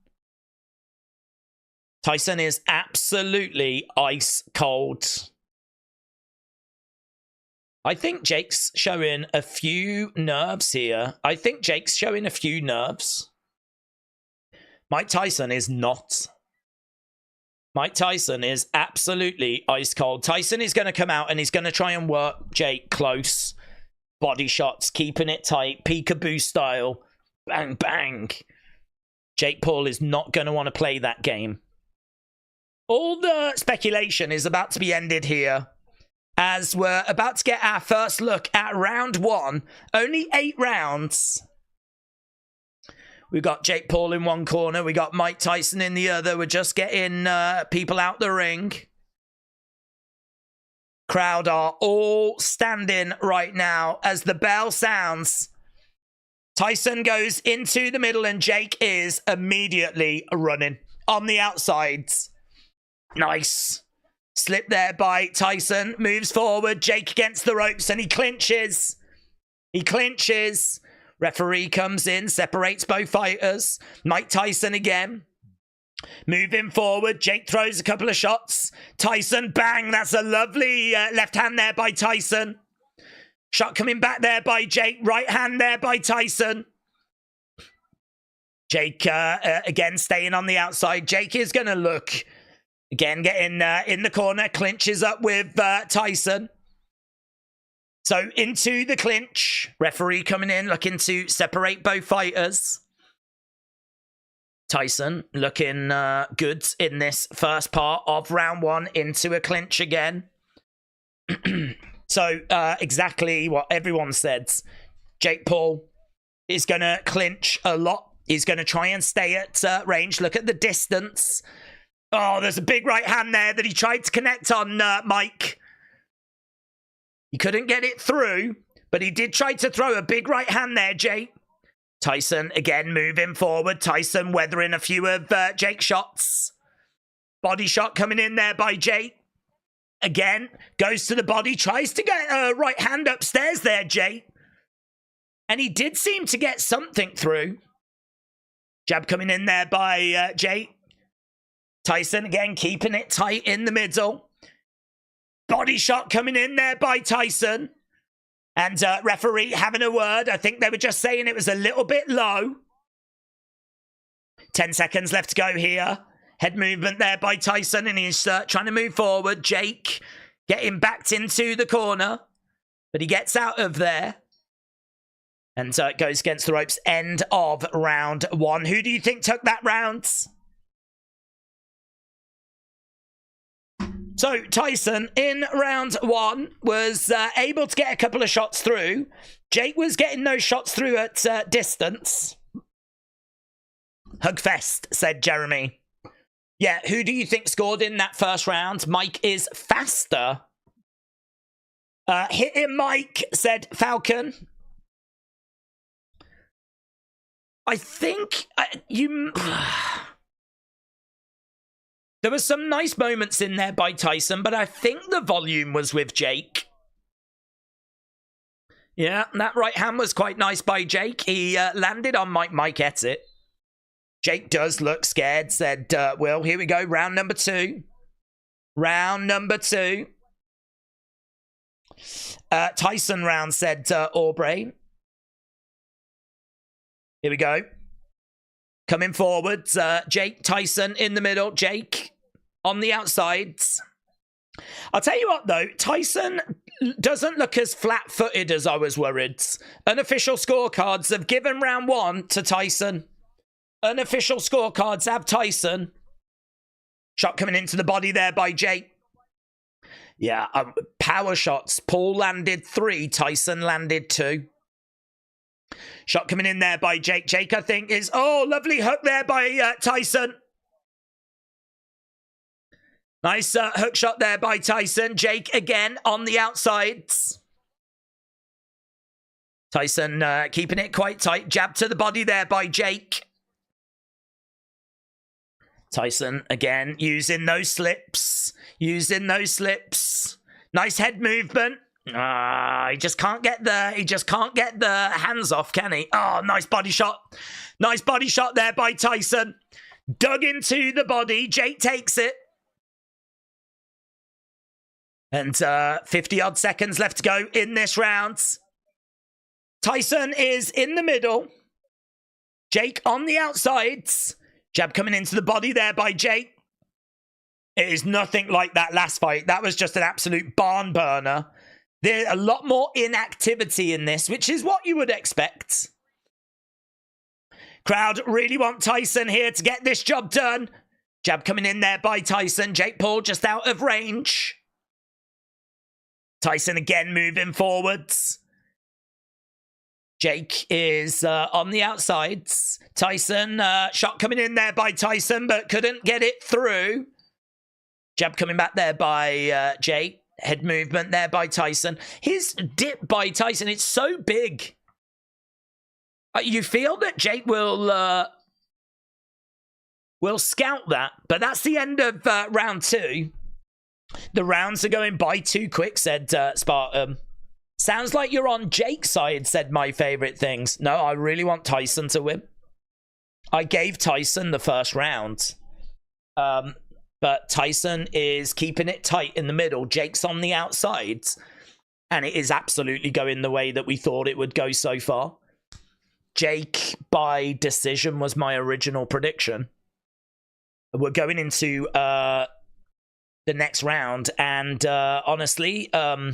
Tyson is absolutely ice cold. I think Jake's showing a few nerves here. I think Jake's showing a few nerves. Mike Tyson is not. Mike Tyson is absolutely ice cold. Tyson is going to come out and he's going to try and work Jake close. Body shots, keeping it tight, peekaboo style. Bang, bang. Jake Paul is not going to want to play that game. All the speculation is about to be ended here, as we're about to get our first look at round one. Only 8 rounds. We got Jake Paul in one corner. We got Mike Tyson in the other. We're just getting people out the ring. Crowd are all standing right now as the bell sounds. Tyson goes into the middle and Jake is immediately running on the outsides. Nice. Slip there by Tyson. Moves forward. Jake against the ropes and he clinches. He clinches. Referee comes in, separates both fighters. Mike Tyson again. Moving forward. Jake throws a couple of shots. Tyson, bang. That's a lovely left hand there by Tyson. Shot coming back there by Jake. Right hand there by Tyson. Jake, again, staying on the outside. Jake is going to look. Again, getting in the corner. Clinches up with Tyson. So, into the clinch. Referee coming in, looking to separate both fighters. Tyson looking good in this first part of round one. Into a clinch again. So, exactly what everyone said. Jake Paul is going to clinch a lot. He's going to try and stay at range. Look at the distance. Oh, there's a big right hand there that he tried to connect on Mike. He couldn't get it through, but he did try to throw a big right hand there, Jake. Tyson, again, moving forward. Tyson weathering a few of Jake's shots. Body shot coming in there by Jake. Again, goes to the body, tries to get a right hand upstairs there, Jake. And he did seem to get something through. Jab coming in there by Jake. Tyson, again, keeping it tight in the middle. Body shot coming in there by Tyson. And referee having a word. I think they were just saying it was a little bit low. 10 seconds left to go here. Head movement there by Tyson, and he's trying to move forward. Jake getting backed into the corner, but he gets out of there. And so it goes against the ropes. End of round one. Who do you think took that round? So Tyson in round one was able to get a couple of shots through. Jake was getting no shots through at distance. Hugfest, said Jeremy. Yeah, who do you think scored in that first round? Mike is faster. Hit him, Mike, said Falcon. I think you... There were some nice moments in there by Tyson, but I think the volume was with Jake. Yeah, that right hand was quite nice by Jake. He landed on Mike. Mike ate it. Jake does look scared, said Will. Here we go, round number two. Round number two. Tyson round, said Aubrey. Here we go. Coming forward, Jake, Tyson in the middle. Jake on the outsides. I'll tell you what, though. Tyson doesn't look as flat-footed as I was worried. Unofficial scorecards have given round one to Tyson. Unofficial scorecards have Tyson. Shot coming into the body there by Jake. Yeah, power shots. Paul landed 3. Tyson landed 2. Shot coming in there by Jake. Jake, I think, is... Oh, lovely hook there by Tyson. Nice hook shot there by Tyson. Jake again on the outsides. Tyson keeping it quite tight. Jab to the body there by Jake. Tyson again using those slips. Using those slips. Nice head movement. He just can't get the hands off, can he? Oh, nice body shot. Nice body shot there by Tyson. Dug into the body. Jake takes it. And 50-odd seconds left to go in this round. Tyson is in the middle. Jake on the outsides. Jab coming into the body there by Jake. It is nothing like that last fight. That was just an absolute barn burner. There's a lot more inactivity in this, which is what you would expect. Crowd really want Tyson here to get this job done. Jab coming in there by Tyson. Jake Paul just out of range. Tyson again moving forwards. Jake is on the outsides. Tyson, shot coming in there by Tyson, but couldn't get it through. Jab coming back there by Jake. Head movement there by Tyson. His dip by Tyson, it's so big. You feel that Jake will scout that, but that's the end of round 2. The rounds are going by too quick, said Spartan. Sounds like you're on Jake's side, said My Favorite Things. No, I really want Tyson to win. I gave Tyson the first round. But Tyson is keeping it tight in the middle. Jake's on the outsides. And it is absolutely going the way that we thought it would go so far. Jake by decision was my original prediction. We're going into the next round. And honestly, I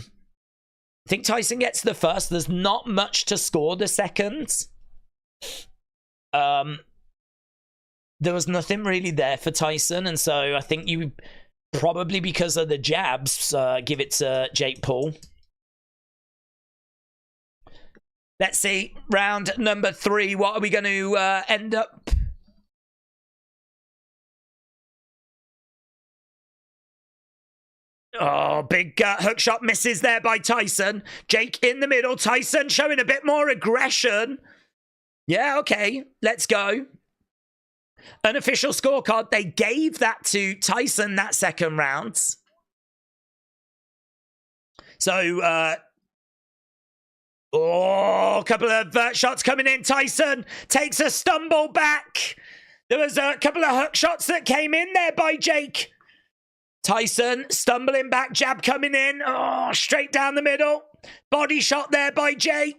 think Tyson gets the first. There's not much to score the second. There was nothing really there for Tyson. And so I think you probably, because of the jabs, give it to Jake Paul. Let's see. Round number 3. What are we going to end up? Oh, big hook shot misses there by Tyson. Jake in the middle. Tyson showing a bit more aggression. Yeah, okay. Let's go. Unofficial scorecard. They gave that to Tyson that second round. So, a couple of shots coming in. Tyson takes a stumble back. There was a couple of hook shots that came in there by Jake. Tyson stumbling back, jab coming in. Oh, straight down the middle. Body shot there by Jake.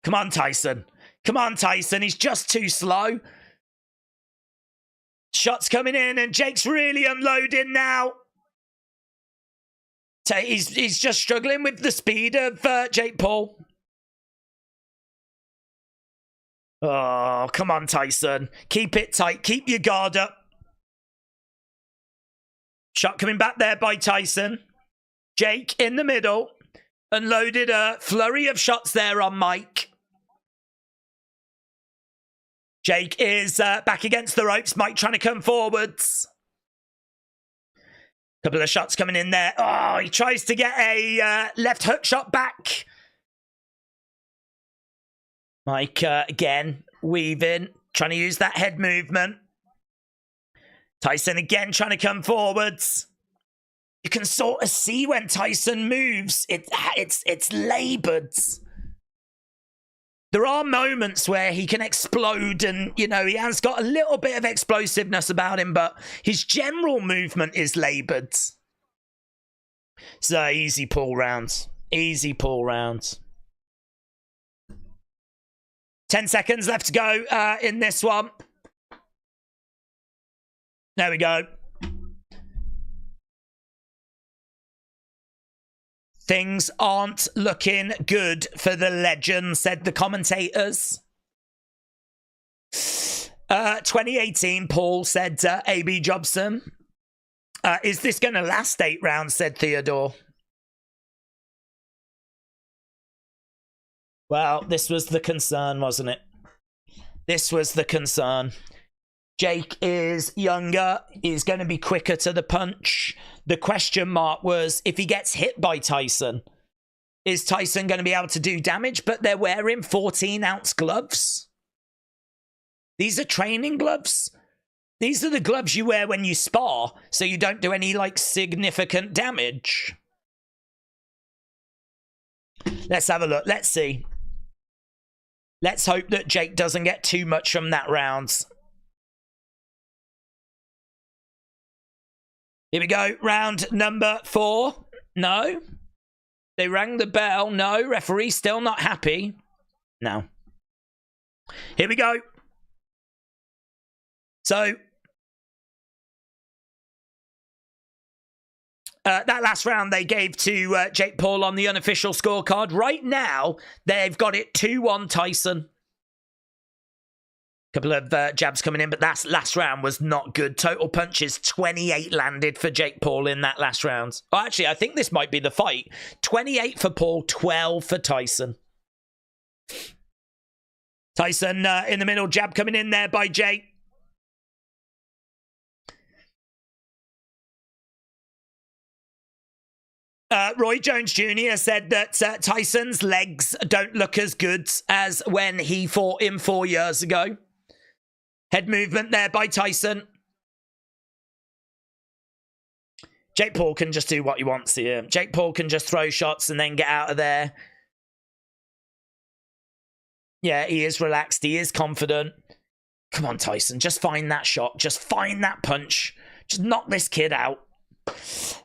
Come on, Tyson. Come on, Tyson. He's just too slow. Shots coming in, and Jake's really unloading now. He's just struggling with the speed of Jake Paul. Oh, come on, Tyson. Keep it tight. Keep your guard up. Shot coming back there by Tyson. Jake in the middle. Unloaded a flurry of shots there on Mike. Jake is back against the ropes. Mike trying to come forwards. Couple of shots coming in there. Oh, he tries to get a left hook shot back. Mike again weaving, trying to use that head movement. Tyson again trying to come forwards. You can sort of see when Tyson moves, it's labored. There are moments where he can explode and, you know, he has got a little bit of explosiveness about him, but his general movement is labored. So easy pull rounds. Easy pull rounds. 10 seconds left to go in this one. There we go. Things aren't looking good for the legend, said the commentators. 2018, Paul said A.B. Jobson. Is this going to last 8 rounds, said Theodore. Well, this was the concern, wasn't it? This was the concern. Jake is younger. He's going to be quicker to the punch. The question mark was, if he gets hit by Tyson, is Tyson going to be able to do damage? But they're wearing 14-ounce gloves. These are training gloves. These are the gloves you wear when you spar, so you don't do any, like, significant damage. Let's have a look. Let's see. Let's hope that Jake doesn't get too much from that round. Here we go. Round number 4. No. They rang the bell. No. Referee still not happy. No. Here we go. So, that last round they gave to Jake Paul on the unofficial scorecard. Right now, they've got it 2-1 Tyson. Couple of jabs coming in, but that last round was not good. Total punches, 28 landed for Jake Paul in that last round. Oh, actually, I think this might be the fight. 28 for Paul, 12 for Tyson. Tyson in the middle, jab coming in there by Jake. Roy Jones Jr. said that Tyson's legs don't look as good as when he fought him 4 years ago. Head movement there by Tyson. Jake Paul can just do what he wants here. Jake Paul can just throw shots and then get out of there. Yeah, he is relaxed. He is confident. Come on, Tyson. Just find that shot. Just find that punch. Just knock this kid out.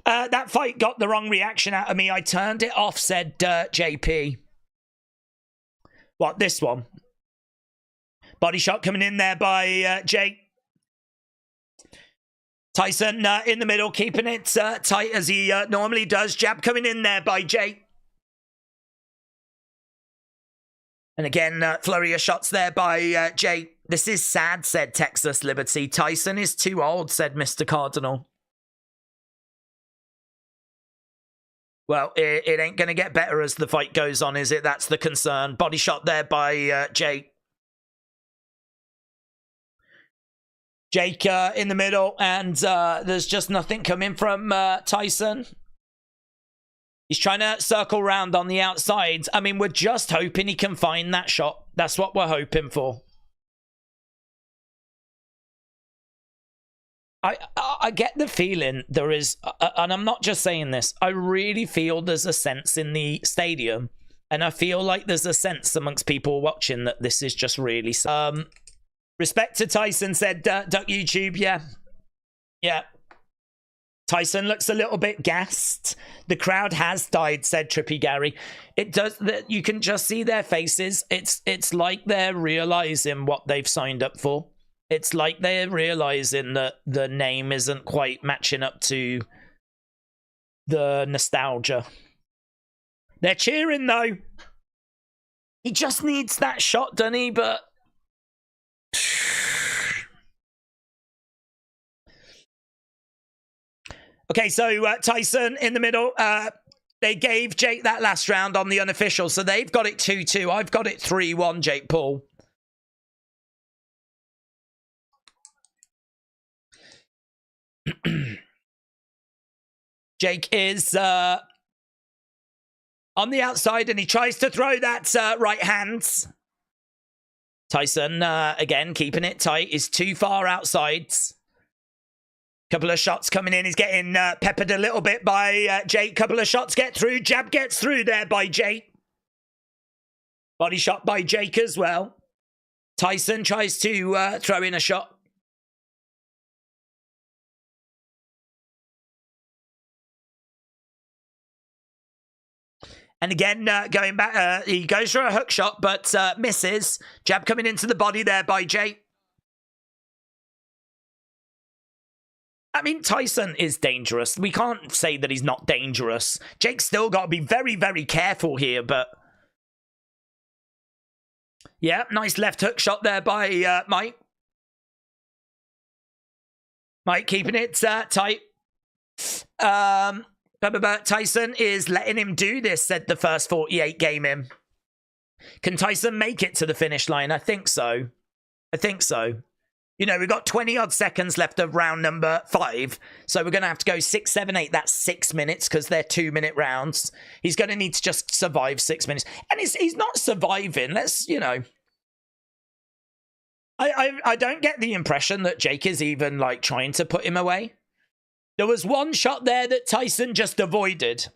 That fight got the wrong reaction out of me. I turned it off, said JP. What, this one? Body shot coming in there by Jake. Tyson in the middle, keeping it tight as he normally does. Jab coming in there by Jake. And again, flurry of shots there by Jake. This is sad, said Texas Liberty. Tyson is too old, said Mr. Cardinal. Well, it ain't going to get better as the fight goes on, is it? That's the concern. Body shot there by Jake. Jake in the middle, and there's just nothing coming from Tyson. He's trying to circle around on the outside. I mean, we're just hoping he can find that shot. That's what we're hoping for. I get the feeling there is, and I'm not just saying this, I really feel there's a sense in the stadium, and I feel like there's a sense amongst people watching that this is just really... Respect to Tyson, said Duck YouTube. Yeah. Tyson looks a little bit gassed. The crowd has died, said Trippy Gary. It does that. You can just see their faces. It's like they're realizing what they've signed up for. It's like they're realizing that the name isn't quite matching up to the nostalgia. They're cheering though. He just needs that shot, doesn't he? But okay, so Tyson in the middle. They gave Jake that last round on the unofficial, so they've got it 2-2. I've got it 3-1, Jake Paul. Jake is on the outside, and he tries to throw that right hand. Tyson, again, keeping it tight, is too far outside. Couple of shots coming in. He's getting peppered a little bit by Jake. Couple of shots get through. Jab gets through there by Jake. Body shot by Jake as well. Tyson tries to throw in a shot. And again, going back, he goes for a hook shot, but misses. Jab coming into the body there by Jake. I mean, Tyson is dangerous. We can't say that he's not dangerous. Jake's still got to be very, very careful here, but... yeah, nice left hook shot there by Mike. Mike keeping it tight. Tyson is letting him do this, said the first 48 game in. Can Tyson make it to the finish line? I think so. You know, we've got 20-odd seconds left of round number 5. So we're going to have to go 6, 7, 8. That's 6 minutes because they're 2-minute rounds. He's going to need to just survive 6 minutes. And he's not surviving. Let's, you know... I don't get the impression that Jake is even, like, trying to put him away. There was one shot there that Tyson just avoided.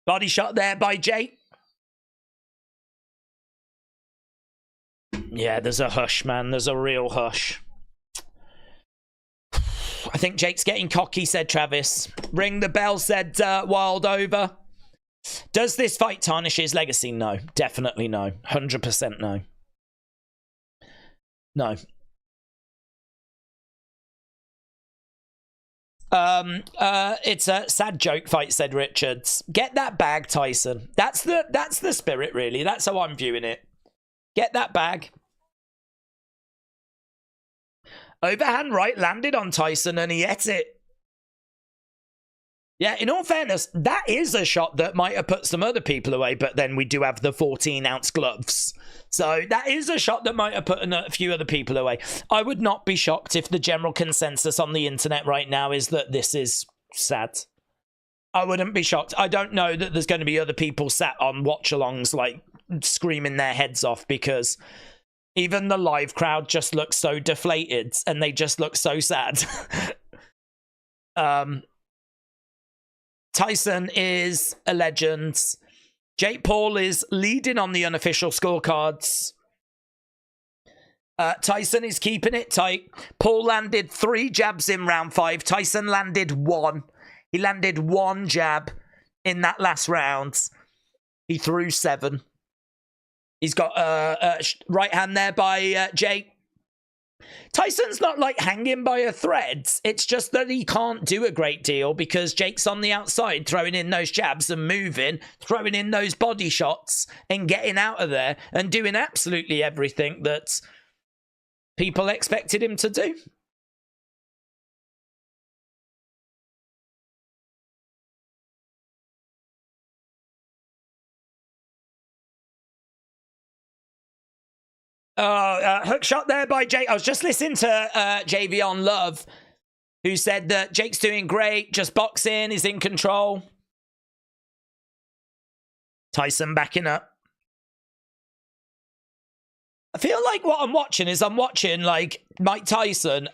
Body shot there by Jake. Yeah, there's a hush, man. There's a real hush. I think Jake's getting cocky, said Travis. Ring the bell, said Wild Over. Does this fight tarnish his legacy? No. Definitely no. 100% no. No. It's a sad joke fight, said Richards. Get that bag, Tyson. That's the spirit, really. That's how I'm viewing it. Get that bag. Overhand right landed on Tyson and he ate it. Yeah, in all fairness, that is a shot that might have put some other people away, but then we do have the 14-ounce gloves. So that is a shot that might have put a few other people away. I would not be shocked if the general consensus on the internet right now is that this is sad. I wouldn't be shocked. I don't know that there's going to be other people sat on watch-alongs, like, screaming their heads off, because even the live crowd just looks so deflated, and they just look so sad. Tyson is a legend. Jake Paul is leading on the unofficial scorecards. Tyson is keeping it tight. Paul landed 3 jabs in round 5. Tyson landed 1. He landed 1 jab in that last round. He threw 7. He's got a right hand there by Jake. Tyson's not like hanging by a thread. It's just that he can't do a great deal because Jake's on the outside throwing in those jabs and moving, throwing in those body shots and getting out of there and doing absolutely everything that people expected him to do. Hook shot there by Jake. I was just listening to JV on Love, who said that Jake's doing great, just boxing, he's in control. Tyson backing up. I feel like what I'm watching is like Mike Tyson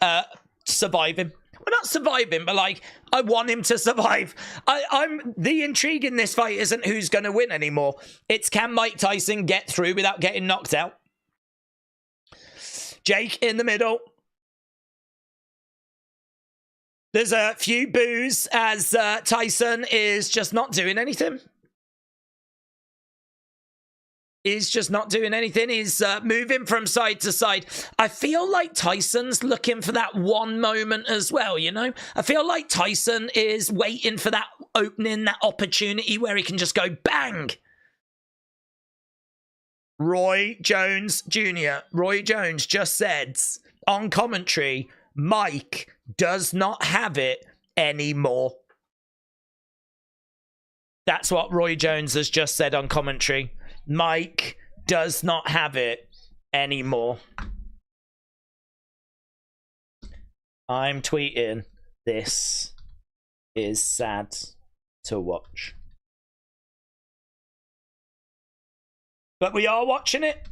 surviving. Well, not surviving, but like I want him to survive. I'm the intrigue in this fight isn't who's going to win anymore. It's can Mike Tyson get through without getting knocked out. Jake in the middle. There's a few boos as Tyson is just not doing anything. He's just not doing anything. He's moving from side to side. I feel like Tyson's looking for that one moment as well, you know? I feel like Tyson is waiting for that opening, that opportunity where he can just go bang. Roy Jones Jr. Roy Jones just said on commentary, Mike does not have it anymore. That's what Roy Jones has just said on commentary. Mike does not have it anymore. I'm tweeting, this is sad to watch. But we are watching it.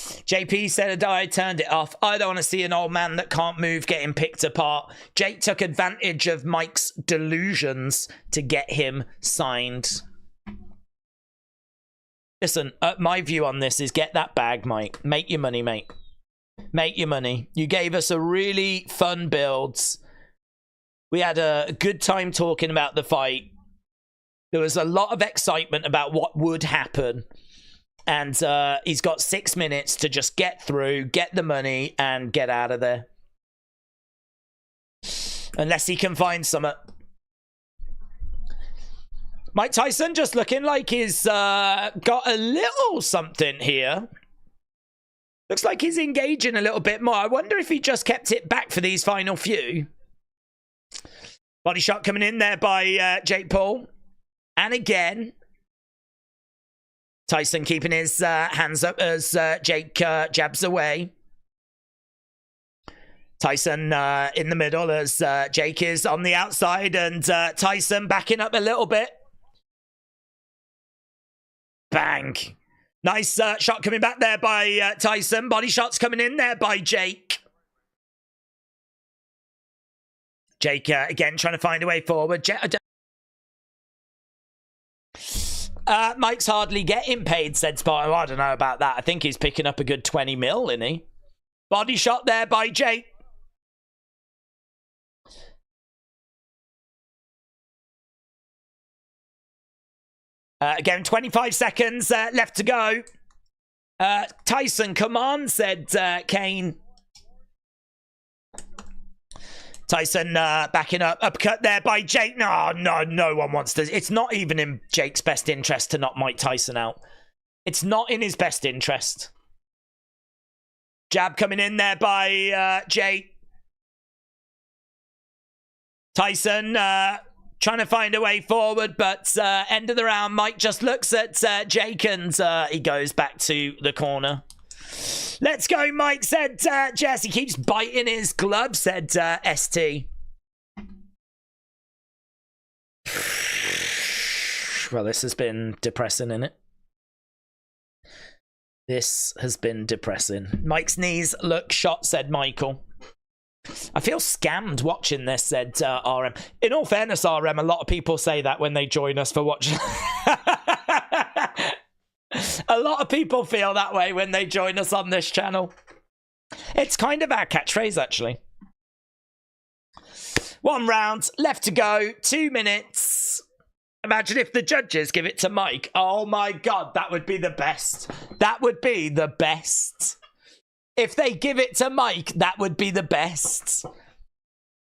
JP said, I turned it off. I don't want to see an old man that can't move getting picked apart. Jake took advantage of Mike's delusions to get him signed. Listen, my view on this is get that bag, Mike. Make your money, mate. Make your money. You gave us a really fun build. We had a good time talking about the fight. There was a lot of excitement about what would happen. And he's got 6 minutes to just get through, get the money, and get out of there. Unless he can find something. Mike Tyson just looking like he's got a little something here. Looks like he's engaging a little bit more. I wonder if he just kept it back for these final few. Body shot coming in there by Jake Paul. And again, Tyson keeping his hands up as Jake jabs away. Tyson in the middle as Jake is on the outside and Tyson backing up a little bit. Bang. Nice shot coming back there by Tyson. Body shots coming in there by Jake. Jake again trying to find a way forward. Mike's hardly getting paid, said Spartan. I don't know about that. I think he's picking up a good 20 mil, isn't he? Body shot there by Jake. Again, 25 seconds left to go. Tyson, come on, said Kane. Tyson backing up. Uppercut there by Jake. No one wants to. It's not even in Jake's best interest to knock Mike Tyson out. It's not in his best interest. Jab coming in there by Jake. Tyson trying to find a way forward, but end of the round, Mike just looks at Jake and he goes back to the corner. Let's go, Mike, said Jess. He keeps biting his glove, said ST. Well, this has been depressing, innit? This has been depressing. Mike's knees look shot, said Michael. I feel scammed watching this, said RM. In all fairness, RM, a lot of people say that when they join us for watching. A lot of people feel that way when they join us on this channel. It's kind of our catchphrase, actually. 1 round, left to go, 2 minutes. Imagine if the judges give it to Mike. Oh my God, that would be the best. That would be the best. If they give it to Mike, that would be the best.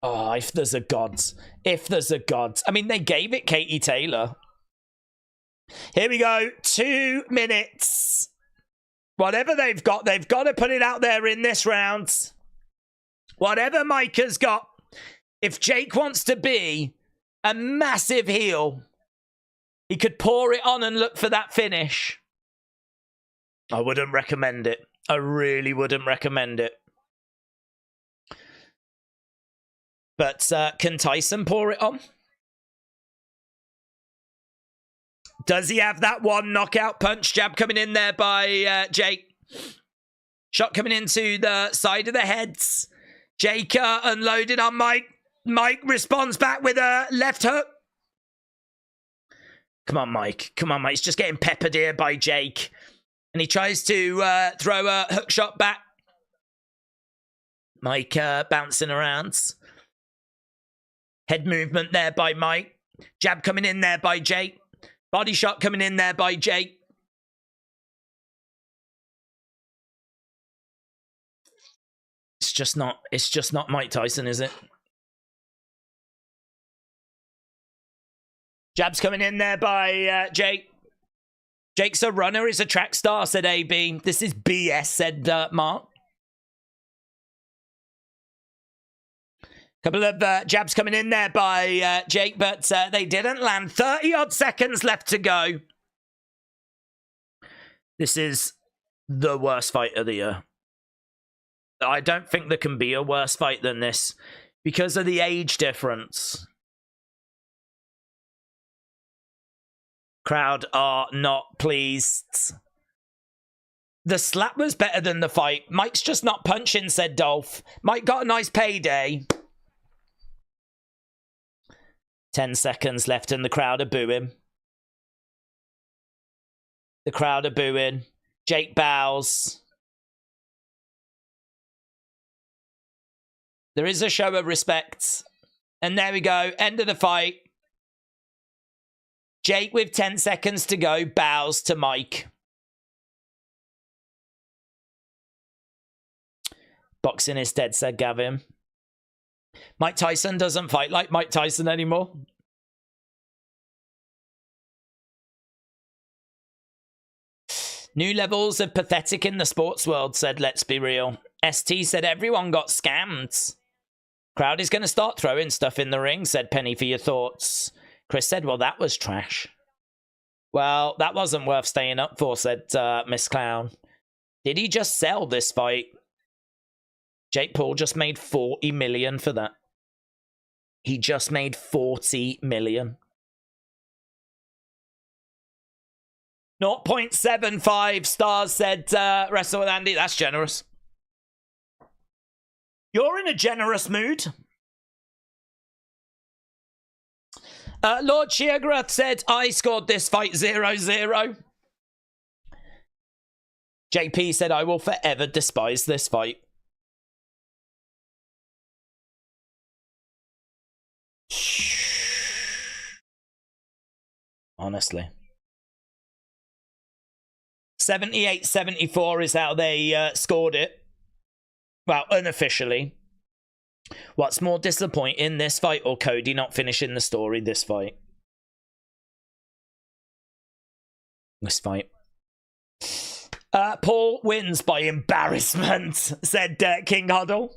Oh, if there's a God. If there's a God. I mean, they gave it Katie Taylor. Here we go. 2 minutes. Whatever they've got to put it out there in this round. Whatever Mike has got. If Jake wants to be a massive heel, he could pour it on and look for that finish. I wouldn't recommend it. I really wouldn't recommend it. But can Tyson pour it on? Does he have that one knockout punch? Jab coming in there by Jake. Shot coming into the side of the heads. Jake unloaded on Mike. Mike responds back with a left hook. Come on, Mike. Come on, Mike. He's just getting peppered here by Jake. And he tries to throw a hook shot back. Mike bouncing around. Head movement there by Mike. Jab coming in there by Jake. Body shot coming in there by Jake. It's just not Mike Tyson, is it? Jabs coming in there by Jake. Jake's a runner, he's a track star, said AB. This is BS, said Mark. Couple of jabs coming in there by Jake, but they didn't land. 30-odd seconds left to go. This is the worst fight of the year. I don't think there can be a worse fight than this because of the age difference. Crowd are not pleased. The slap was better than the fight. Mike's just not punching, said Dolph. Mike got a nice payday. 10 seconds left and the crowd are booing. The crowd are booing. Jake bows. There is a show of respect. And there we go. End of the fight. Jake, with 10 seconds to go, bows to Mike. Boxing is dead, said Gavin. Mike Tyson doesn't fight like Mike Tyson anymore. New levels of pathetic in the sports world, said Let's Be Real. ST said everyone got scammed. Crowd is going to start throwing stuff in the ring, said Penny for your thoughts. Chris said, well, that was trash. Well, that wasn't worth staying up for, said Miss Clown. Did he just sell this fight? Jake Paul just made 40 million for that. He just made 40 million. 0.75 stars, said Wrestle with Andy. That's generous. You're in a generous mood. Lord Sheargrath said, I scored this fight 0-0. JP said, I will forever despise this fight. Honestly. 78-74 is how they scored it. Well, unofficially. What's more disappointing, this fight or Cody not finishing the story this fight? This fight. Paul wins by embarrassment, said King Huddle.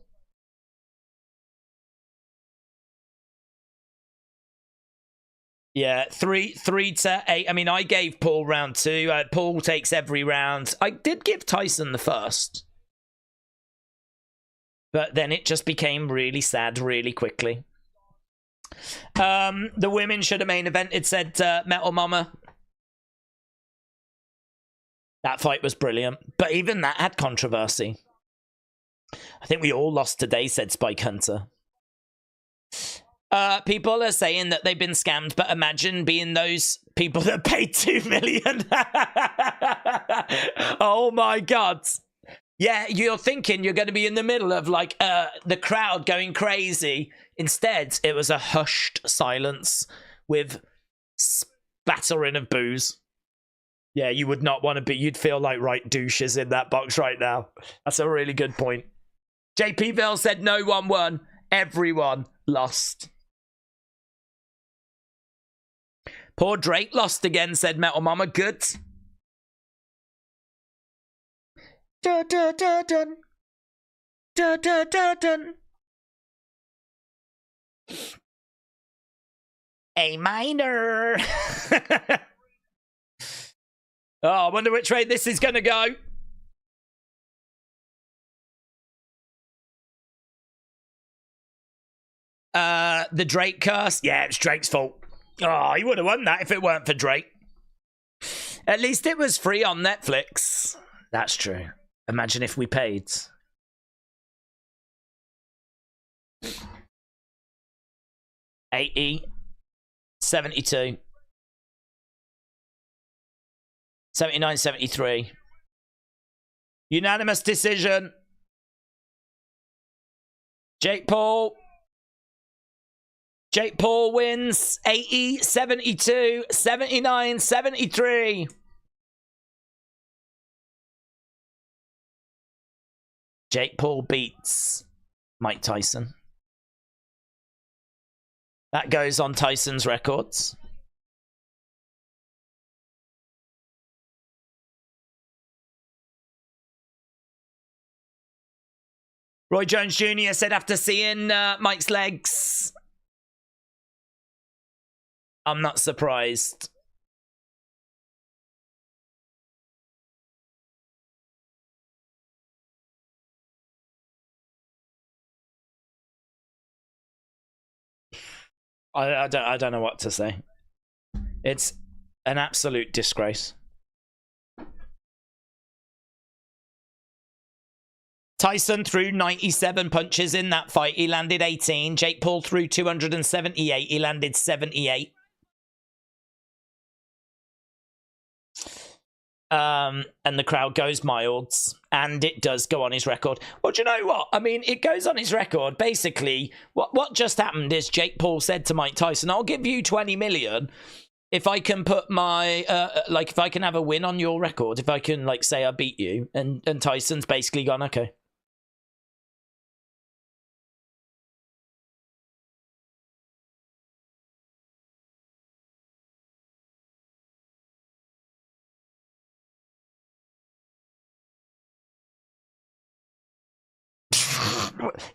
Yeah, 3-8. I mean, I gave Paul round 2. Paul takes every round. I did give Tyson the first. But then it just became really sad really quickly. The women should have main evented, said Metal Mama. That fight was brilliant. But even that had controversy. I think we all lost today, said Spike Hunter. People are saying that they've been scammed, but imagine being those people that paid $2 million. Oh my God. Yeah, you're thinking you're going to be in the middle of like the crowd going crazy. Instead, it was a hushed silence with spattering of booze. Yeah, you would not want to be. You'd feel like right douches in that box right now. That's a really good point. JPville said no one won. Everyone lost. Poor Drake lost again, said Metal Mama. Good. Dun, dun, dun, dun. Dun, dun, dun, dun. A minor. Oh, I wonder which way this is going to go. The Drake curse. Yeah, it's Drake's fault. Oh, he would have won that if it weren't for Drake. At least it was free on Netflix. That's true. Imagine if we paid. $80, $72, $79, $73. Unanimous decision. Jake Paul. Jake Paul wins 80, 72, 79, 73. Jake Paul beats Mike Tyson. That goes on Tyson's records. Roy Jones Jr. said after seeing Mike's legs, I'm not surprised. I don't know what to say. It's an absolute disgrace. Tyson threw 97 punches in that fight. He landed 18. Jake Paul threw 278. He landed 78. And the crowd goes mild, and it does go on his record. Well, do you know what? I mean, it goes on his record. Basically, what just happened is Jake Paul said to Mike Tyson, I'll give you 20 million if I can put my, if I can have a win on your record, if I can, say I beat you. And Tyson's basically gone, okay.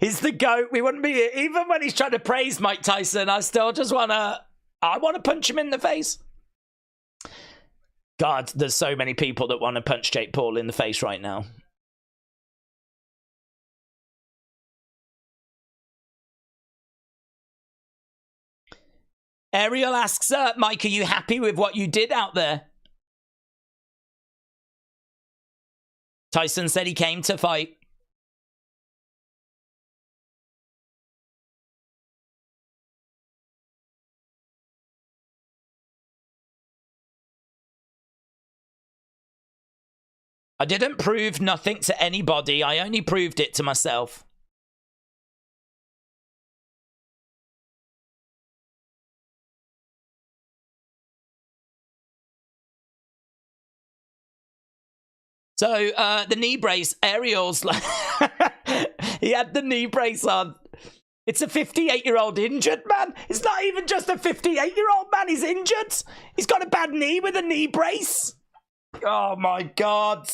He's the GOAT. We wouldn't be here. Even when he's trying to praise Mike Tyson, I still just want to punch him in the face. God, there's so many people that want to punch Jake Paul in the face right now. Ariel asks, Mike, are you happy with what you did out there? Tyson said he came to fight. I didn't prove nothing to anybody. I only proved it to myself. So, the knee brace, Ariel's like... he had the knee brace on. It's a 58-year-old injured man. It's not even just a 58-year-old man. He's injured. He's got a bad knee with a knee brace. Oh, my God.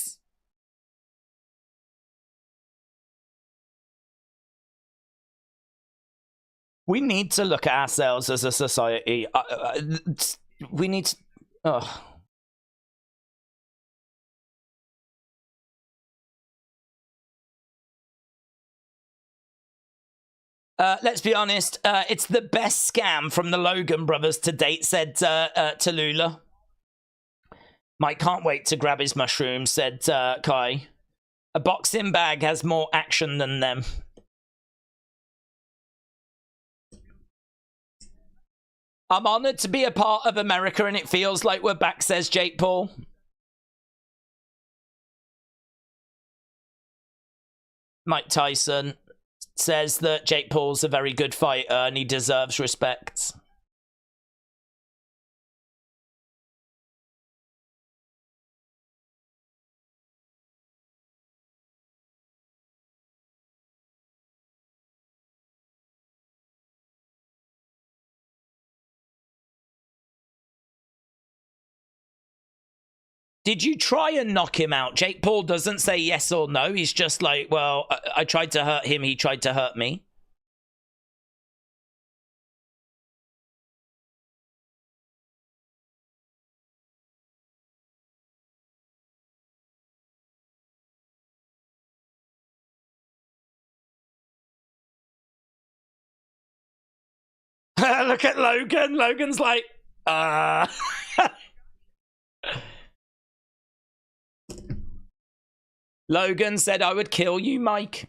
We need to look at ourselves as a society. We need to... Oh. Let's be honest, it's the best scam from the Logan brothers to date, said Tallulah. Mike can't wait to grab his mushrooms, said Kai. A boxing bag has more action than them. I'm honored to be a part of America and it feels like we're back, says Jake Paul. Mike Tyson says that Jake Paul's a very good fighter and he deserves respect. Did you try and knock him out? Jake Paul doesn't say yes or no. He's just like, well, I tried to hurt him. He tried to hurt me. Look at Logan. Logan's like, Logan said I would kill you, Mike.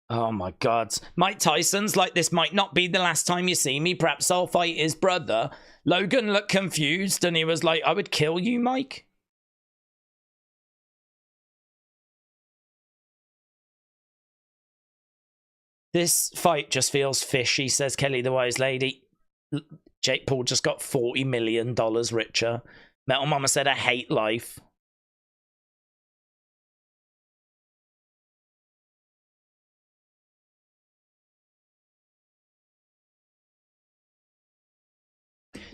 Oh my God. Mike Tyson's like, this might not be the last time you see me. Perhaps I'll fight his brother. Logan looked confused and he was like, I would kill you, Mike. This fight just feels fishy, says Kelly the Wise Lady. Jake Paul just got $40 million richer. Metal Mama said, I hate life.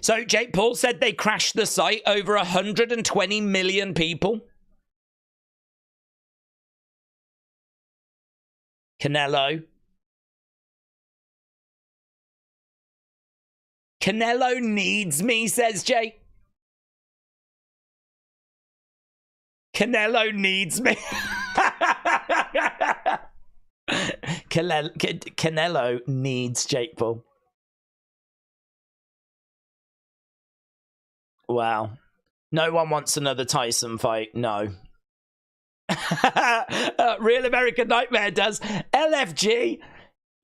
So Jake Paul said they crashed the site, over 120 million people. Canelo. Canelo needs me, says Jake. Canelo needs me. Canelo needs Jake Paul. Wow. No one wants another Tyson fight. No. Real American Nightmare does. LFG.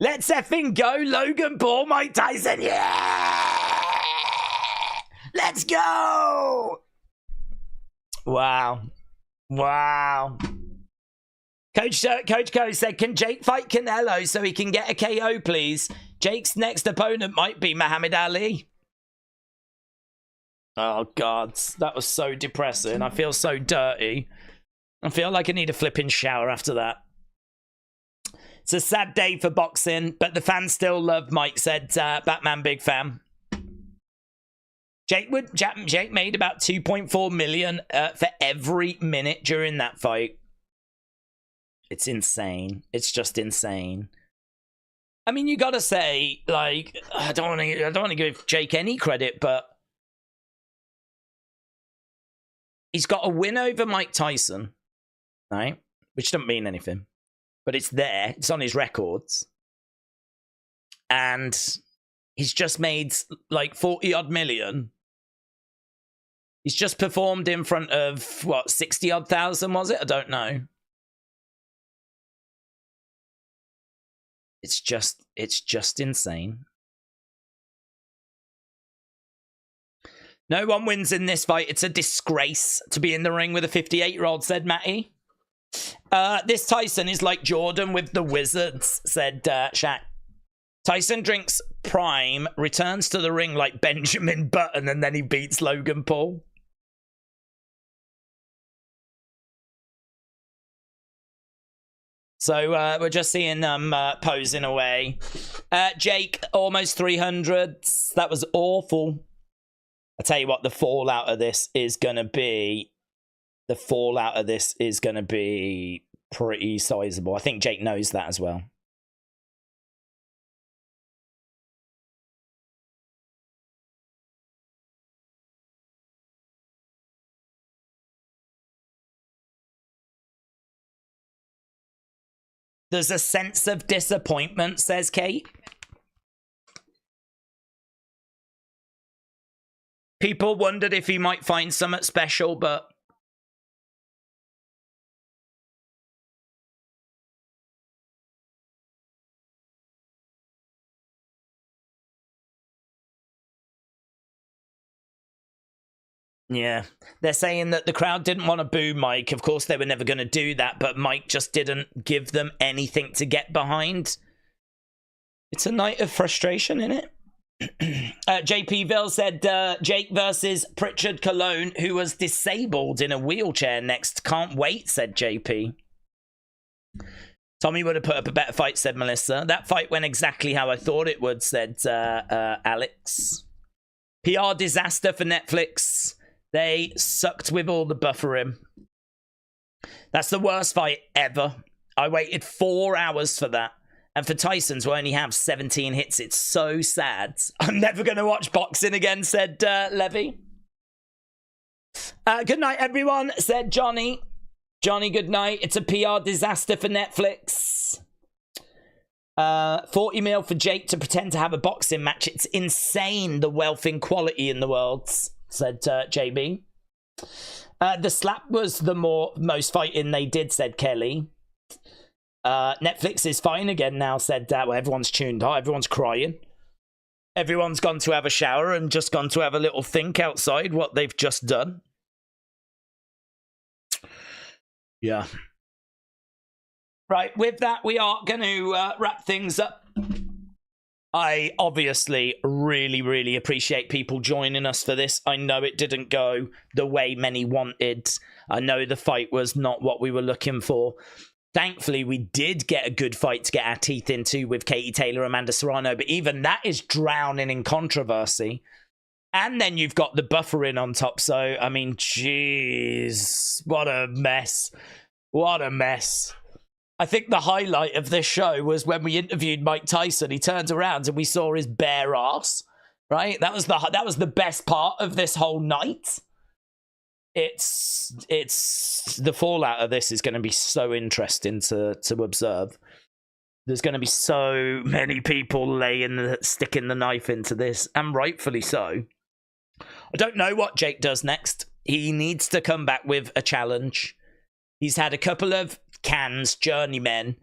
Let's effing go. Logan Paul, Mike Tyson. Yeah! Let's go! Wow. Wow. Coach Co said, can Jake fight Canelo so he can get a KO, please? Jake's next opponent might be Muhammad Ali. Oh, God. That was so depressing. I feel so dirty. I feel like I need a flipping shower after that. It's a sad day for boxing, but the fans still love Mike, said Batman Big Fan. Jake made about 2.4 million for every minute during that fight. It's insane. It's just insane. I mean, you gotta say, like, I don't want to give Jake any credit, but he's got a win over Mike Tyson, right? Which doesn't mean anything, but it's there. It's on his records. And he's just made like 40 odd million. He's just performed in front of, what, 60 odd thousand, was it? I don't know. It's just insane. No one wins in this fight. It's a disgrace to be in the ring with a 58-year-old, said Matty. This Tyson is like Jordan with the Wizards, said Shaq. Tyson drinks Prime, returns to the ring like Benjamin Button, and then he beats Logan Paul. So we're just seeing them posing away. Jake, almost 300. That was awful. I tell you what, the fallout of this is going to be... The fallout of this is going to be pretty sizable. I think Jake knows that as well. There's a sense of disappointment, says Kate. People wondered if he might find something special, but... yeah, they're saying that the crowd didn't want to boo Mike. Of course, they were never going to do that, but Mike just didn't give them anything to get behind. It's a night of frustration, isn't it? JP Ville said Jake versus Pritchard Colon, who was disabled in a wheelchair next. Can't wait, said JP. Tommy would have put up a better fight, said Melissa. That fight went exactly how I thought it would, said Alex. PR disaster for Netflix. They sucked with all the buffering. That's the worst fight ever. I waited 4 hours for that. And for Tyson to only have 17 hits, it's so sad. I'm never going to watch boxing again, said Levy. Good night, everyone, said Johnny. Johnny, good night. It's a PR disaster for Netflix. 40 mil for Jake to pretend to have a boxing match. It's insane, the wealth inequality in the world, said JB. The slap was the most fighting they did, said Kelly. Netflix is fine again now, said well, everyone's tuned out, everyone's crying. Everyone's gone to have a shower and just gone to have a little think outside what they've just done. Yeah. Right, with that, we are going to wrap things up. I obviously really appreciate people joining us for this. I know it didn't go the way many wanted. I know the fight was not what we were looking for. Thankfully, we did get a good fight to get our teeth into with Katie Taylor, Amanda Serrano, but even that is drowning in controversy. And then you've got the buffering on top. So, I mean, jeez, what a mess. What a mess. I think the highlight of this show was when we interviewed Mike Tyson. He turned around and we saw his bare ass, right? That was the best part of this whole night. It's the fallout of this is going to be so interesting to observe. There's going to be so many people sticking the knife into this, and rightfully so. I don't know what Jake does next. He needs to come back with a challenge. He's had a couple of journeymen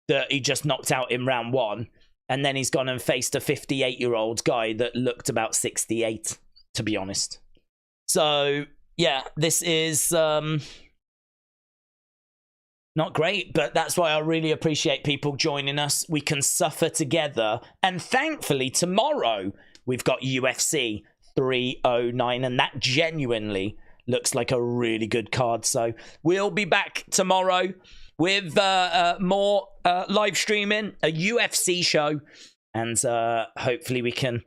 that he just knocked out in round 1, and then he's gone and faced a 58-year-old guy that looked about 68, to be honest. So yeah, this is not great, but that's why I really appreciate people joining us. We can suffer together, and thankfully tomorrow we've got UFC 309, and that genuinely looks like a really good card. So we'll be back tomorrow with more live streaming, a UFC show, and hopefully we can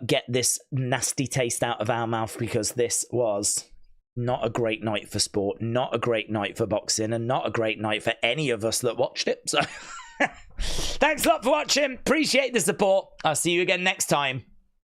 get this nasty taste out of our mouth, because this was not a great night for sport, not a great night for boxing, and not a great night for any of us that watched it. So thanks a lot for watching. Appreciate the support. I'll see you again next time.